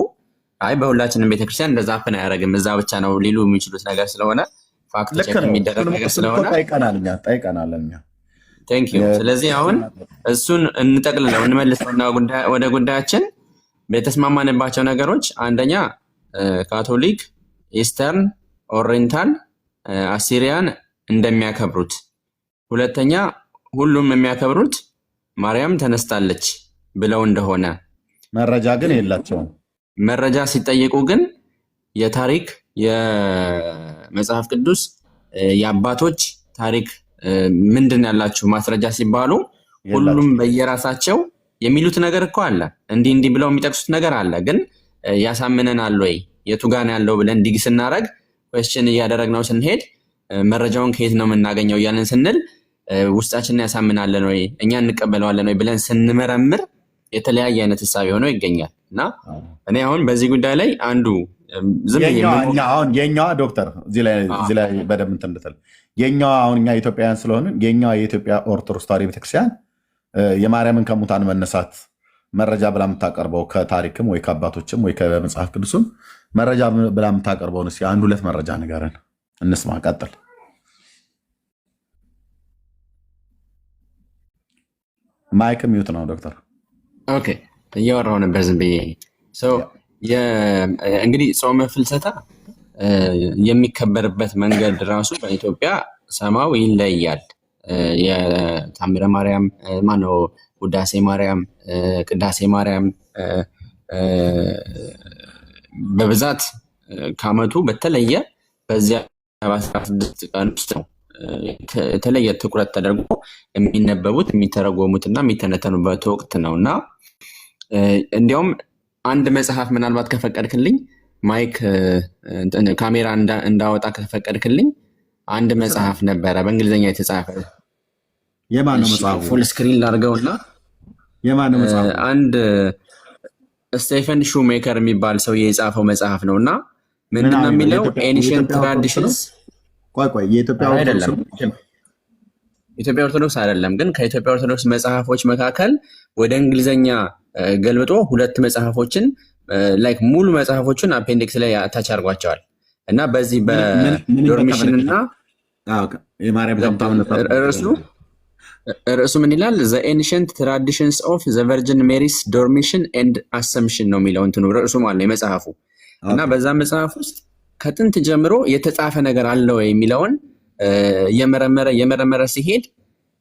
አይ በሁላችንም ቤተክርስቲያን እንደዛ አፕን አያደርግም እዛ ብቻ ነው ሊሉ የሚችሉት ነገር ስለሆነ ፋክት ቼክ የሚደረግ ነገር ስለሆነ ጠይቀናል። ቴንክ ዩ። ስለዚህ አሁን እሱን እንጠቅልለው እንመልሰውና ወደ ጉዳያችን የተስማማንባቸው ነገሮች አንደኛ ካቶሊክ፣ ኢስተርን፣ ኦሪየንታል፣ አሲሪያን እንደሚያከብሩት፣ ሁለተኛ ሁሉም የሚያከብሩት ማርያም ተነስታለች ብለው እንደሆነ መረጃ ግን የላቸውም። መረጃ ሲጠየቁ ግን የታሪክ የመጽሐፍ ቅዱስ የአባቶች ታሪክ ምንድን ያላችሁ ማስረጃ ሲባሉ ሁሉም በየራሳቸው የሚሉት ነገር እኮ አለ። እንዲህ ብለው የሚጠቅሱት ነገር አለ። ግን ያሳምነናል ወይ የቱ ጋር ነው ያለው ብለን ዲግ ስናደርግ ኩዌስችን እያደረግነው ስንሄድ መረጃውን ከየት ነው የምናገኘው እያለን ስንል ውስጣችንን ያሳምናለን ወይ እኛ እንቀበለዋለን ወይ ብለን ስንመረምር የተለያየ አይነት ሐሳብ ሆኖ ይገኛል። እና እኔ አሁን በዚህ ጉዳይ ላይ አንዱ የኛዋ ዶክተር እዚህ ላይ በደንብ እንትን እንድትል የኛዋ አሁን እኛ ኢትዮጵያውያን ስለሆንን የኛዋ የኢትዮጵያ ኦርቶዶክስ ተዋሕዶ ቤተክርስቲያን የማርያምን ከሙታን መነሳት መረጃ ብላ የምታቀርበው ከታሪክም ወይ ከአባቶችም ወይ ከመጽሐፍ ቅዱስም መረጃ ብላ የምታቀርበውን እስኪ አንድ ሁለት መረጃ ንገረን እንስማ። ቀጥል። ማይክ ሚዩት ነው ዶክተር። ኦኬ እያወራሁ ነበር ዝም ብዬ። እንግዲህ ጾመ ፍልሰታ የሚከበርበት መንገድ ራሱ በኢትዮጵያ ሰማው ይለያል። የታምረ ማርያም ማነው ውዳሴ ማርያም፣ ቅዳሴ ማርያም በብዛት ከዓመቱ በተለየ በዚያ 16 ቀን ውስጥ ነው የተለየ ትኩረት ተደርጎ የሚነበቡት የሚተረጎሙትና የሚተነተኑበት ወቅት ነው እና እንዲያውም አንድ መጽሐፍ ምናልባት ከፈቀድክልኝ ማይክ ካሜራ እንዳወጣ ከፈቀድክልኝ አንድ መጽሐፍ ነበረ በእንግሊዝኛ የተጻፈ። የማን ነው መጽሐፉ? ፉል ስክሪን ላድርገውና የማን ነው መጽሐፉ? አንድ ስቴፈን ሹሜከር የሚባል ሰው የጻፈው መጽሐፍ ነው እና ምንድነው የሚለው ኤንሽንት ትራዲሽንስ። ቆይ የኢትዮጵያ ኦርቶዶክስ አይደለም፣ ግን ከኢትዮጵያ ኦርቶዶክስ መጽሐፎች መካከል ወደ እንግሊዝኛ ገልብጦ ሁለት መጽሐፎችን ላይክ ሙሉ መጽሐፎቹን አፔንዲክስ ላይ አታች አድርጓቸዋል እና በዚህ በዶርሚሽን እና ርዕሱ ምን ይላል? ዘ ኤንሽንት ትራዲሽንስ ኦፍ ዘ ቨርጅን ሜሪስ ዶርሚሽን ኤንድ አሰምሽን ነው የሚለው እንትኑ ርዕሱ ማለት ነው የመጽሐፉ። እና በዛ መጽሐፍ ውስጥ ከጥንት ጀምሮ የተጻፈ ነገር አለ ወይ የሚለውን የመረመረ ሲሄድ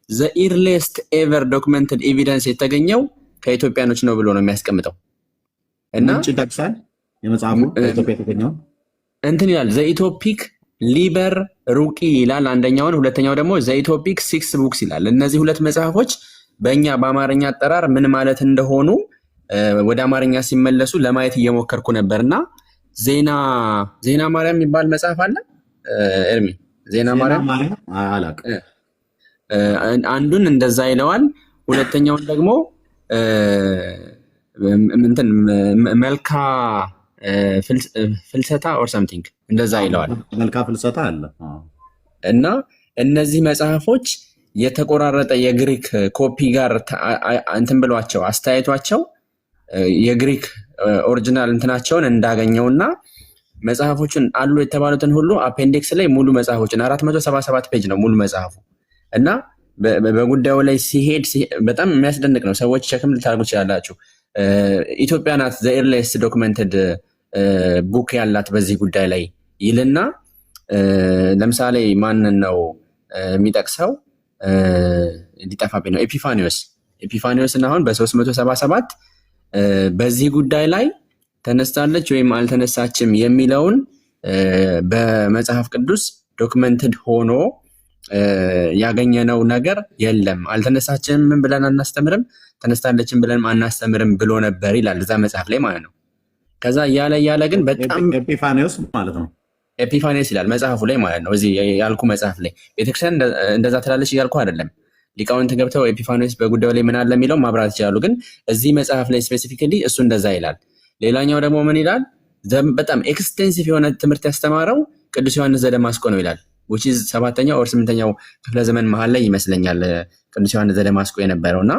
ዘ ኢርሊየስት ኤቨር ዶክመንትድ ኤቪደንስ የተገኘው ከኢትዮጵያኖች ነው ብሎ ነው የሚያስቀምጠው። እና ይጠቅሳል የመጽሐፉ ከኢትዮጵያ የተገኘው እንትን ይላል ዘ ኢትዮፒክ ሊበር ሩቂ ይላል አንደኛውን፣ ሁለተኛው ደግሞ ዘ ኢትዮፒክ 6 ቡክስ ይላል። እነዚህ ሁለት መጽሐፎች በእኛ በአማርኛ አጠራር ምን ማለት እንደሆኑ ወደ አማርኛ ሲመለሱ ለማየት እየሞከርኩ ነበርና ዜና ማርያም የሚባል መጽሐፍ አለ ኤርሚ። ዜና ማርያም አላውቅም። አንዱን እንደዛ ይለዋል፣ ሁለተኛውን ደግሞ እንትን መልካ ፍልሰታ ኦር ሰምቲንግ እንደዛ ይለዋል። መልካ ፍልሰታ አለ። እና እነዚህ መጽሐፎች የተቆራረጠ የግሪክ ኮፒ ጋር እንትን ብሏቸው አስተያየቷቸው የግሪክ ኦሪጂናል እንትናቸውን እንዳገኘውና መጽሐፎችን አሉ የተባሉትን ሁሉ አፔንዲክስ ላይ ሙሉ መጽሐፎችን 477 ፔጅ ነው ሙሉ መጽሐፉ። እና በጉዳዩ ላይ ሲሄድ በጣም የሚያስደንቅ ነው። ሰዎች ቸክም ልታደርጉ ትችላላችሁ። ኢትዮጵያ ናት ዘ ኤርሊየስት ዶክመንትድ ቡክ ያላት በዚህ ጉዳይ ላይ ይልና ለምሳሌ ማንን ነው የሚጠቅሰው? ሊጠፋብኝ ነው። ኤፒፋኒዎስን አሁን በ377 በዚህ ጉዳይ ላይ ተነስታለች ወይም አልተነሳችም የሚለውን በመጽሐፍ ቅዱስ ዶክመንትድ ሆኖ ያገኘነው ነገር የለም። አልተነሳችም ብለን አናስተምርም፣ ተነስታለችም ብለን አናስተምርም ብሎ ነበር ይላል እዛ መጽሐፍ ላይ ማለት ነው። ከዛ እያለ ግን በጣም ኤፒፋኒዎስ ማለት ነው። ኤፒፋኒዎስ ይላል መጽሐፉ ላይ ማለት ነው። እዚህ ያልኩ መጽሐፍ ላይ ቤተክርስቲያን እንደዛ ትላለች እያልኩ አይደለም። ሊቃውንት ገብተው ኤፒፋኒዎስ በጉዳዩ ላይ ምን አለ የሚለው ማብራት ይችላሉ። ግን እዚህ መጽሐፍ ላይ ስፔሲፊካሊ እሱ እንደዛ ይላል። ሌላኛው ደግሞ ምን ይላል? በጣም ኤክስቴንሲቭ የሆነ ትምህርት ያስተማረው ቅዱስ ዮሐንስ ዘደማስቆ ነው ይላል። which is 7ኛው or 8ኛው ክፍለ ዘመን መሀል ላይ ይመስለኛል ቅዱስ ዮሐንስ ዘደማስቆ የነበረውና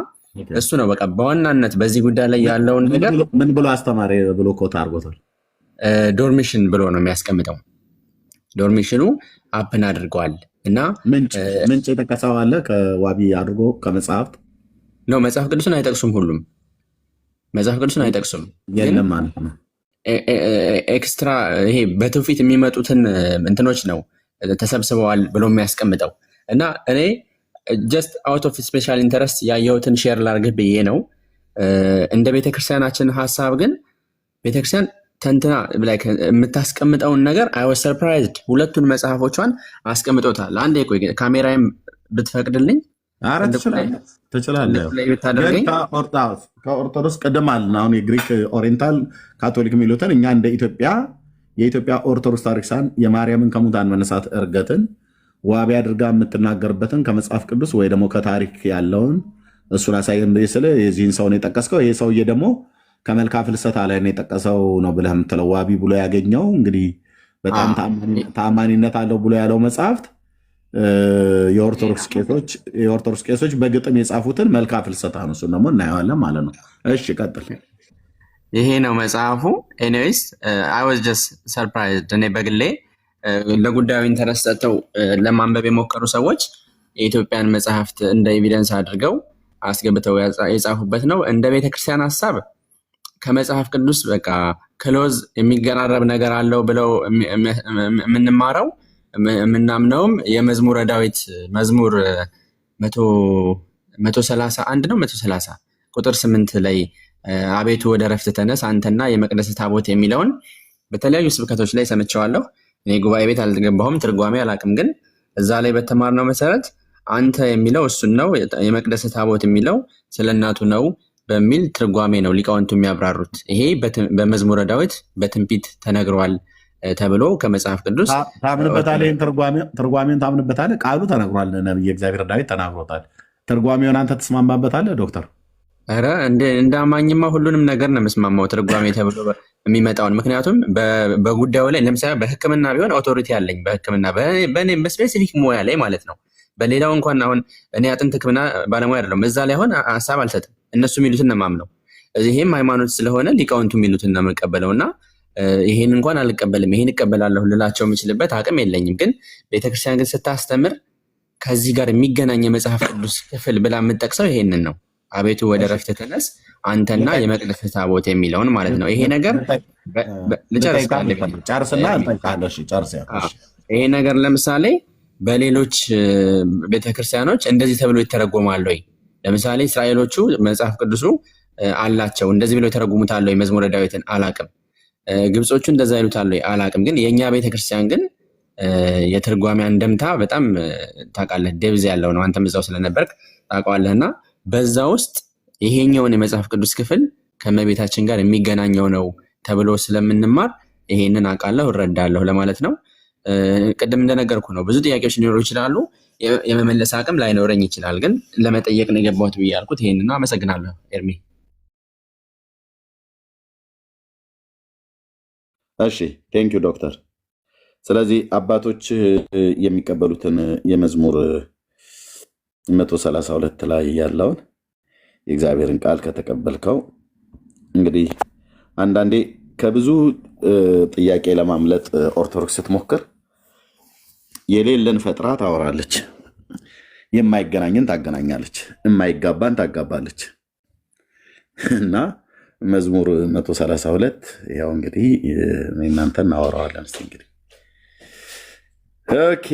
እሱ ነው በቃ በዋናነት በዚህ ጉዳይ ላይ ያለውን ነገር ምን ብሎ አስተማሪ ብሎ ኮታ አድርጎታል። ዶርሚሽን ብሎ ነው የሚያስቀምጠው። ዶርሚሽኑ አፕን አድርገዋል እና ምንጭ የጠቀሰው አለ ከዋቢ አድርጎ ከመጽሐፍት ነው። መጽሐፍ ቅዱስን አይጠቅሱም። ሁሉም መጽሐፍ ቅዱስን አይጠቅሱም። የለም ማለት ነው። ኤክስትራ ይሄ በትውፊት የሚመጡትን እንትኖች ነው ተሰብስበዋል ብሎ የሚያስቀምጠው እና እኔ ጀስት አውት ኦፍ ስፔሻል ኢንተረስት ያየሁትን ሼር ላርግህ ብዬ ነው። እንደ ቤተክርስቲያናችን ሀሳብ ግን ቤተክርስቲያን ተንትና የምታስቀምጠውን ነገር አይ ዋዝ ሰርፕራይዝድ። ሁለቱን መጽሐፎቿን አስቀምጦታል። አንዴ ቆይ ካሜራዬም ብትፈቅድልኝ ትችላለህ። ከኦርቶዶክስ ቅድም አለን። አሁን የግሪክ ኦሪየንታል ካቶሊክ የሚሉትን እኛ እንደ ኢትዮጵያ የኢትዮጵያ ኦርቶዶክስ ታሪክሳን የማርያምን ከሙታን መነሳት እርገትን ዋቢ አድርጋ የምትናገርበትን ከመጽሐፍ ቅዱስ ወይ ደግሞ ከታሪክ ያለውን እሱን አሳየን ስለ የዚህን ሰው ነው የጠቀስከው። ይሄ ሰውዬ ደግሞ ከመልካ ፍልሰታ ላይ ነው የጠቀሰው ነው ብለህ የምትለው ዋቢ ብሎ ያገኘው እንግዲህ በጣም ተአማኒነት አለው ብሎ ያለው መጽሐፍት የኦርቶዶክስ ቄሶች በግጥም የጻፉትን መልካ ፍልሰታ ነው። እሱን ደግሞ እናየዋለን ማለት ነው። እሺ ቀጥል። ይሄ ነው መጽሐፉ። ኤኒዌይስ አይ ዋዝ ጀስት ሰርፕራይዝድ። እኔ በግሌ ለጉዳዩ ኢንተረስት ሰጥተው ለማንበብ የሞከሩ ሰዎች የኢትዮጵያን መጽሐፍት እንደ ኤቪደንስ አድርገው አስገብተው የጻፉበት ነው። እንደ ቤተክርስቲያን ሀሳብ ከመጽሐፍ ቅዱስ በቃ ክሎዝ የሚገራረብ ነገር አለው ብለው የምንማረው የምናምነውም የመዝሙረ ዳዊት መዝሙር 131 ነው 130 ቁጥር 8 ላይ አቤቱ ወደ ረፍት ተነስ አንተና የመቅደስ ታቦት የሚለውን በተለያዩ ስብከቶች ላይ ሰምቸዋለሁ። እኔ ጉባኤ ቤት አልገባሁም፣ ትርጓሜ አላውቅም። ግን እዛ ላይ በተማርነው መሰረት አንተ የሚለው እሱን ነው፣ የመቅደስ ታቦት የሚለው ስለ እናቱ ነው በሚል ትርጓሜ ነው ሊቃውንቱ የሚያብራሩት። ይሄ በመዝሙረ ዳዊት በትንቢት ተነግሯል ተብሎ ከመጽሐፍ ቅዱስ ታምንበታለህ። ትርጓሜውን ታምንበታለህ። ቃሉ ተነግሯል፣ ነብይ እግዚአብሔር ዳዊት ተናግሮታል። ትርጓሜውን አንተ ትስማማበታለህ ዶክተር? ኧረ እንደ አማኝማ ሁሉንም ነገር ነው የምስማማው ትርጓሜ ተብሎ የሚመጣውን። ምክንያቱም በጉዳዩ ላይ ለምሳሌ በሕክምና ቢሆን ኦቶሪቲ አለኝ በሕክምና በእኔ በስፔሲፊክ ሙያ ላይ ማለት ነው። በሌላው እንኳን አሁን እኔ አጥንት ሕክምና ባለሙያ አይደለሁም። እዛ ላይ አሁን ሀሳብ አልሰጥም። እነሱ የሚሉትን ነው የማምነው። ይሄም ሃይማኖት ስለሆነ ሊቃውንቱ የሚሉትን ነው የምቀበለው እና ይሄን እንኳን አልቀበልም ይሄን እቀበላለሁ ልላቸው የምችልበት አቅም የለኝም። ግን ቤተክርስቲያን ግን ስታስተምር ከዚህ ጋር የሚገናኝ የመጽሐፍ ቅዱስ ክፍል ብላ የምጠቅሰው ይሄንን ነው። አቤቱ ወደ ረፍት ተነስ አንተና የመቅደስ ታቦት የሚለውን ማለት ነው። ይሄ ነገር ይሄ ነገር ለምሳሌ በሌሎች ቤተክርስቲያኖች እንደዚህ ተብሎ ይተረጎማል ወይ? ለምሳሌ እስራኤሎቹ መጽሐፍ ቅዱሱ አላቸው እንደዚህ ብለው ይተረጉሙታል ወይ? መዝሙረ ዳዊትን አላቅም። ግብጾቹ እንደዛ ይሉታል ወይ? አላቅም። ግን የኛ ቤተክርስቲያን ግን የትርጓሜ አንደምታ በጣም ታውቃለህ፣ ደብዝ ያለው ነው። አንተም እዛው ስለነበርክ ታውቀዋለህና በዛ ውስጥ ይሄኛውን የመጽሐፍ ቅዱስ ክፍል ከመቤታችን ጋር የሚገናኘው ነው ተብሎ ስለምንማር ይሄንን አውቃለሁ እረዳለሁ ለማለት ነው። ቅድም እንደነገርኩ ነው ብዙ ጥያቄዎች ሊኖሩ ይችላሉ። የመመለስ አቅም ላይኖረኝ ይችላል። ግን ለመጠየቅ ነው የገባሁት ብዬ ያልኩት ይሄንን። አመሰግናለሁ ኤርሚ። እሺ ቴንኪው ዶክተር። ስለዚህ አባቶች የሚቀበሉትን የመዝሙር 132 ላይ ያለውን የእግዚአብሔርን ቃል ከተቀበልከው እንግዲህ አንዳንዴ ከብዙ ጥያቄ ለማምለጥ ኦርቶዶክስ ስትሞክር የሌለን ፈጥራ ታወራለች፣ የማይገናኝን ታገናኛለች፣ የማይጋባን ታጋባለች። እና መዝሙር 132 ያው እንግዲህ እናንተ እናወራዋለን። እስኪ እንግዲህ ኦኬ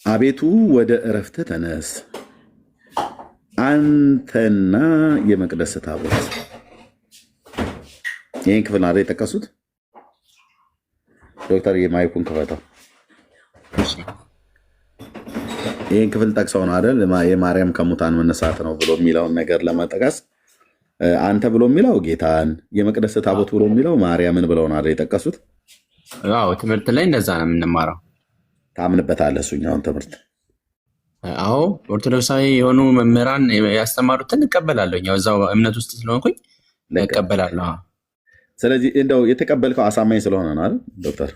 አቤቱ ወደ እረፍት ተነስ አንተና የመቅደስ ታቦት። ይህን ክፍል አለ የጠቀሱት ዶክተር የማይኩን ክፈተው። ይህን ክፍል ጠቅሰው ነው አይደል? የማርያም ከሙታን መነሳት ነው ብሎ የሚለውን ነገር ለመጠቀስ አንተ ብሎ የሚለው ጌታን፣ የመቅደስ ታቦት ብሎ የሚለው ማርያምን ብለው ነው አይደል የጠቀሱት? አዎ ትምህርት ላይ እንደዛ ነው የምንማረው። ታምንበታለህ እሱኛውን ትምህርት? አዎ ኦርቶዶክሳዊ የሆኑ መምህራን ያስተማሩትን እቀበላለሁ። ያው እዛው እምነት ውስጥ ስለሆንኩኝ እቀበላለሁ። ስለዚህ እንደው የተቀበልከው አሳማኝ ስለሆነ ነው አይደል ዶክተር?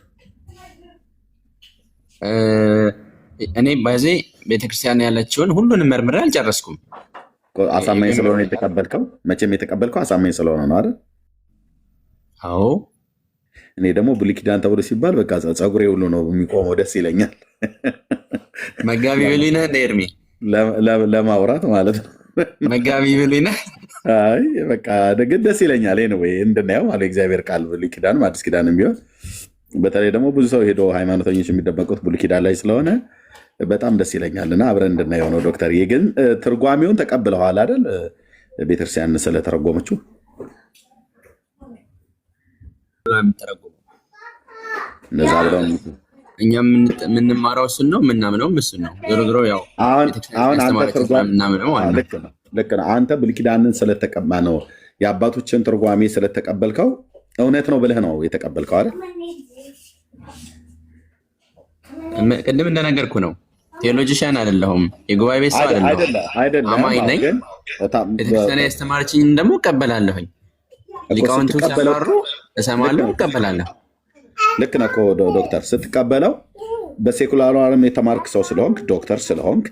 እኔ በዚህ ቤተክርስቲያን ያለችውን ሁሉንም መርምሬ አልጨረስኩም። አሳማኝ ስለሆነ የተቀበልከው፣ መቼም የተቀበልከው አሳማኝ ስለሆነ ነው አይደል? አዎ። እኔ ደግሞ ብሉይ ኪዳን ተብሎ ሲባል በቃ ፀጉሬ ሁሉ ነው የሚቆመው፣ ደስ ይለኛል። መጋቢ ብሉይ ነህ እንደ ኤርሚ ለማውራት ማለት ነው። መጋቢ ብሉይ ነህ? አይ በቃ ግን ደስ ይለኛል። ወይ እንድናየው ማለት እግዚአብሔር ቃል ብሉይ ኪዳን አዲስ ኪዳንም ቢሆን በተለይ ደግሞ ብዙ ሰው ሄዶ ሃይማኖተኞች የሚደበቁት ብሉይ ኪዳን ላይ ስለሆነ በጣም ደስ ይለኛል እና አብረን እንድናየው ነው። ዶክተር ግን ትርጓሜውን ተቀብለዋል አይደል? ቤተክርስቲያን ስለተረጎመችው እንደዛ ብለው እኛ የምንማረው እሱን ነው፣ የምናምነውም እሱን ነው። ዞሮ ዞሮ ያው አሁን አንተ ትርጓሜ ልክ ነው። አንተ ብሉይ ኪዳንን ስለተቀማ ነው የአባቶችን ትርጓሜ ስለተቀበልከው እውነት ነው ብለህ ነው የተቀበልከው አይደል? ቅድም እንደነገርኩ ነው። ቴዎሎጂሻን አይደለሁም፣ የጉባኤ ቤት ሰው አይደለሁም። አማኝ ነኝ። ቤተክርስቲያን ያስተማረችኝ ደግሞ እቀበላለሁኝ። ሊቃውንቱ ሲያወሩ እሰማለሁ፣ እቀበላለሁ። ልክ ነህ እኮ ዶክተር። ስትቀበለው በሴኩላሩ ዓለም የተማርክ ሰው ስለሆንክ ዶክተር ስለሆንክ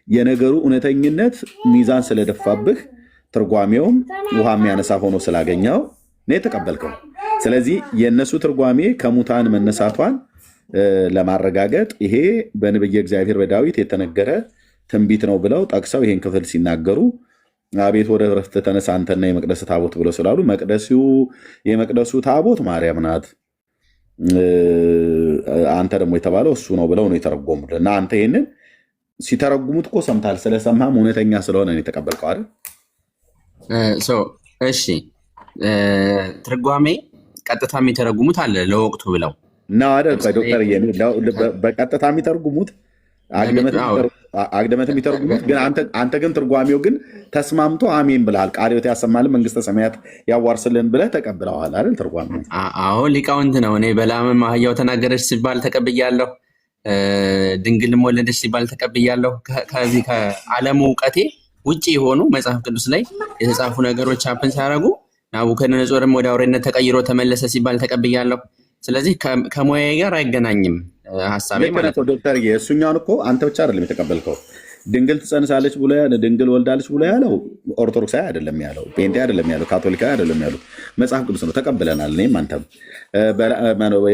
የነገሩ እውነተኝነት ሚዛን ስለደፋብህ ትርጓሜውም ውሃ የሚያነሳ ሆኖ ስላገኘው ነው የተቀበልከው። ስለዚህ የእነሱ ትርጓሜ ከሙታን መነሳቷን ለማረጋገጥ ይሄ በነቢየ እግዚአብሔር በዳዊት የተነገረ ትንቢት ነው ብለው ጠቅሰው ይሄን ክፍል ሲናገሩ አቤት ወደ ዕረፍት ተነሳ አንተና የመቅደስ ታቦት ብለው ስላሉ የመቅደሱ ታቦት ማርያም ናት፣ አንተ ደግሞ የተባለው እሱ ነው ብለው ነው የተረጎሙት። እና አንተ ይህንን ሲተረጉሙት እኮ ሰምታል። ስለሰማህም እውነተኛ ስለሆነ ነው የተቀበልከው አይደል? እሺ ትርጓሜ ቀጥታ የሚተረጉሙት አለ ለወቅቱ ብለው ነው አይደል? ዶክተር በቀጥታ የሚተርጉሙት አግድመት የሚተርጉሙት ግን አንተ ግን ትርጓሜው ግን ተስማምቶ አሜን ብለሃል። ቃልዮት ያሰማልን መንግስተ ሰማያት ያዋርስልን ብለህ ተቀብለዋል አይደል? ትርጓሜው አሁን ሊቃውንት ነው። እኔ በለዓምም አህያው ተናገረች ሲባል ተቀብያለሁ፣ ድንግልም ወለደች ሲባል ተቀብያለሁ። ከዚህ ከዓለሙ እውቀቴ ውጭ የሆኑ መጽሐፍ ቅዱስ ላይ የተጻፉ ነገሮች ሀፕን ሲያደርጉ ናቡከደነጾርም ወደ አውሬነት ተቀይሮ ተመለሰ ሲባል ተቀብያለሁ። ስለዚህ ከሙያዬ ጋር አይገናኝም ሀሳቤ ማለት ነው። ዶክተር እሱኛውን እኮ አንተ ብቻ አይደለም የተቀበልከው። ድንግል ትጸንሳለች ብሎ ድንግል ወልዳለች ብሎ ያለው ኦርቶዶክሳዊ አይደለም ያለው፣ ጴንጤ አይደለም ያለው፣ ካቶሊካዊ አይደለም ያለው፣ መጽሐፍ ቅዱስ ነው። ተቀብለናል። እኔም አንተም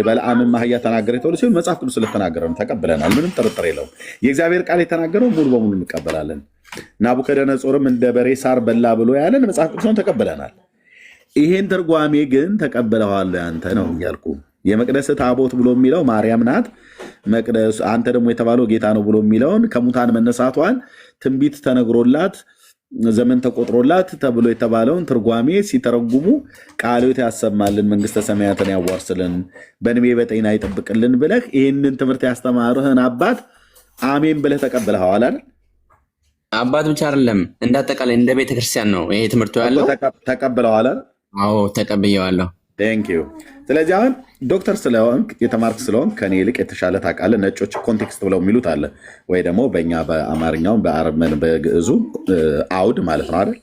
በለዓምም አህያ ተናገረ የተባለ ሲሆን መጽሐፍ ቅዱስ ስለተናገረ ነው ተቀብለናል። ምንም ጥርጥር የለውም። የእግዚአብሔር ቃል የተናገረው ሙሉ በሙሉ እንቀበላለን። ናቡከደነጾርም እንደ በሬ ሳር በላ ብሎ ያለን መጽሐፍ ቅዱስ ነው ተቀብለናል። ይሄን ትርጓሜ ግን ተቀብለዋል አንተ ነው እያልኩ። የመቅደስ ታቦት ብሎ የሚለው ማርያም ናት፣ መቅደስ አንተ ደግሞ የተባለው ጌታ ነው ብሎ የሚለውን ከሙታን መነሳቷን ትንቢት ተነግሮላት ዘመን ተቆጥሮላት ተብሎ የተባለውን ትርጓሜ ሲተረጉሙ ቃልዮት ያሰማልን መንግስተ ሰማያትን ያዋርስልን በዕድሜ በጤና ይጠብቅልን ብለህ ይህንን ትምህርት ያስተማርህን አባት አሜን ብለህ ተቀብለኸዋል አይደል? አባት ብቻ አይደለም እንዳጠቃላይ እንደ ቤተክርስቲያን ነው ይሄ ትምህርቱ ያለው። ተቀብለዋል አይደል? አዎ ተቀብየዋለሁ። ቴንኪው። ስለዚህ አሁን ዶክተር ስለሆንክ የተማርክ ስለሆንክ ከኔ ይልቅ የተሻለ ታውቃለህ። ነጮች ኮንቴክስት ብለው የሚሉት አለ ወይ ደግሞ በእኛ በአማርኛው በአረብን በግዕዙ አውድ ማለት ነው አይደል?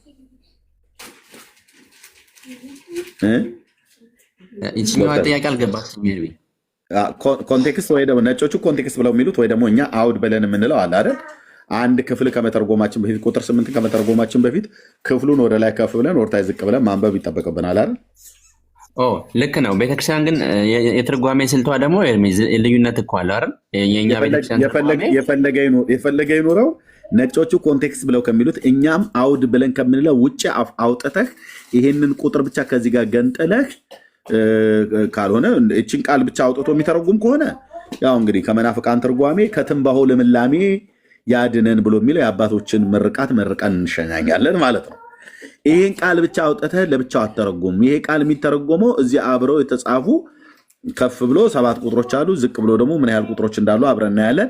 ይችኛዋ ጥያቄ አልገባችም። ኮንቴክስት ወይ ደግሞ ነጮቹ ኮንቴክስት ብለው የሚሉት ወይ ደግሞ እኛ አውድ ብለን የምንለው አለ አይደል? አንድ ክፍል ከመተርጎማችን በፊት ቁጥር 8 ከመተርጎማችን በፊት ክፍሉን ወደ ላይ ከፍ ብለን ወርታይ ዝቅ ብለን ማንበብ ይጠበቅብናል አይደል? ልክ ነው። ቤተክርስቲያን ግን የትርጓሜ ስልቷ ደግሞ ልዩነት እኮ አለ አይደል? የኛ ቤተክርስቲያን የፈለገ ይኑረው። ነጮቹ ኮንቴክስት ብለው ከሚሉት እኛም አውድ ብለን ከምንለው ውጭ አውጥተህ ይሄንን ቁጥር ብቻ ከዚህ ጋር ገንጥለህ ካልሆነ እችን ቃል ብቻ አውጥቶ የሚተረጉም ከሆነ ያው እንግዲህ ከመናፍቃን ትርጓሜ ከትንባሆ ልምላሜ ያድነን ብሎ የሚለው የአባቶችን ምርቃት መርቀን እንሸኛኛለን ማለት ነው። ይህን ቃል ብቻ አውጥተህ ለብቻው አተረጉም። ይሄ ቃል የሚተረጎመው እዚህ አብረው የተጻፉ ከፍ ብሎ 7 ቁጥሮች አሉ፣ ዝቅ ብሎ ደግሞ ምን ያህል ቁጥሮች እንዳሉ አብረን እናያለን።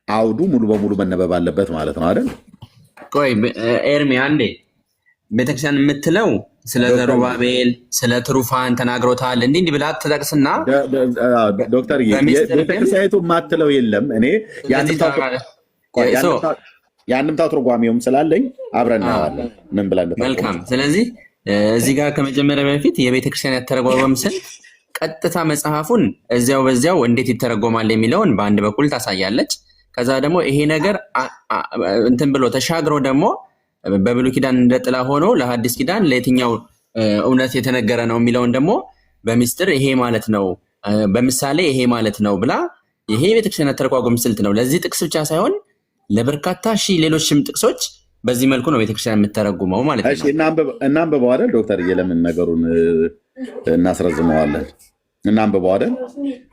አውዱ ሙሉ በሙሉ መነበብ አለበት ማለት ነው አይደል? ቆይ ኤርሚ አንዴ ቤተክርስቲያን የምትለው ስለ ዘሩባቤል ስለ ትሩፋን ተናግሮታል እንዲህ ብላ ትጠቅስና ዶክተር ቤተክርስቲያኒቱ የማትለው የለም። እኔ የአንድምታ ትርጓሜውም ስላለኝ አብረን እናያለን ምን ብላ መልካም። ስለዚህ እዚህ ጋር ከመጀመሪያ በፊት የቤተክርስቲያን ያተረጓጎም ስልት ቀጥታ መጽሐፉን እዚያው በዚያው እንዴት ይተረጎማል የሚለውን በአንድ በኩል ታሳያለች። ከዛ ደግሞ ይሄ ነገር እንትን ብሎ ተሻግሮ ደግሞ በብሉይ ኪዳን እንደ ጥላ ሆኖ ለሐዲስ ኪዳን ለየትኛው እውነት የተነገረ ነው የሚለውን ደግሞ በሚስጥር ይሄ ማለት ነው፣ በምሳሌ ይሄ ማለት ነው ብላ ይሄ የቤተክርስቲያን ያተረጓጎም ስልት ነው። ለዚህ ጥቅስ ብቻ ሳይሆን ለበርካታ ሺህ ሌሎችም ጥቅሶች በዚህ መልኩ ነው ቤተክርስቲያን የምተረጉመው ማለት ነው። እናንብበው አይደል ዶክተር? ለምን ነገሩን እናስረዝመዋለን? እናንብበው አይደል?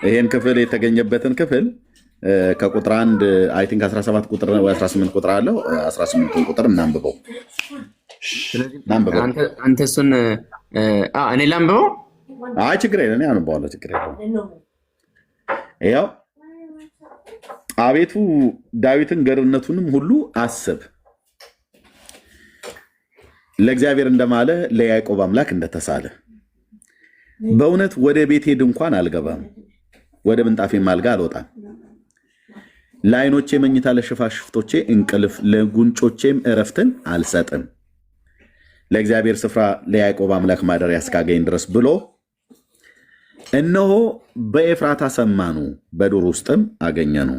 ይሄን ክፍል የተገኘበትን ክፍል ከቁጥር 1 አይ ቲንክ 17 ቁጥር ወይ 18 ቁጥር አለው። 18 ቁጥር እናንብበው። አንተ እሱን እኔ ላንብበው? አይ ችግር የለም፣ እኔ አነባዋለሁ። ችግር የለም። ይኸው አቤቱ ዳዊትን ገርነቱንም ሁሉ አስብ። ለእግዚአብሔር እንደማለ ለያዕቆብ አምላክ እንደተሳለ በእውነት ወደ ቤቴ ድንኳን አልገባም፣ ወደ ምንጣፌም አልጋ አልወጣም። ለዓይኖቼ መኝታ፣ ለሽፋሽፍቶቼ እንቅልፍ፣ ለጉንጮቼም እረፍትን አልሰጥም፣ ለእግዚአብሔር ስፍራ ለያዕቆብ አምላክ ማደሪያ እስካገኝ ድረስ ብሎ እነሆ በኤፍራታ ሰማኑ፣ በዱር ውስጥም አገኘኑ።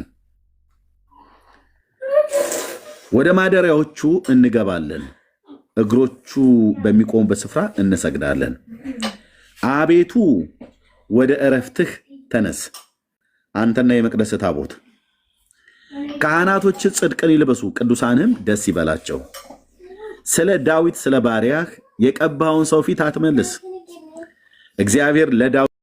ወደ ማደሪያዎቹ እንገባለን፣ እግሮቹ በሚቆሙበት ስፍራ እንሰግዳለን። አቤቱ ወደ እረፍትህ ተነስ፣ አንተና የመቅደስ ታቦት። ካህናቶች ጽድቅን ይልበሱ፣ ቅዱሳንም ደስ ይበላቸው። ስለ ዳዊት ስለ ባሪያህ የቀባውን ሰው ፊት አትመልስ። እግዚአብሔር ለዳዊት